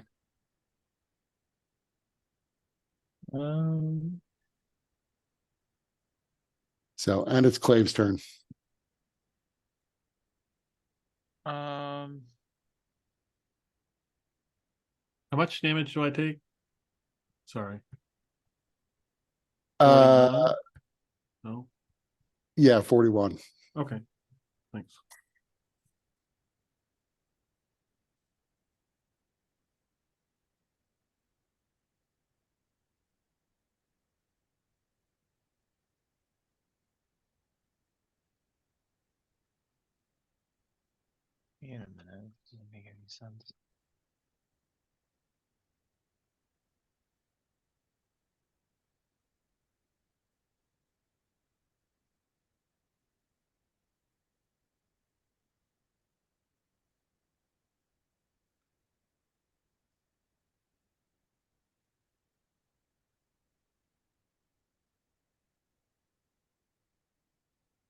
Um, So, and it's Clave's turn. Um, How much damage do I take? Sorry. Uh, 41? No? yeah, 41. Okay, thanks. wait a minute, doesn't make any sense.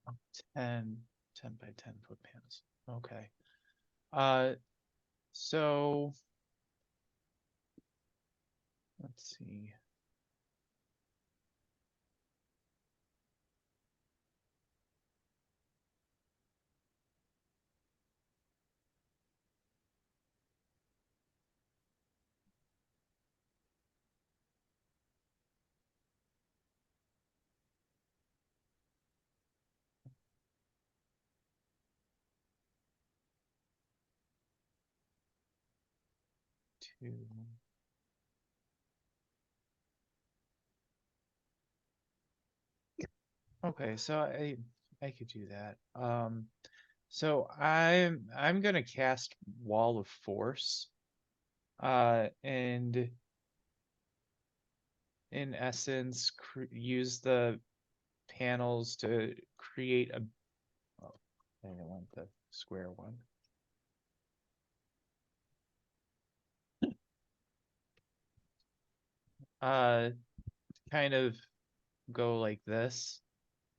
Oh, 10. 10 by 10 foot panels. Okay. So let's see. Two. Okay, so I could do that. So I'm gonna cast Wall of Force. And in essence, use the panels to create a. Oh, I didn't want the square one. Uh, kind of go like this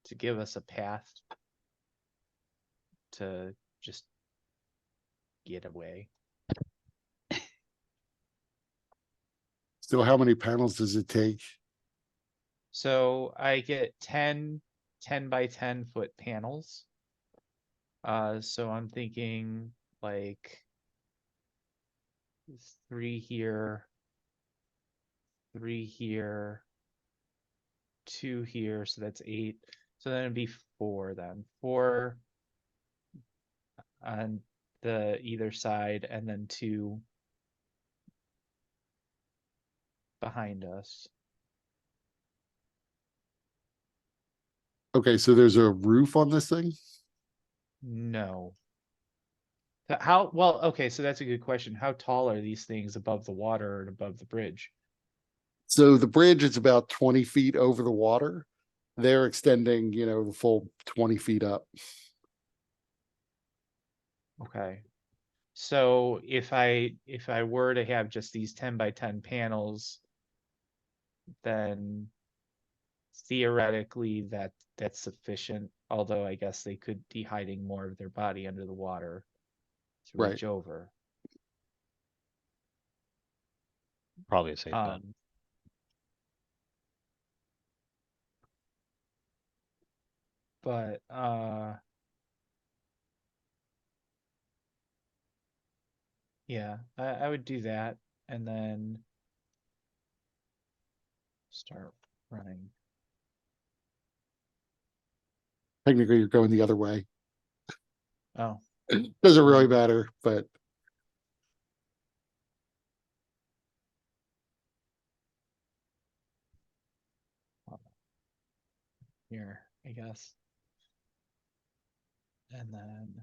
to give us a path to just get away. So how many panels does it take? So I get 10 by 10 foot panels. So I'm thinking like 3 here, 3 here, 2 here, so that's 8. So then it'd be 4 then. 4 on the either side, and then 2 behind us. Okay, so there's a roof on this thing? No. How well, okay, so that's a good question. How tall are these things above the water and above the bridge? So the bridge is about 20 feet over the water. They're extending, the full 20 feet up. Okay. So if I were to have just these 10 by 10 panels, then theoretically that's sufficient, although I guess they could be hiding more of their body under the water to Right. reach over. Probably a safe bet. But yeah, I would do that and then start running. Technically, you're going the other way. Oh, Doesn't really matter, but here, I guess. And then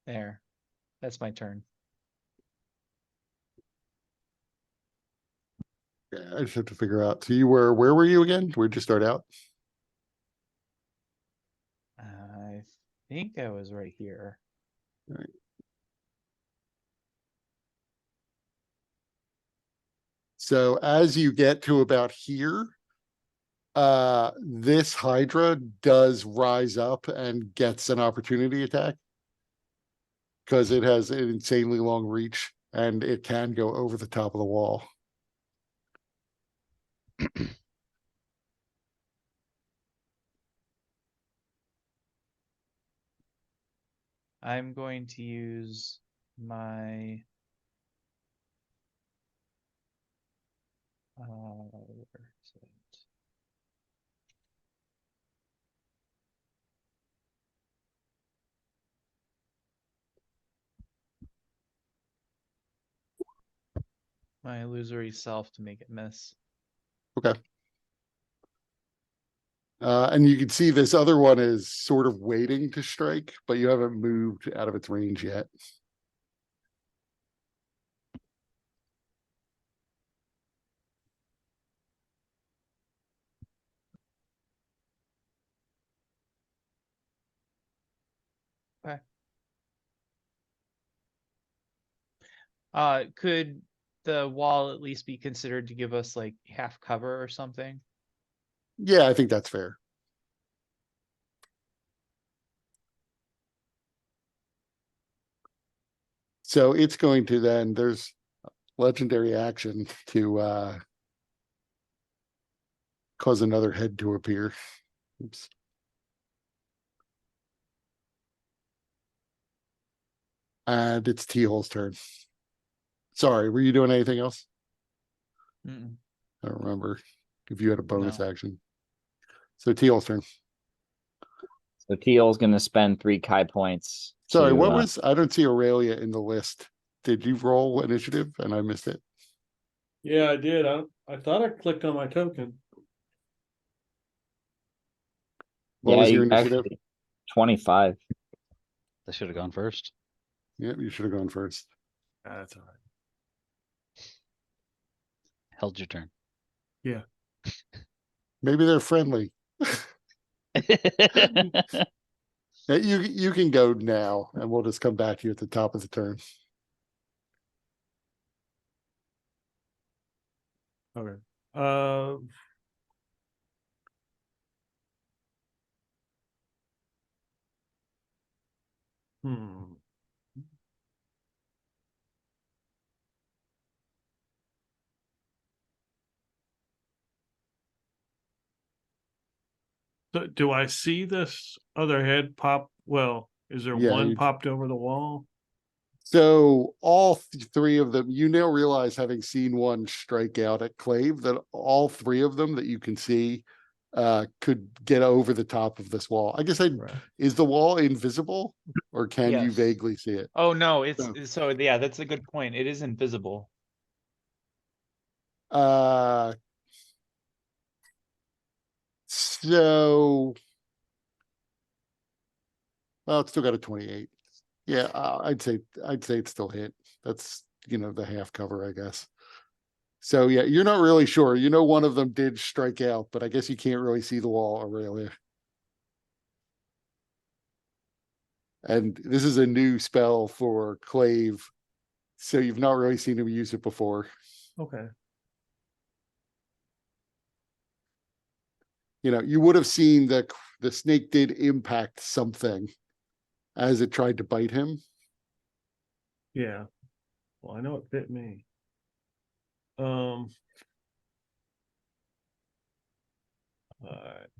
there. That's my turn. yeah, I just have to figure out. So where were you again? Where'd you start out? I think I was right here. So as you get to about here, this Hydra does rise up and gets an opportunity attack because it has an insanely long reach and it can go over the top of the wall. I'm going to use my where is it? My illusory self to make it miss. Okay. And you can see this other one is sort of waiting to strike, but you haven't moved out of its range yet. Could the wall at least be considered to give us like half cover or something? Yeah, I think that's fair. So it's going to then, there's legendary action to cause another head to appear. Oops. And it's T-Hole's turn. Sorry, were you doing anything else? Mm-mm. I don't remember if you had a bonus No. action. So Teal's turn. So Teal's gonna spend 3 Kai points. Sorry, to, what was, I don't see Aurelia in the list. Did you roll initiative and I missed it? Yeah, I did. I thought I clicked on my token. What Yeah, was your you initiative? actually 25. They should have gone first. Yep, you should have gone first. That's all right. Held your turn. Maybe they're friendly. You can go now and we'll just come back to you at the top of the turn. Okay. Hmm. So do I see this other head pop? Well, is there Yeah, one you- popped over the wall? So all three of them, you now realize, having seen one strike out at Clave, that all three of them that you can see could get over the top of this wall. I guess Right. is the wall invisible or can you Yes. vaguely see it? Oh, no, Oh. so yeah, that's a good point. It is invisible. So well, it's still got a 28. Yeah, I'd say it's still hit. That's, the half cover, I guess. So yeah, you're not really sure. One of them did strike out, but I guess you can't really see the wall, Aurelia. And this is a new spell for Clave, so you've not really seen him use it before. Okay. You would have seen that the snake did impact something as it tried to bite him. Yeah. Well, I know it bit me. Alright.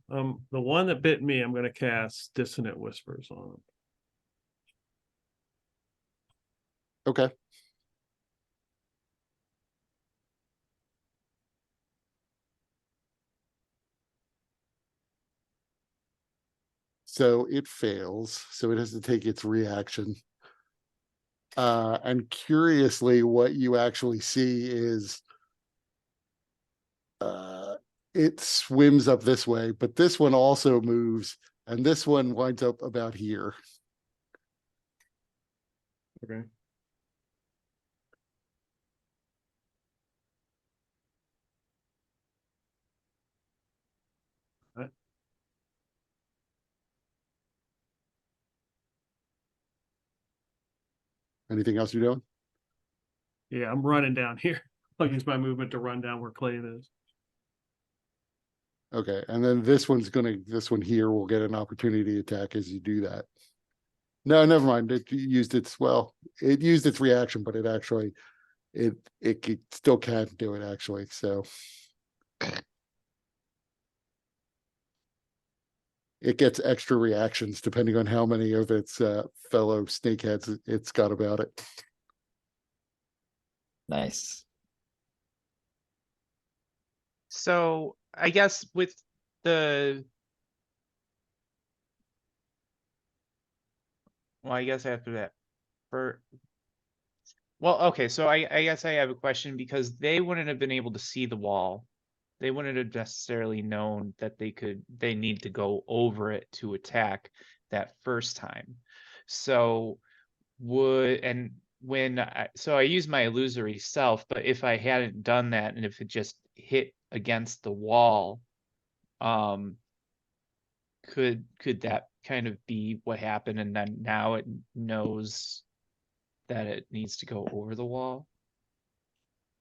The one that bit me, I'm gonna cast Dissonant Whispers on. Okay. So it fails, so it has to take its reaction. And curiously, what you actually see is it swims up this way, but this one also moves, and this one winds up about here. Okay. Anything else you're doing? Yeah, I'm running down here. I'll use my movement to run down where Clave is. Okay, and then this one here will get an opportunity to attack as you do that. No, never mind. It used its reaction, but it actually it still can't do it actually. So it gets extra reactions depending on how many of its fellow snakeheads it's got about it. Nice. So I guess with the. Well, I guess after that, well, okay, so I guess I have a question because they wouldn't have been able to see the wall. They wouldn't have necessarily known that they need to go over it to attack that first time. So so I use my illusory self, but if I hadn't done that and if it just hit against the wall, could that kind of be what happened and then now it knows that it needs to go over the wall?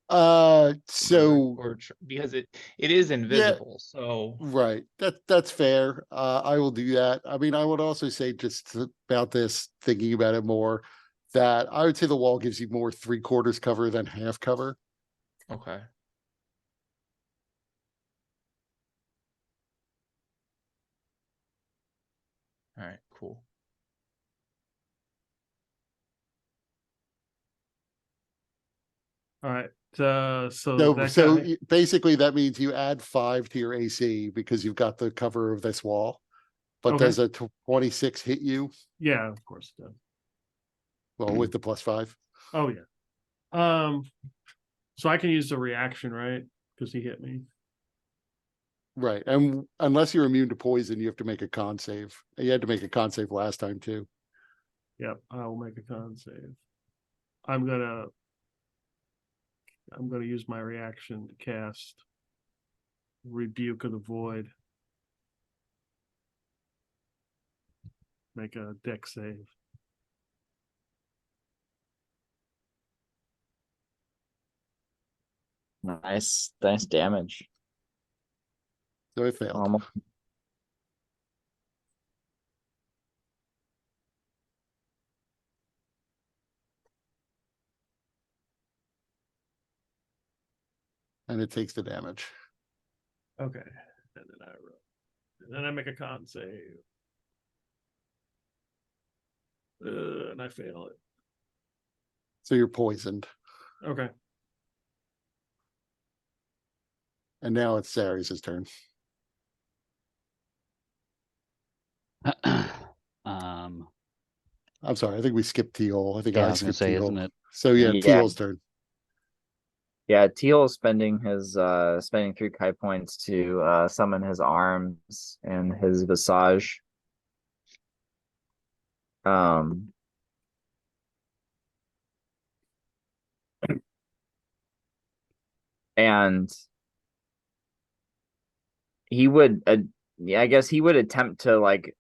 So, Because it is invisible, so right, that's fair. I will do that. I mean, I would also say just about this, thinking about it more, that I would say the wall gives you more 3/4 cover than half cover. okay. All right, cool. All right, so So, that so guy, basically that means you add 5 to your AC because you've got the cover of this wall. But Okay. does a 26 hit you? yeah, of course it does. Well, with the +5. Oh, yeah. So I can use the reaction, right? Because he hit me. Right, and unless you're immune to poison, you have to make a con save. You had to make a con save last time too. Yep, I will make a con save. I'm gonna use my reaction to cast Rebuke of the Void. Make a deck save. Nice damage. So it failed. Almost. And it takes the damage. Okay, and then I roll. And then I make a con save. And I fail it. So you're poisoned. Okay. And now it's Zary's turn. Um, I'm sorry, I think we skipped Teal. I think yeah, I I was gonna skipped say, Teal. isn't it? So yeah, Yeah. Teal's turn. Yeah, Teal is spending 3 Kai points to summon his arms and his visage. And he would yeah, I guess he would attempt to like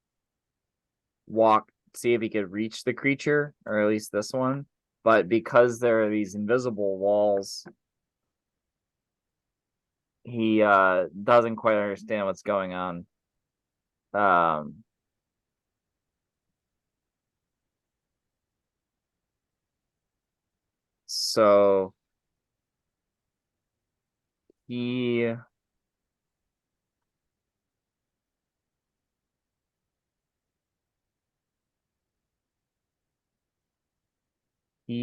walk, see if he could reach the creature, or at least this one. But because there are these invisible walls, he doesn't quite understand what's going on. So he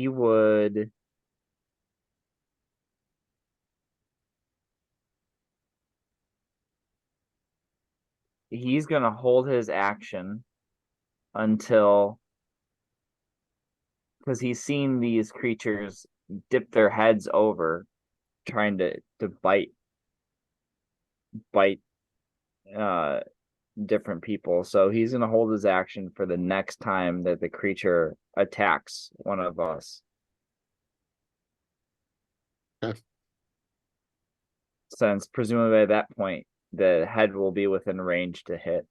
would he's gonna hold his action until, because he's seen these creatures dip their heads over trying to bite uh different people. So he's gonna hold his action for the next time that the creature attacks one of us. Okay. Since presumably at that point the head will be within range to hit.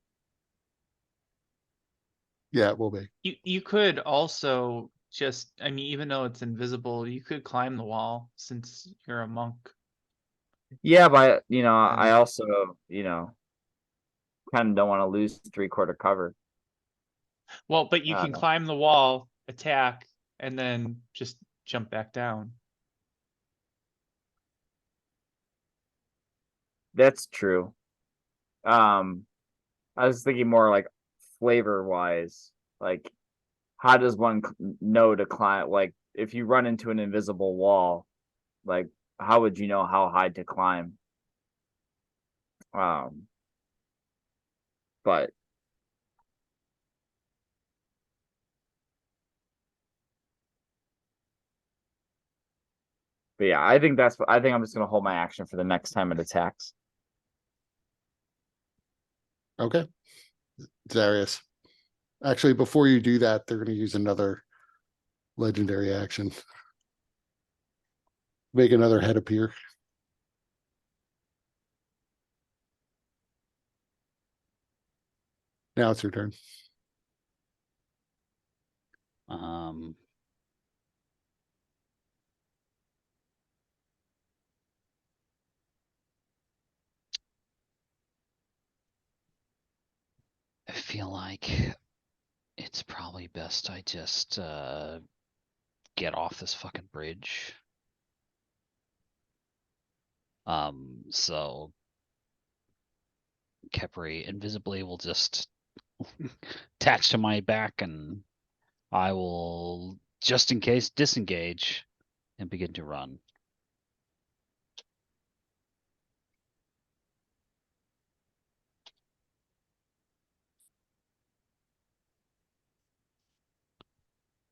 Yeah, it will be. You could also just, I mean, even though it's invisible, you could climb the wall since you're a monk. Yeah, but I And- also, kind of don't want to lose 3/4 cover. Well, but you can Uh, climb the wall, attack, and then just jump back down. That's true. I was thinking more like flavor wise, like how does one know to climb? Like if you run into an invisible wall, like how would you know how high to climb? Um, but yeah, I think I'm just gonna hold my action for the next time it attacks. Okay. Zarius. Actually, before you do that, they're gonna use another legendary action. Make another head appear. Now it's your turn. Um. I feel like it's probably best I just get off this fucking bridge. So Kepri invisibly will just attach to my back, and I will, just in case, disengage and begin to run.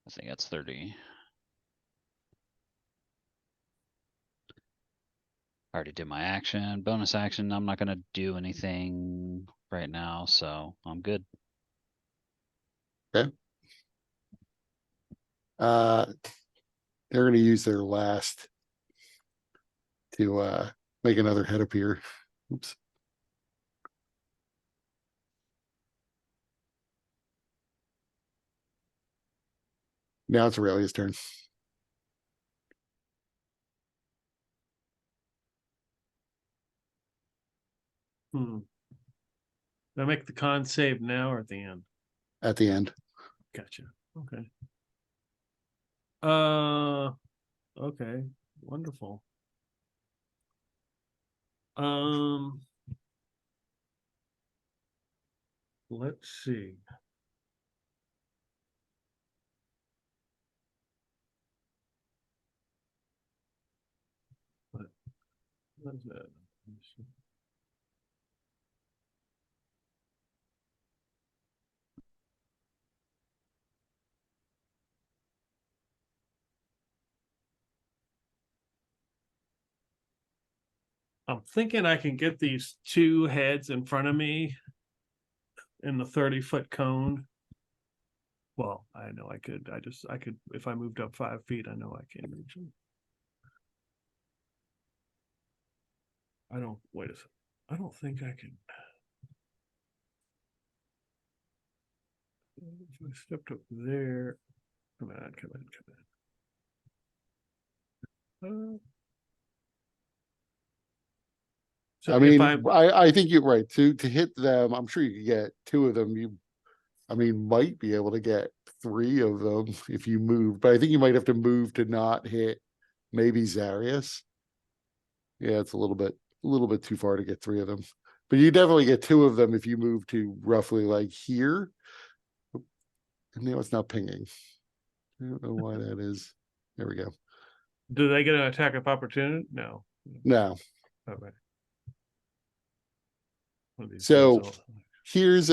I think that's 30. I already did my action. Bonus action, I'm not gonna do anything right now, so I'm good. Uh, they're gonna use their last to make another head appear. Oops. Now it's Aurelia's turn. Hmm. Do I make the con save now or at the end? At the end. Gotcha. Okay. Okay. Wonderful. Let's see. What is that? Let me see. I'm thinking I can get these two heads in front of me in the 30-foot cone. Well, I know I could. I could, if I moved up 5 feet, I know I can reach them. Wait a second. I don't think I can. If I stepped up there, come on, come on, come on. So I if mean, I, I think you're right. To hit them, I'm sure you could get two of them. I mean, might be able to get three of them if you move, but I think you might have to move to not hit maybe Zarius. Yeah, it's a little bit too far to get three of them. But you definitely get two of them if you move to roughly like here. And now it's not pinging. I don't know why that is. There we go. do they get an attack of opportunity? No. Now, Okay. One of these so guys here's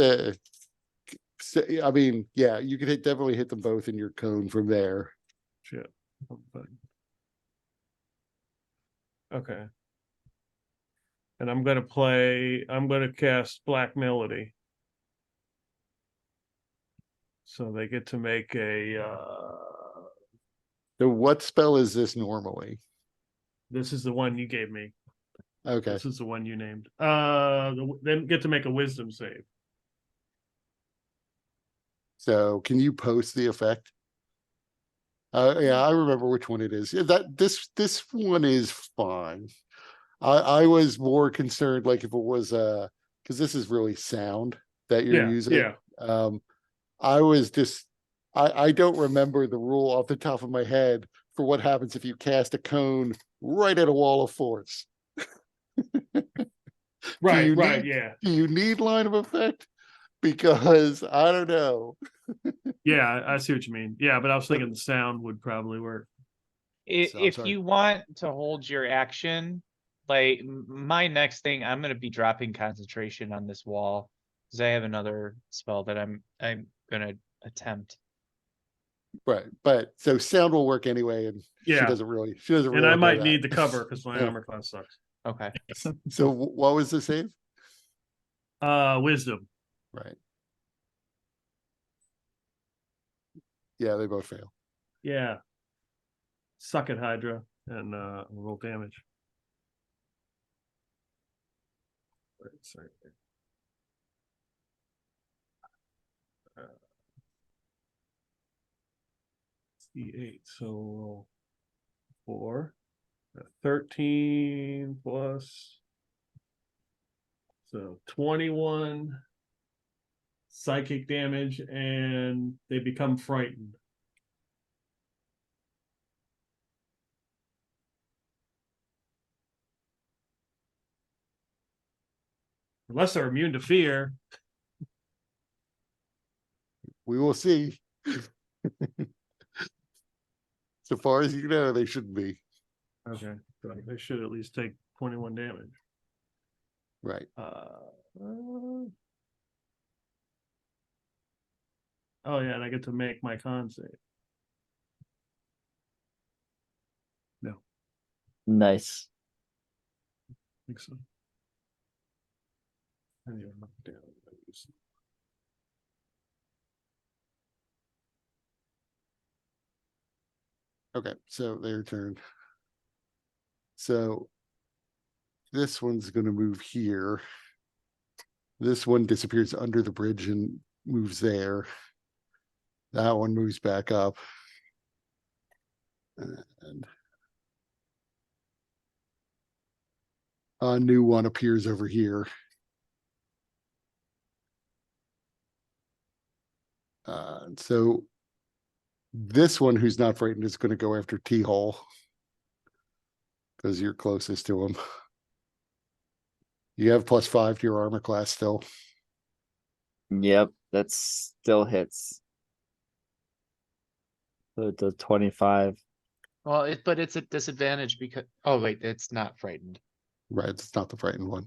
I mean, yeah, you could definitely hit them both in your cone from there. shit. Okay. And I'm gonna cast Black Melody. So they get to make So what spell is this normally? this is the one you gave me. Okay. This is the one you named. Then get to make a wisdom save. So can you post the effect? Yeah, I remember which one it is. Yeah, this one is fine. I was more concerned like if it was because this is really sound that you're using. Yeah. I was just I don't remember the rule off the top of my head for what happens if you cast a cone right at a wall of force. Right, you right, need- yeah. Do you need line of effect? Because I don't know. Yeah, I see what you mean. Yeah, but I was thinking the sound would probably work. So, I'm If sorry. you want to hold your action, like my next thing, I'm gonna be dropping concentration on this wall because I have another spell that I'm gonna attempt. Right, but so sound will work anyway, and she Yeah. doesn't really And I know might that. need the cover because my Yeah. armor class sucks. Okay. So what was the save? Wisdom. Right. Yeah, they both fail. Yeah. Suck it, Hydra, and roll damage. Sorry. D8, so roll 4. 13 plus. So 21 psychic damage, and they become frightened. Unless they're immune to fear. We will see. So far as you know, they shouldn't be. Okay, so they should at least take 21 damage. Right. Oh yeah, and I get to make my con save. No, Nice. I think so. Anyway, down. Okay, so their turn. So this one's gonna move here. This one disappears under the bridge and moves there. That one moves back up. And a new one appears over here. So this one who's not frightened is gonna go after T-Hole. Because you're closest to him. You have +5 to your armor class still. Yep, that still hits. So it does 25. Well, but it's a disadvantage because, oh wait, it's not frightened. Right, it's not the frightened one.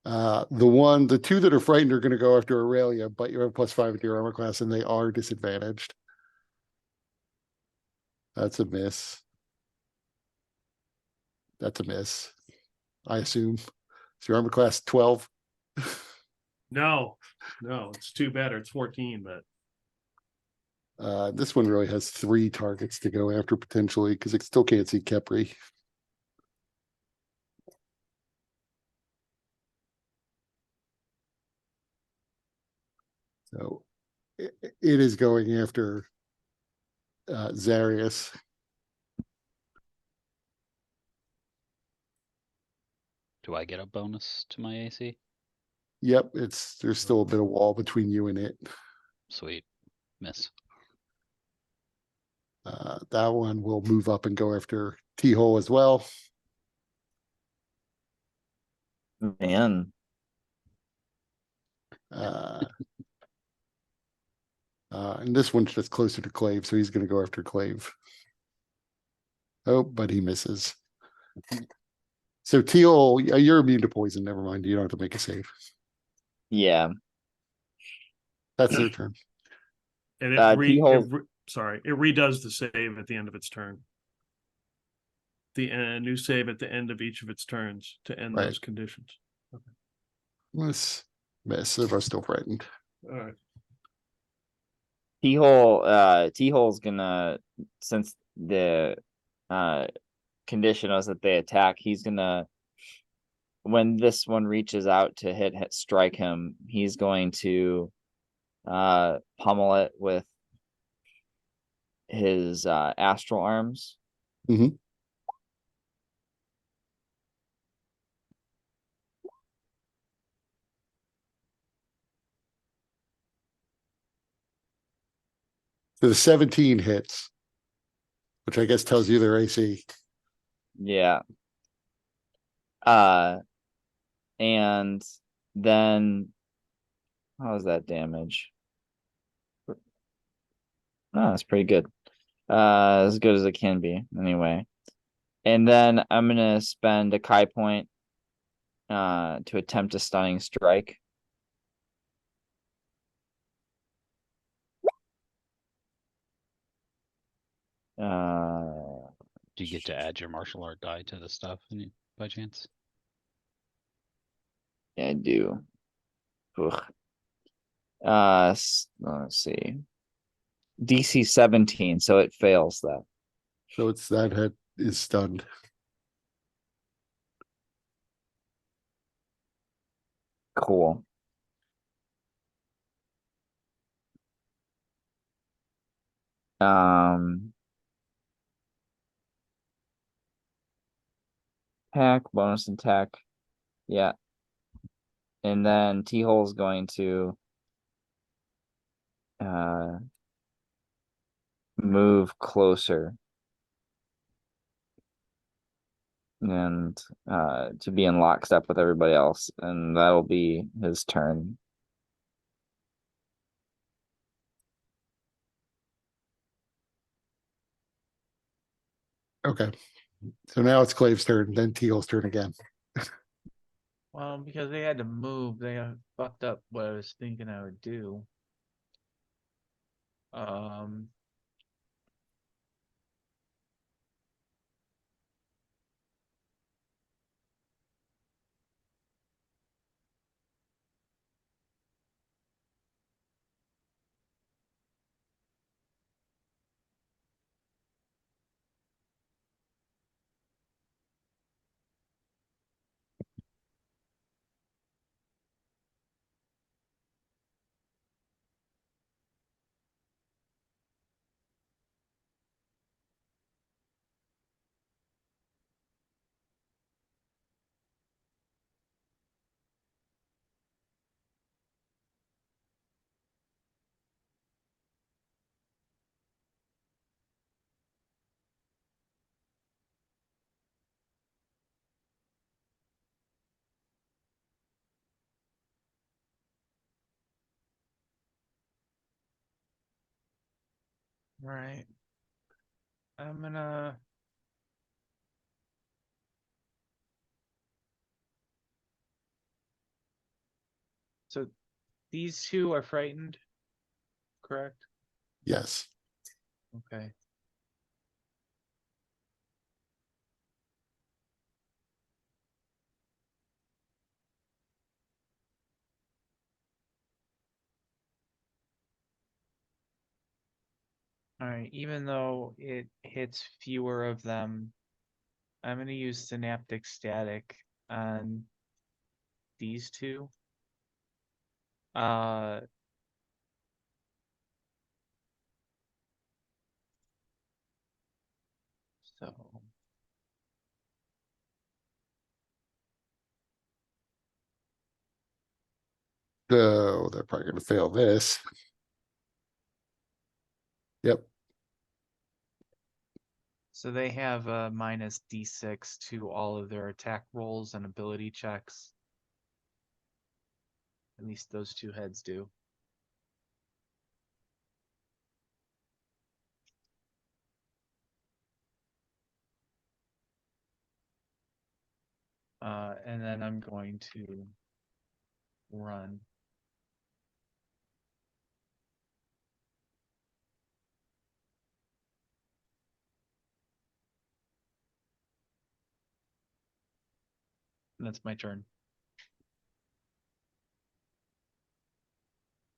The two that are frightened are gonna go after Aurelia, but you have +5 to your armor class and they are disadvantaged. That's a miss. That's a miss. I assume. So your armor class 12. No, it's too better. It's 14, but This one really has 3 targets to go after potentially, because it still can't see Kepri. So it is going after Zarius. Do I get a bonus to my AC? Yep, there's still a bit of wall between you and it. Sweet. Miss. That one will move up and go after T-Hole as well. Man, And this one's just closer to Clave, so he's gonna go after Clave. Oh, but he misses. So Teal, you're immune to poison. Never mind. You don't have to make a save. yeah. That's their turn. and T-Hole- it redoes the save at the end of its turn. The new save at the end of each of its turns to end Right. those conditions. Miss. They're both still frightened. All right. T-Hole's gonna, since the condition was that they attack, he's gonna, when this one reaches out to strike him, he's going to pummel it with his astral arms. Mhm. So the 17 hits, which I guess tells you their AC. Yeah. And then how is that damage? Oh, that's pretty good. As good as it can be, anyway. And then I'm gonna spend a Kai point to attempt a stunning strike. Do you get to add your martial art die to the stuff by chance? Yeah, I do. Ugh. Let's see. DC 17, so it fails that. So it's that head is stunned. Cool. Um. Hack, bonus attack. Yeah. And then T-Hole's going to move closer. And to be in lockstep with everybody else, and that'll be his turn. Okay. So now it's Clave's turn, then Teal's turn again. Well, because they had to move, they fucked up what I was thinking I would do. Um. Right. I'm gonna. So these two are frightened, correct? Yes. Okay. Alright, even though it hits fewer of them, I'm gonna use Synaptic Static on these two. Uh, so So they're probably gonna fail this. Yep. so they have a minus D6 to all of their attack rolls and ability checks. At least those two heads do. And then I'm going to run. And that's my turn.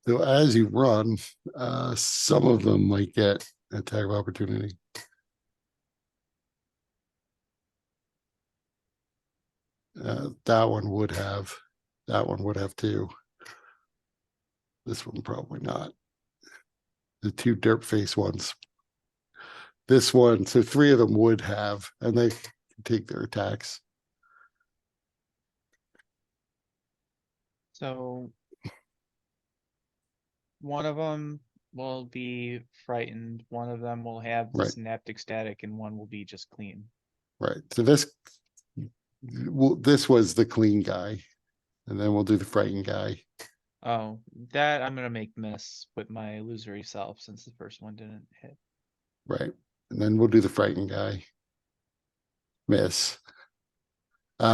So as you run, some of them might get attack of opportunity. That one would have. That one would have too. This one probably not. The two dirt face ones. This one, so three of them would have, and they can take their attacks. So one of them will be frightened, one of them will have the Right. Synaptic Static, and one will be just clean. Right. So this, well, this was the clean guy, and then we'll do the frightened guy. Oh, that I'm gonna make miss with my illusory self since the first one didn't hit. Right. And then we'll do the frightened guy. Miss.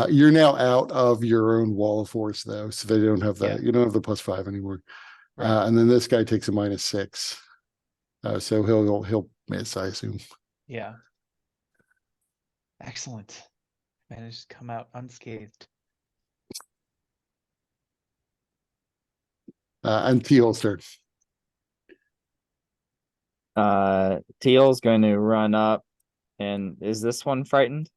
You're now out of your own wall of force though, so they don't have that. Yeah. You don't have the +5 anymore. Right. And then this guy takes a -6. So he'll miss, I assume. Yeah. Excellent. Managed to come out unscathed. And Teal's turn. Teal's going to run up, and is this one frightened?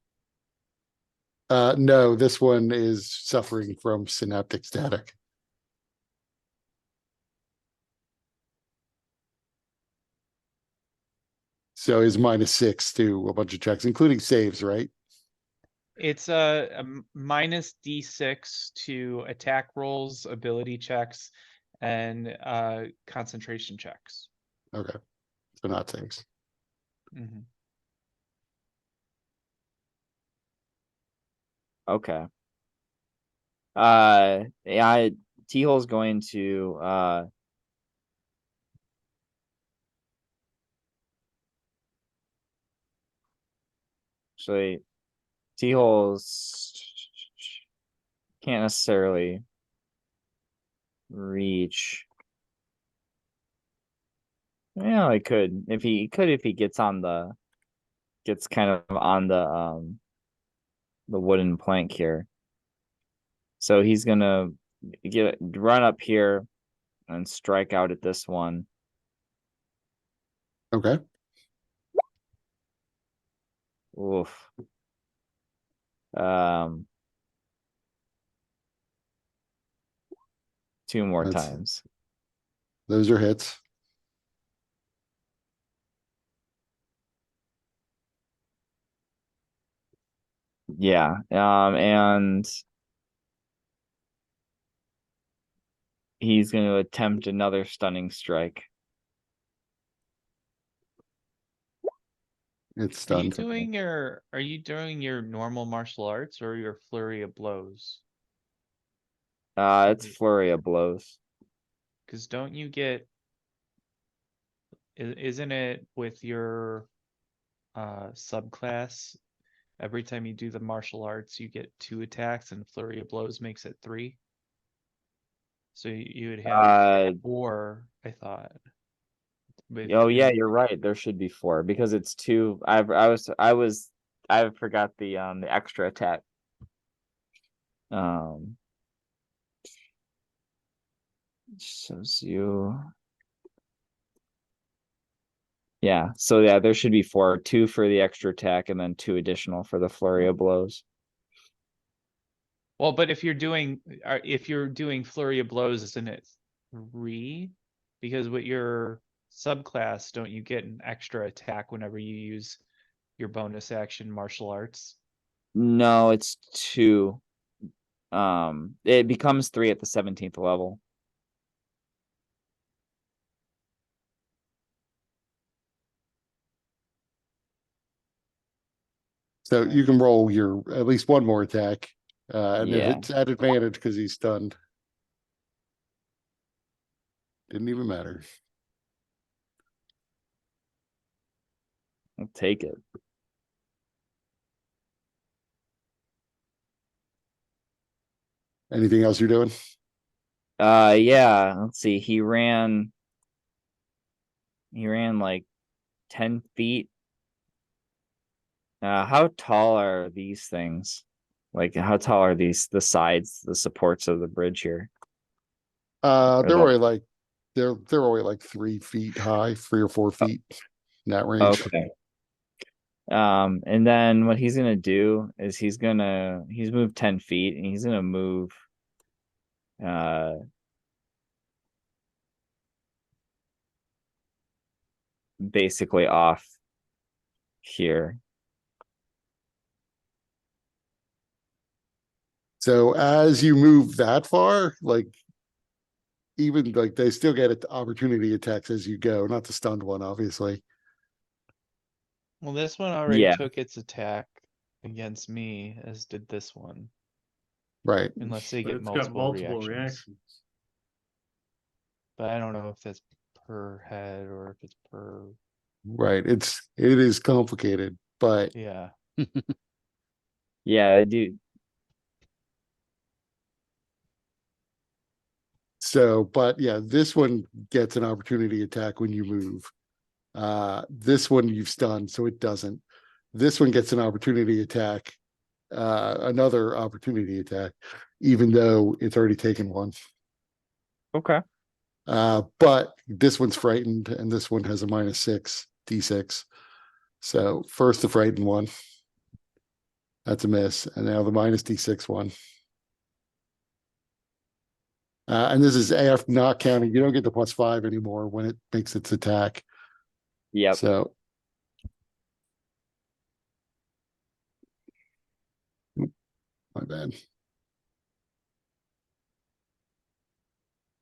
No, this one is suffering from synaptic static. So is -6 to a bunch of checks, including saves, right? It's a minus D6 to attack rolls, ability checks, and concentration checks. Okay. So not saves. Mhm. Okay. Yeah, T-Hole's going to, actually, T-Hole's can't necessarily reach. Yeah, he could, if he gets on the, gets kind of on the wooden plank here. So he's gonna run up here and strike out at this one. Okay. Oof. Um, two more That's- times. Those are hits. Yeah, and he's gonna attempt another stunning strike. It's Are you stunned. doing your normal martial arts or your flurry of blows? It's flurry of blows. Because don't you get, isn't it with your subclass? Every time you do the martial arts, you get 2 attacks, and flurry of blows makes it 3. So you would have 4, I thought. With Oh yeah, your- you're right. There should be 4 because it's 2. I forgot the extra attack. Shows you. Yeah, so yeah, there should be 4. 2 for the extra attack and then 2 additional for the flurry of blows. Well, but if you're doing flurry of blows, isn't it 3? Because with your subclass, don't you get an extra attack whenever you use your bonus action martial arts? No, it's 2. It becomes 3 at the 17th level. So you can roll your at least one more attack. And if Yeah. it's at advantage because he's stunned. Didn't even matter. I'll take it. Anything else you're doing? Yeah, let's see. He ran like 10 feet. How tall are these things? Like, how tall are the sides, the supports of the bridge here? They're the- only like they're only like 3 feet high, 3 or 4 feet in that range. Okay. And then what he's gonna do is he's moved 10 feet and he's gonna move basically off here. So as you move that far, like even like they still get an opportunity attacks as you go, not the stunned one, obviously. Well, this one already Yeah. took its attack against me, as did this one. Right. Unless they But get it's got multiple multiple reactions. reactions. But I don't know if that's per head or if it's per, Right. It is complicated, but yeah. Yeah, I do. so, but yeah, this one gets an opportunity attack when you move. This one you've stunned, so it doesn't. This one gets an opportunity attack, another opportunity attack, even though it's already taken one. Okay. But this one's frightened, and this one has a -6 D6. So first the frightened one. That's a miss, and now the -D6 one. And this is after not counting. You don't get the +5 anymore when it makes its attack. Yep. So My bad.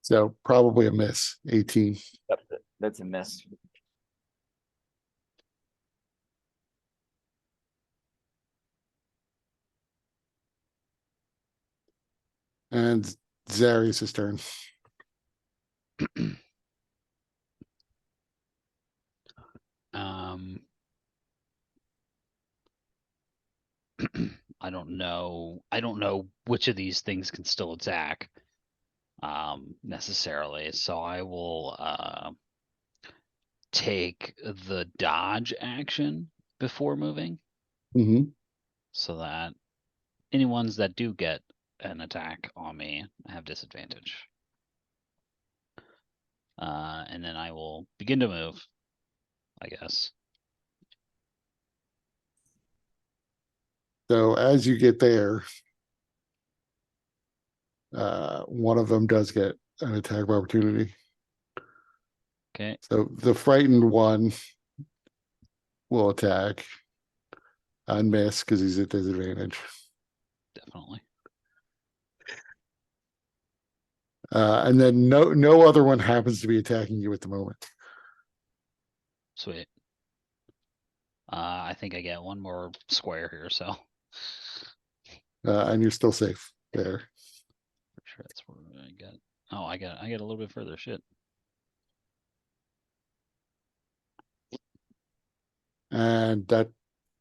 So probably a miss, 18. Yep, that's a miss. And Zarius' turn. Um, I don't know. I don't know which of these things can still attack. Necessarily. So I will take the dodge action before moving, Hmm. so that any ones that do get an attack on me have disadvantage. And then I will begin to move, I guess. So as you get there, one of them does get an attack of opportunity. Okay, So the frightened one will attack and miss because he's at disadvantage. definitely. And then no other one happens to be attacking you at the moment. Sweet. I think I get one more square here, so And you're still safe there. pretty sure that's where I get. Oh, I get a little bit further. Shit. And that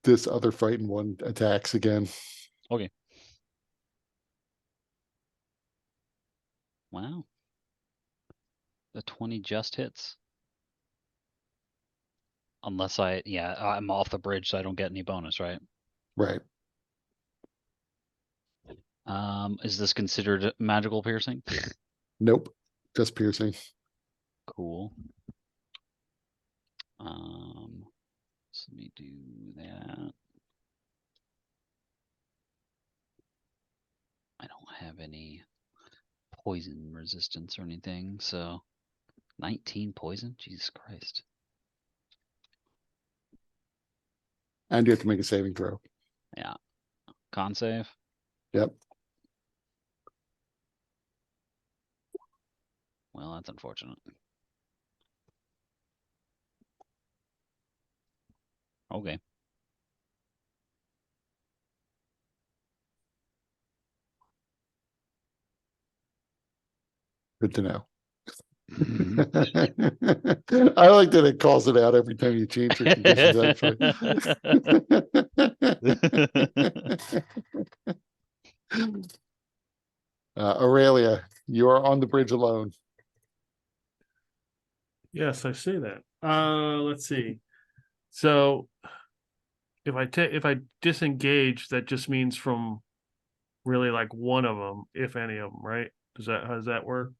this other frightened one attacks again. Wow. The 20 just hits. Unless I'm off the bridge, so I don't get any bonus, right? Right. Is this considered magical piercing? Nope. Just piercing. Cool. So let me do that. I don't have any poison resistance or anything, so 19 poison? Jesus Christ. And you have to make a saving throw. Yeah. Con save. Yep. Well, that's unfortunate. Okay. Good to know. I like that it calls it out every time you change your conditions, actually. Aurelia, you are on the bridge alone. Yes, I see that. Let's see. So if I disengage, that just means from really like one of them, if any of them, right? How does that work?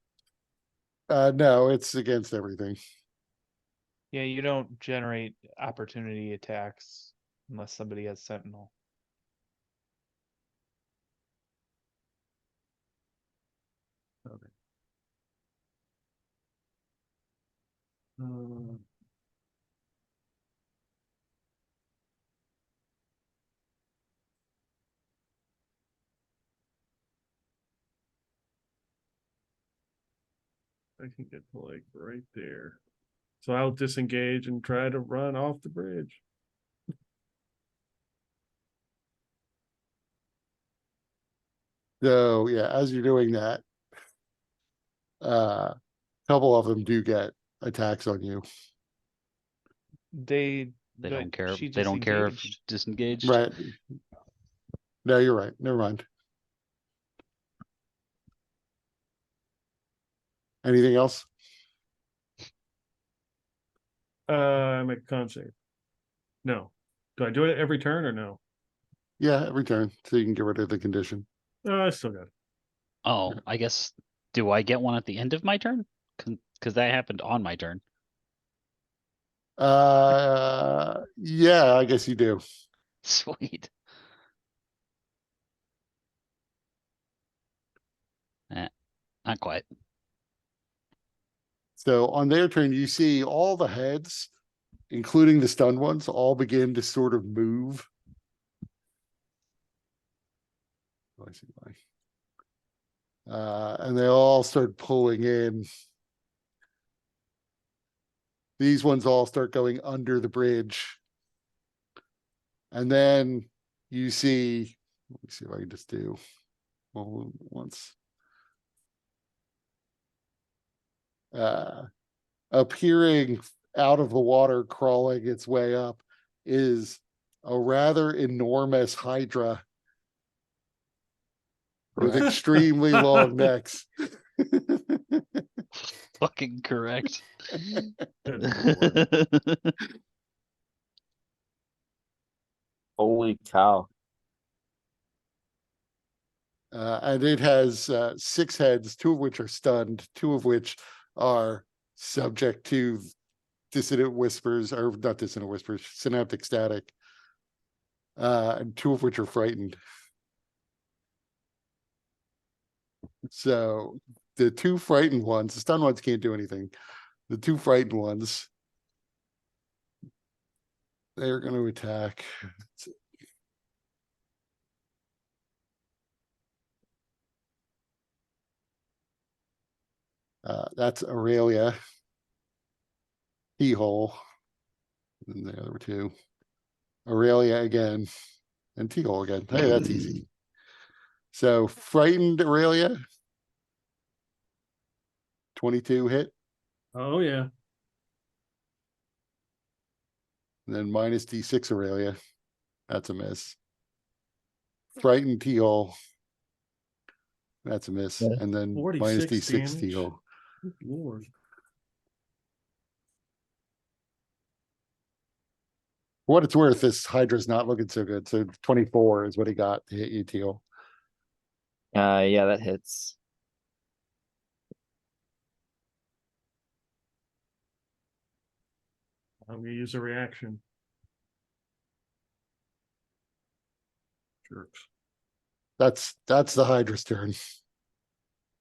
No, it's against everything. Yeah, you don't generate opportunity attacks unless somebody has Sentinel. Okay. I can get to like right there. So I'll disengage and try to run off the bridge. So yeah, as you're doing that, a couple of them do get attacks on you. They They but don't care. she They don't care if disengaged. disengaged. Right. No, you're right. Never mind. Anything else? I make a con save. No. Do I do it every turn or no? Yeah, every turn, so you can get rid of the condition. No, I still got it. Oh, I guess. Do I get one at the end of my turn? Because that happened on my turn. Yeah, I guess you do. Sweet. Not quite. So on their turn, you see all the heads, including the stunned ones, all begin to sort of move. I see why. And they all start pulling in. These ones all start going under the bridge. And then you see, let me see if I can just do all at once. Appearing out of the water, crawling its way up, is a rather enormous hydra with Correct. extremely long necks. Fucking correct. Good lord. Holy cow. And it has 6 heads, 2 of which are stunned, 2 of which are subject to dissonant whispers, or not dissonant whispers, synaptic static. And 2 of which are frightened. So the 2 frightened ones, the stunned ones can't do anything. The 2 frightened ones, they're going to attack. That's Aurelia, T-hole, and the other 2. Aurelia again, and T-hole again. Hey, that's easy. So frightened Aurelia, 22 hit, Oh, yeah. and then minus D6 Aurelia. That's a miss. Frightened T-hole. That's a miss. Yeah. And then minus 46 D6 damage. T-hole. Good lord. For what it's worth, this Hydra's not looking so good. So 24 is what he got to hit you, Teal. Yeah, that hits. I'm gonna use a reaction. Jerks. That's the Hydra's turn.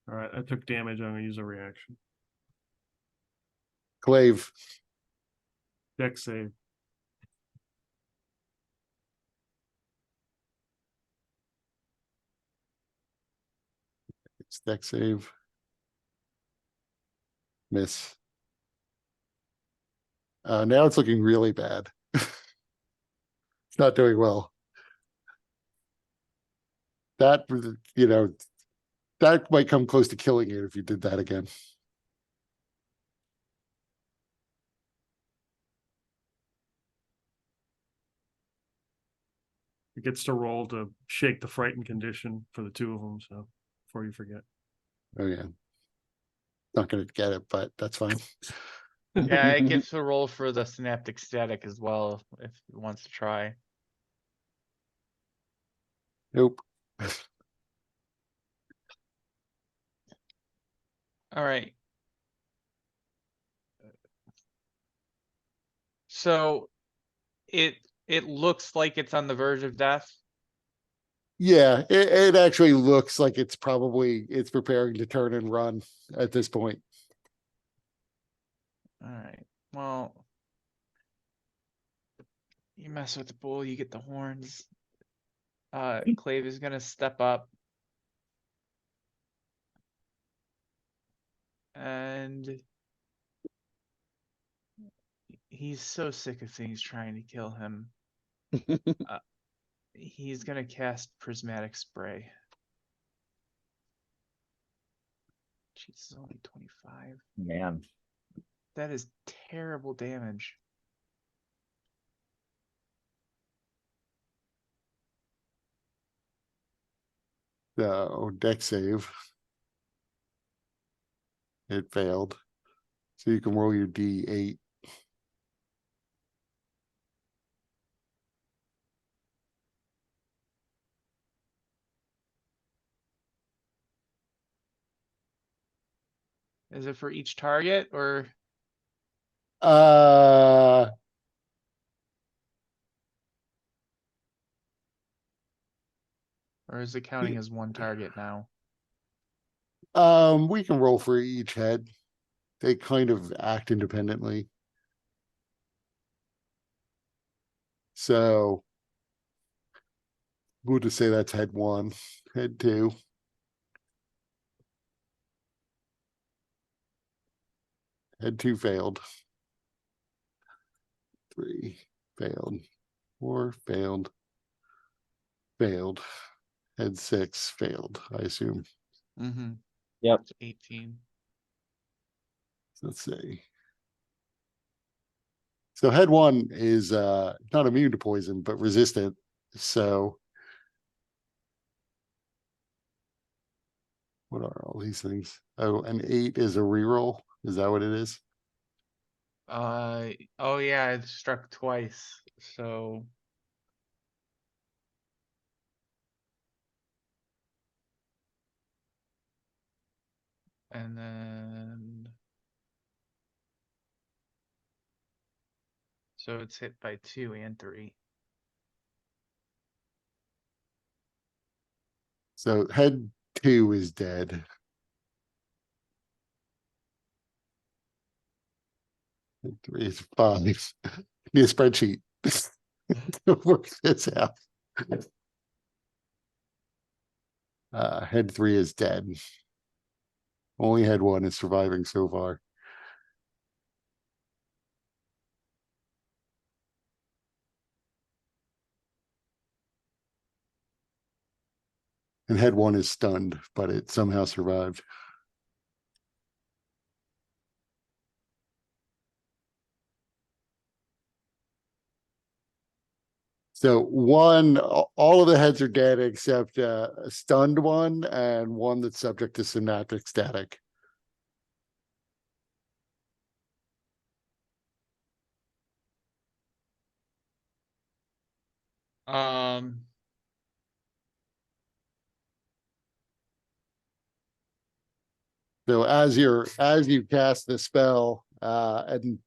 All right, I took damage. I'm gonna use a reaction. Clave, Dex save. it's deck save. Miss. Now it's looking really bad. It's not doing well. That, you know, that might come close to killing you if you did that again. It gets to roll to shake the frightened condition for the 2 of them. So before you forget. Oh yeah. Not gonna get it, but that's fine. Yeah, it gets a roll for the synaptic static as well if it wants to try. Nope. All right. So it looks like it's on the verge of death. Yeah, it actually looks like it's preparing to turn and run at this point. All right. Well, you mess with the bull, you get the horns. Clave is gonna step up. And he's so sick of things trying to kill him. He's gonna cast prismatic spray. Jesus, only 25. Man. That is terrible damage. So deck save. It failed. So you can roll your D8. Is it for each target or? Uh, Or is it counting as one target now? we can roll for each head. They kind of act independently. So we'll just say that's head 1. head 2. Head 2 failed. 3 failed. 4 failed. Failed. Head 6 failed, I assume. Mm-hmm. Yep. 18. Let's see. So head 1 is not immune to poison, but resistant. So what are all these things? Oh, an 8 is a reroll. Is that what it is? Oh yeah, it struck twice. So and then so it's hit by 2 and 3. So head 2 is dead. Head 3 is 5. Need a spreadsheet to work this out. Head 3 is dead. Only head 1 is surviving so far. And head 1 is stunned, but it somehow survived. So all of the heads are dead except a stunned one and one that's subject to synaptic static. So as you cast the spell and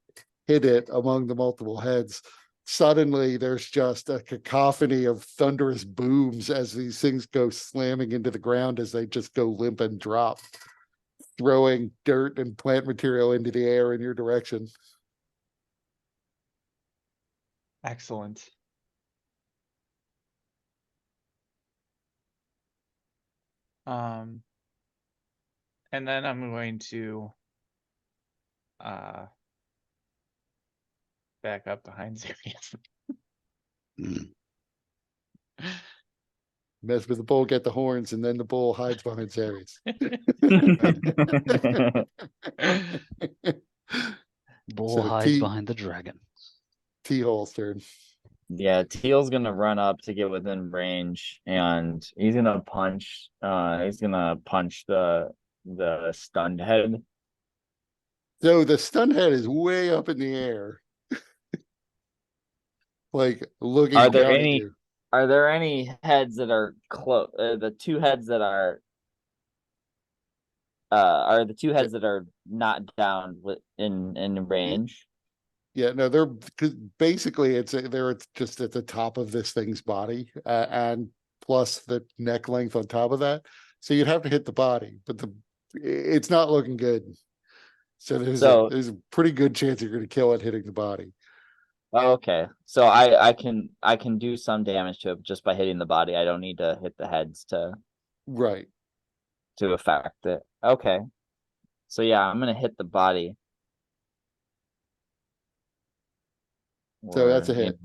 hit it among the multiple heads, suddenly there's just a cacophony of thunderous booms as these things go slamming into the ground as they just go limp and drop, throwing dirt and plant material into the air in your direction. Excellent. And then I'm going to back up behind Xerius. Mess with the bull, get the horns, and then the bull hides behind Ceres. Bull So hides behind the dragon. T-Hole's turn. Yeah, Teal's gonna run up to get within range and he's gonna punch the stunned head. So the stun head is way up in the air. Like looking Are there down at any- you. Are there any heads that are close? The two heads that are the two heads that are not down in range? Yeah, no, they're 'cause basically they're just at the top of this thing's body, and plus the neck length on top of that. So you'd have to hit the body, but it's not looking good. So there's a pretty good chance you're going to kill it hitting the body. Oh, okay, so I can do some damage to it just by hitting the body. I don't need to hit the heads Right. to affect it. Okay, so yeah, I'm gonna hit the body. So that's a Or, hit.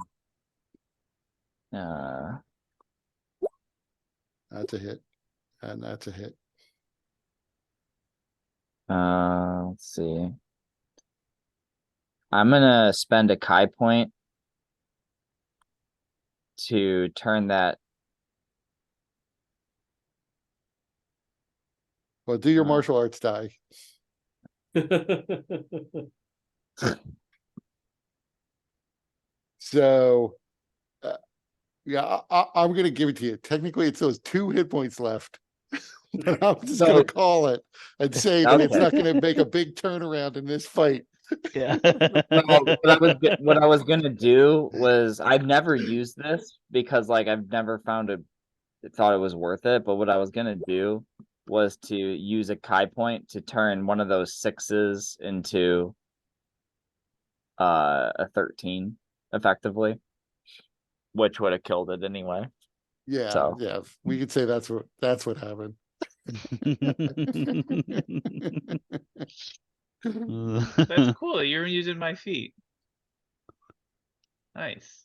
Uh, That's a hit. And that's a hit. let's see. I'm gonna spend a Kai point to turn that. Well, do your Uh, martial arts die. So, yeah, I'm going to give it to you. Technically, it's those 2 hit points left. But I'm just going So- to call it and say that it's Okay. not going to make a big turnaround in this fight. Yeah. What I was gonna do was I've never used this because like I've never thought it was worth it. But what I was gonna do was to use a Kai point to turn one of those 6s into a 13 effectively, which would have killed it anyway. Yeah, So- yeah, we could say that's what happened. That's cool. You're using my feet. Nice.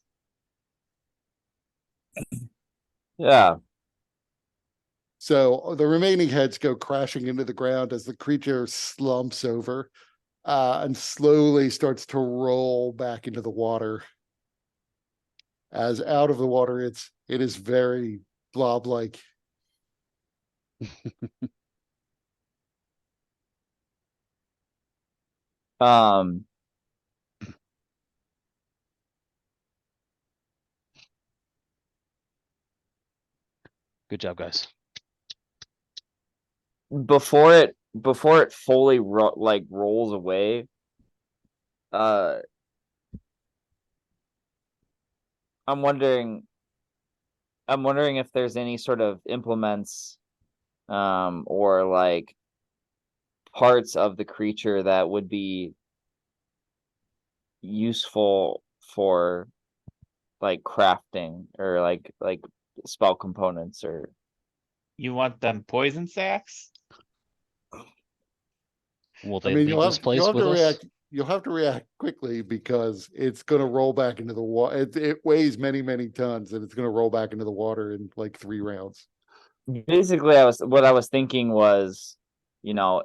Yeah, So the remaining heads go crashing into the ground as the creature slumps over and slowly starts to roll back into the water. As out of the water, it is very blob-like. um, Good job, guys. before it fully rolls away, uh, I'm wondering if there's any sort of implements, or like parts of the creature that would be useful for like crafting or like spell components or You want them poison sacks? Will I they mean, leave this place with us? you'll have to react quickly because it's gonna roll back into the water. It weighs many, many tons and it's gonna roll back into the water in like 3 rounds. basically what I was thinking was, you know,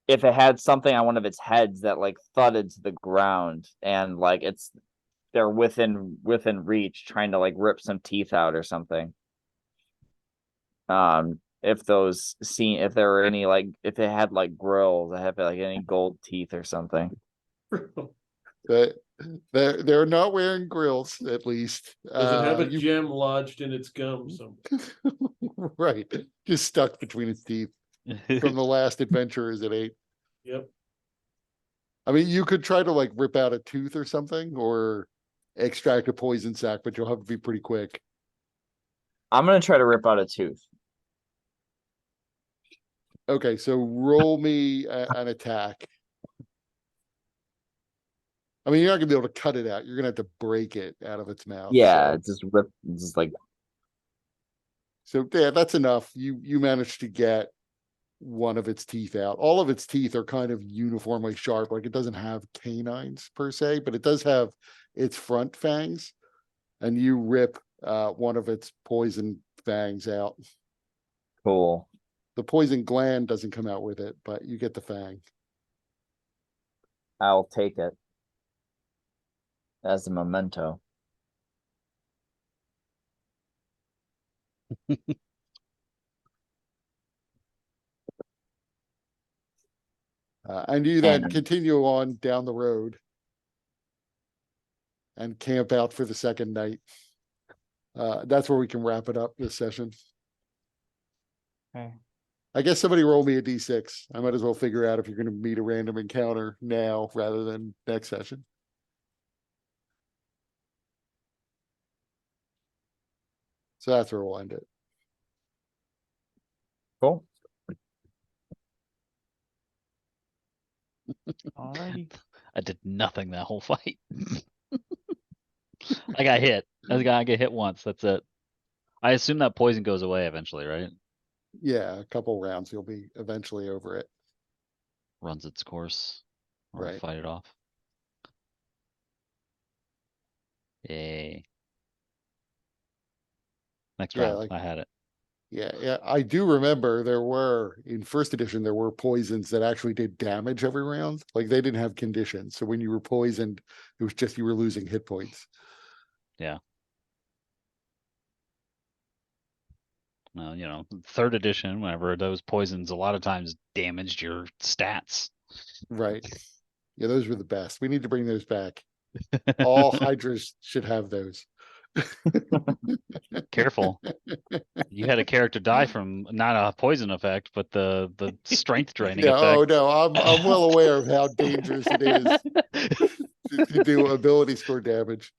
if it had something on one of its heads that like thudded to the ground and like they're within reach trying to like rip some teeth out or something. If there were any like if it had like grills, I have like any gold teeth or something. But they're not wearing grills, at least. Does it have a You- gem lodged in its gum somewhere? right, just stuck between its teeth from the last adventurers it ate. Yep. I mean, you could try to like rip out a tooth or something or extract a poison sac, but you'll have to be pretty quick. I'm gonna try to rip out a tooth. Okay, so roll me an attack. I mean, you're not gonna be able to cut it out. You're gonna have to break it out of its mouth. Yeah, so- just like So yeah, that's enough. You managed to get one of its teeth out. All of its teeth are kind of uniformly sharp. Like it doesn't have canines per se, but it does have its front fangs. And you rip one of its poison fangs out. cool. The poison gland doesn't come out with it, but you get the fang. I'll take it as a memento. And you then And- continue on down the road and camp out for the second night. That's where we can wrap it up this session. Okay. I guess somebody roll me a d6. I might as well figure out if you're going to meet a random encounter now rather than next session. So that's where we'll end it. Cool. Alrighty. I did nothing that whole fight. I got hit. I get hit once. That's it. I assume that poison goes away eventually, right? Yeah, a couple rounds, you'll be eventually over it. Runs its course. Or Right. fight it off. Yay. Next Yeah, round, like- I had it. Yeah, I do remember in first edition, there were poisons that actually did damage every round. Like they didn't have conditions. So when you were poisoned, it was just you were losing hit points. Well, you know, third edition, whenever those poisons a lot of times damaged your stats. Right. Yeah, those were the best. We need to bring those back. All hydras should have those. Careful. You had a character die from not a poison effect, but the strength draining Yeah, oh effect. no, I'm well aware of how dangerous it is to do ability score damage.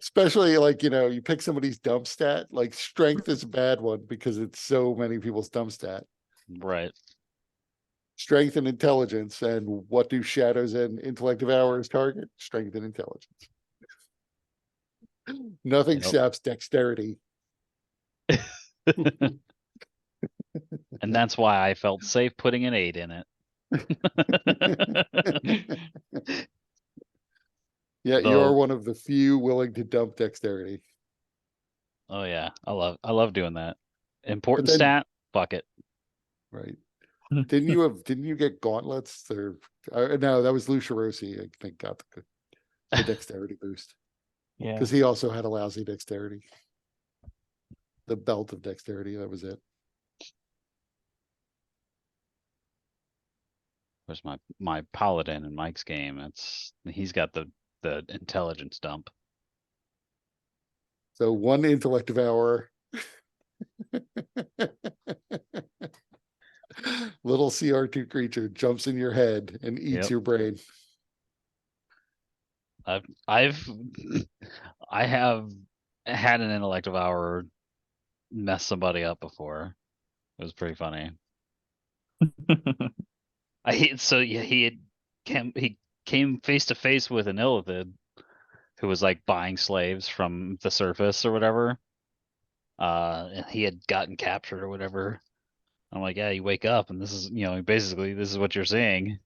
Especially like, you pick somebody's dump stat, like strength is a bad one because it's so many people's dump stat. Right. Strength and intelligence, and what do shadows and intellect of hours target? Strength and intelligence. Nothing Yep. saps dexterity. And that's why I felt safe putting an 8 in it. Yeah, you So- are one of the few willing to dump dexterity. Oh yeah, I love doing that. Important then- stat, fuck it. Right. Didn't you get gauntlets or no, that was Lucia Rossi, I think got the dexterity boost. Yeah. Because he also had a lousy dexterity. The belt of dexterity, that was it. Where's my paladin in Mike's game? He's got the intelligence dump. So one intellect devour. Little CR2 creature jumps in your head and eats Yep. your brain. I have had an intellect devour mess somebody up before. It was pretty funny. He came face to face with an Illithid who was like buying slaves from the surface or whatever. And he had gotten captured or whatever. I'm like, yeah, you wake up and this is, basically this is what you're seeing.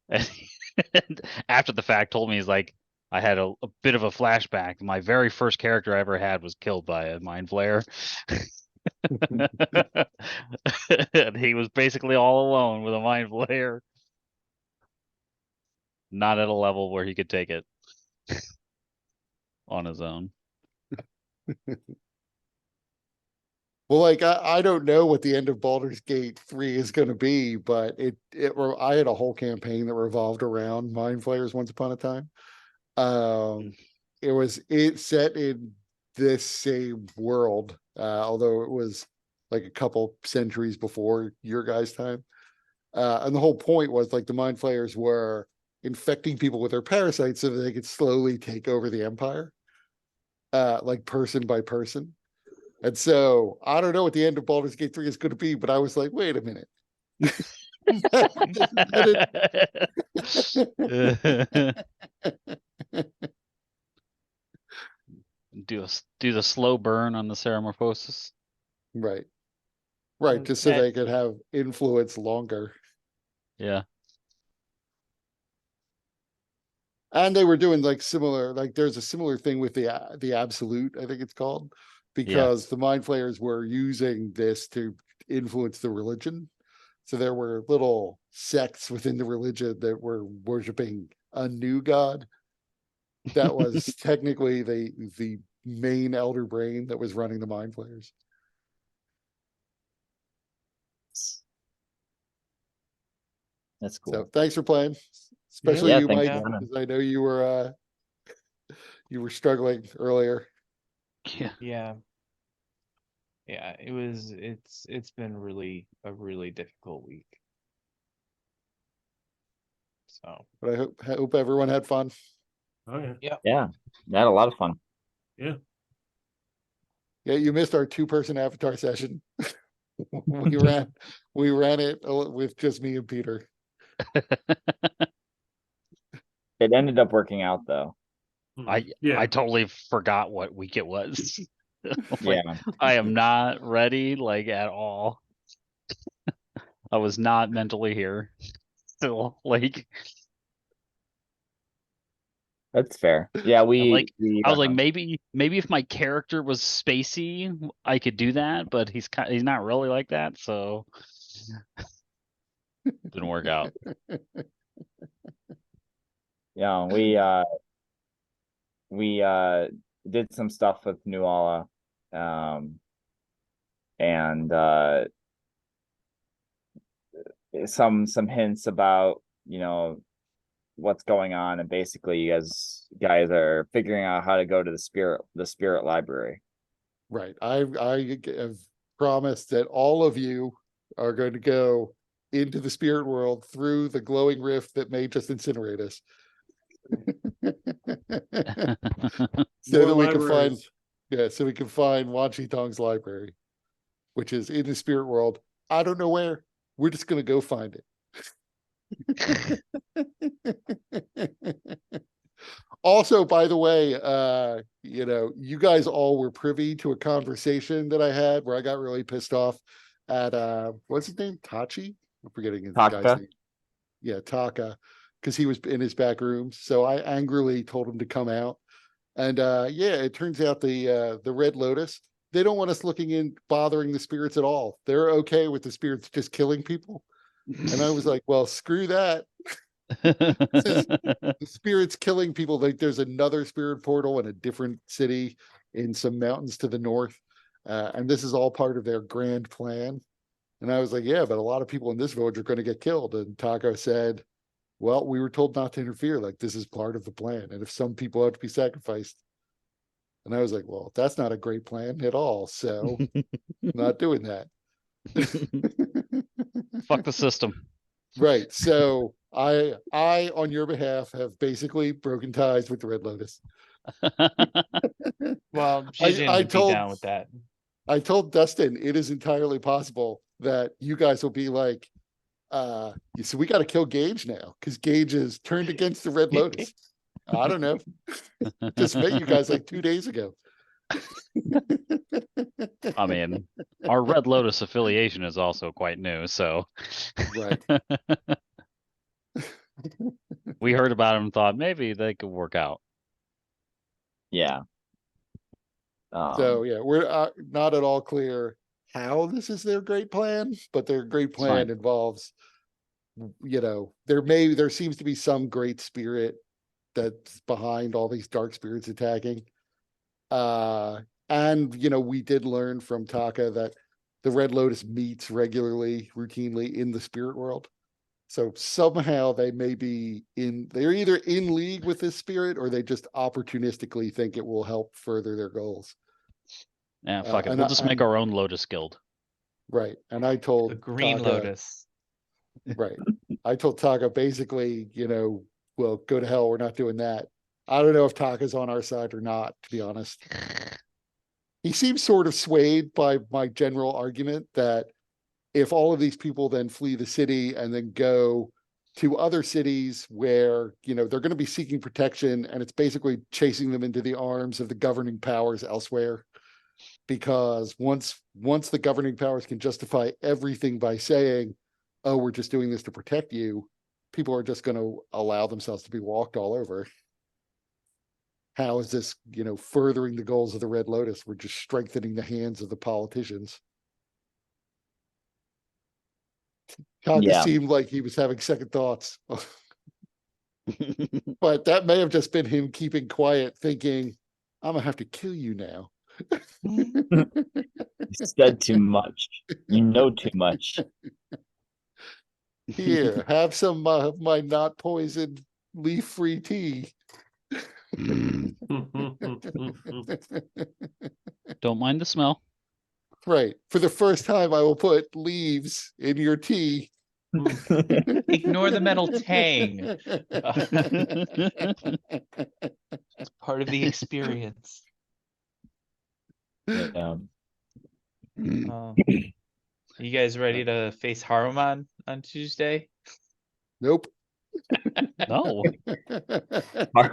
And after the fact told me, he's like, I had a bit of a flashback. My very first character I ever had was killed by a mind flayer. And he was basically all alone with a mind flayer. Not at a level where he could take it on his own. Well, like I don't know what the end of Baldur's Gate 3 is going to be, but I had a whole campaign that revolved around mind flayers once upon a time. It set in this same world, although it was like a couple centuries before your guys' time. And the whole point was like the mind flayers were infecting people with their parasites so that they could slowly take over the empire, like person by person. And so I don't know what the end of Baldur's Gate 3 is going to be, but I was like, wait a minute. Do the slow burn on the Ceramorphosis. Right. Right. Just so they could have influence longer. Yeah. And they were doing like similar, like there's a similar thing with the Absolute, I think it's called, because the mind flayers were using this to influence the religion. So there were little sects within the religion that were worshiping a new god. That was technically the main elder brain that was running the mind flayers. That's So cool. thanks for playing, especially Yeah, you, thanks Mike, for running. because I know you were struggling earlier. Yeah. Yeah. Yeah, it's been a really difficult week. So, But I hope everyone had fun. Okay. Yeah, I had a lot of fun. Yeah, you missed our 2-person Avatar session. we ran it with just me and Peter. It ended up working out though. I totally forgot what week it was. Yeah. I am not ready, like, at all. I was not mentally here. Still, like, That's fair. Yeah, I was like, uh, maybe if my character was spacey, I could do that, but he's not really like that, so didn't work out. yeah, we did some stuff with Nuala, and some hints about what's going on, and basically you guys are figuring out how to go to the spirit library. Right. I have promised that all of you are going to go into the spirit world through the glowing rift that may just incinerate us. So that we can find, so we can find Wan Shi Tong's library, which is in the spirit world. I don't know where. We're just gonna go find it. Also, by the way, you know, you guys all were privy to a conversation that I had where I got really pissed off at what's his name? Tachi? I'm forgetting his guy's Taka? name. Yeah, Taka, because he was in his back rooms. So I angrily told him to come out. And yeah, it turns out the Red Lotus, they don't want us looking in bothering the spirits at all. They're okay with the spirits just killing people. And I was like, well, screw that. The spirits killing people, like there's another spirit portal in a different city in some mountains to the north. And this is all part of their grand plan. And I was like, yeah, but a lot of people in this village are going to get killed. And Taco said, well, we were told not to interfere. Like this is part of the plan. And if some people have to be sacrificed. And I was like, well, that's not a great plan at all. So not doing that. Fuck the system. Right. So I on your behalf have basically broken ties with the Red Lotus. Well, Jijin I would be told- down with that. I told Dustin it is entirely possible that you guys will be like, so we got to kill Gage now because Gage is turned against the Red Lotus. I don't know. Just met you guys like 2 days ago. I mean, our Red Lotus affiliation is also quite new, so. Right. We heard about him and thought maybe they could work out. Yeah. So yeah, we're not at all clear how this is their great plan, but their great fine. plan involves, you know, there seems to be some great spirit that's behind all these dark spirits attacking. And you know, we did learn from Taka that the Red Lotus meets regularly, routinely in the spirit world. So somehow they may be they're either in league with this spirit or they just opportunistically think it will help further their goals. Yeah, fuck it. and We'll I- just make our own Lotus Guild. Right. And I told The Green Taka- Lotus. Right. I told Taka basically, you know, well, go to hell. We're not doing that. I don't know if Taka's on our side or not, to be honest. He seems sort of swayed by my general argument that if all of these people then flee the city and then go to other cities where, you know, they're going to be seeking protection and it's basically chasing them into the arms of the governing powers elsewhere. Because once the governing powers can justify everything by saying, oh, we're just doing this to protect you, people are just going to allow themselves to be walked all over. How is this, you know, furthering the goals of the Red Lotus? We're just strengthening the hands of the politicians. Kaga Yeah. seemed like he was having second thoughts. But that may have just been him keeping quiet, thinking, I'm gonna have to kill you now. You said too much. You know too much. Here, have some of my not poisoned leaf-free tea. Don't mind the smell. Right. For the first time, I will put leaves in your tea. Ignore the metal tang. It's part of the experience. Yeah. You guys ready to face Haruman on Tuesday? Nope. No. I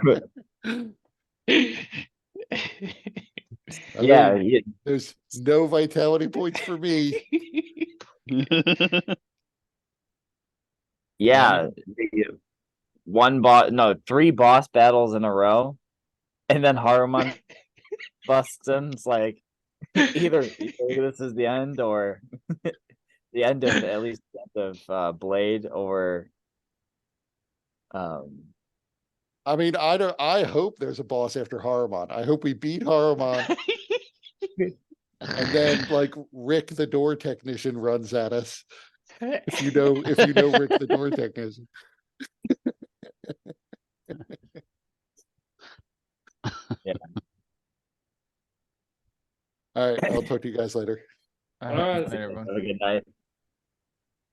Yeah, mean, there's no vitality points for me. yeah. Three boss battles in a row, and then Haruman busts in. It's like either this is the end or the end of at least the end of Blade or I mean, I hope there's a boss after Haruman. I hope we beat Haruman and then like Rick the door technician runs at us. If you know Rick the door technician. Yeah. All right, I'll talk to you guys later. All right, Alright. everyone. have a good night.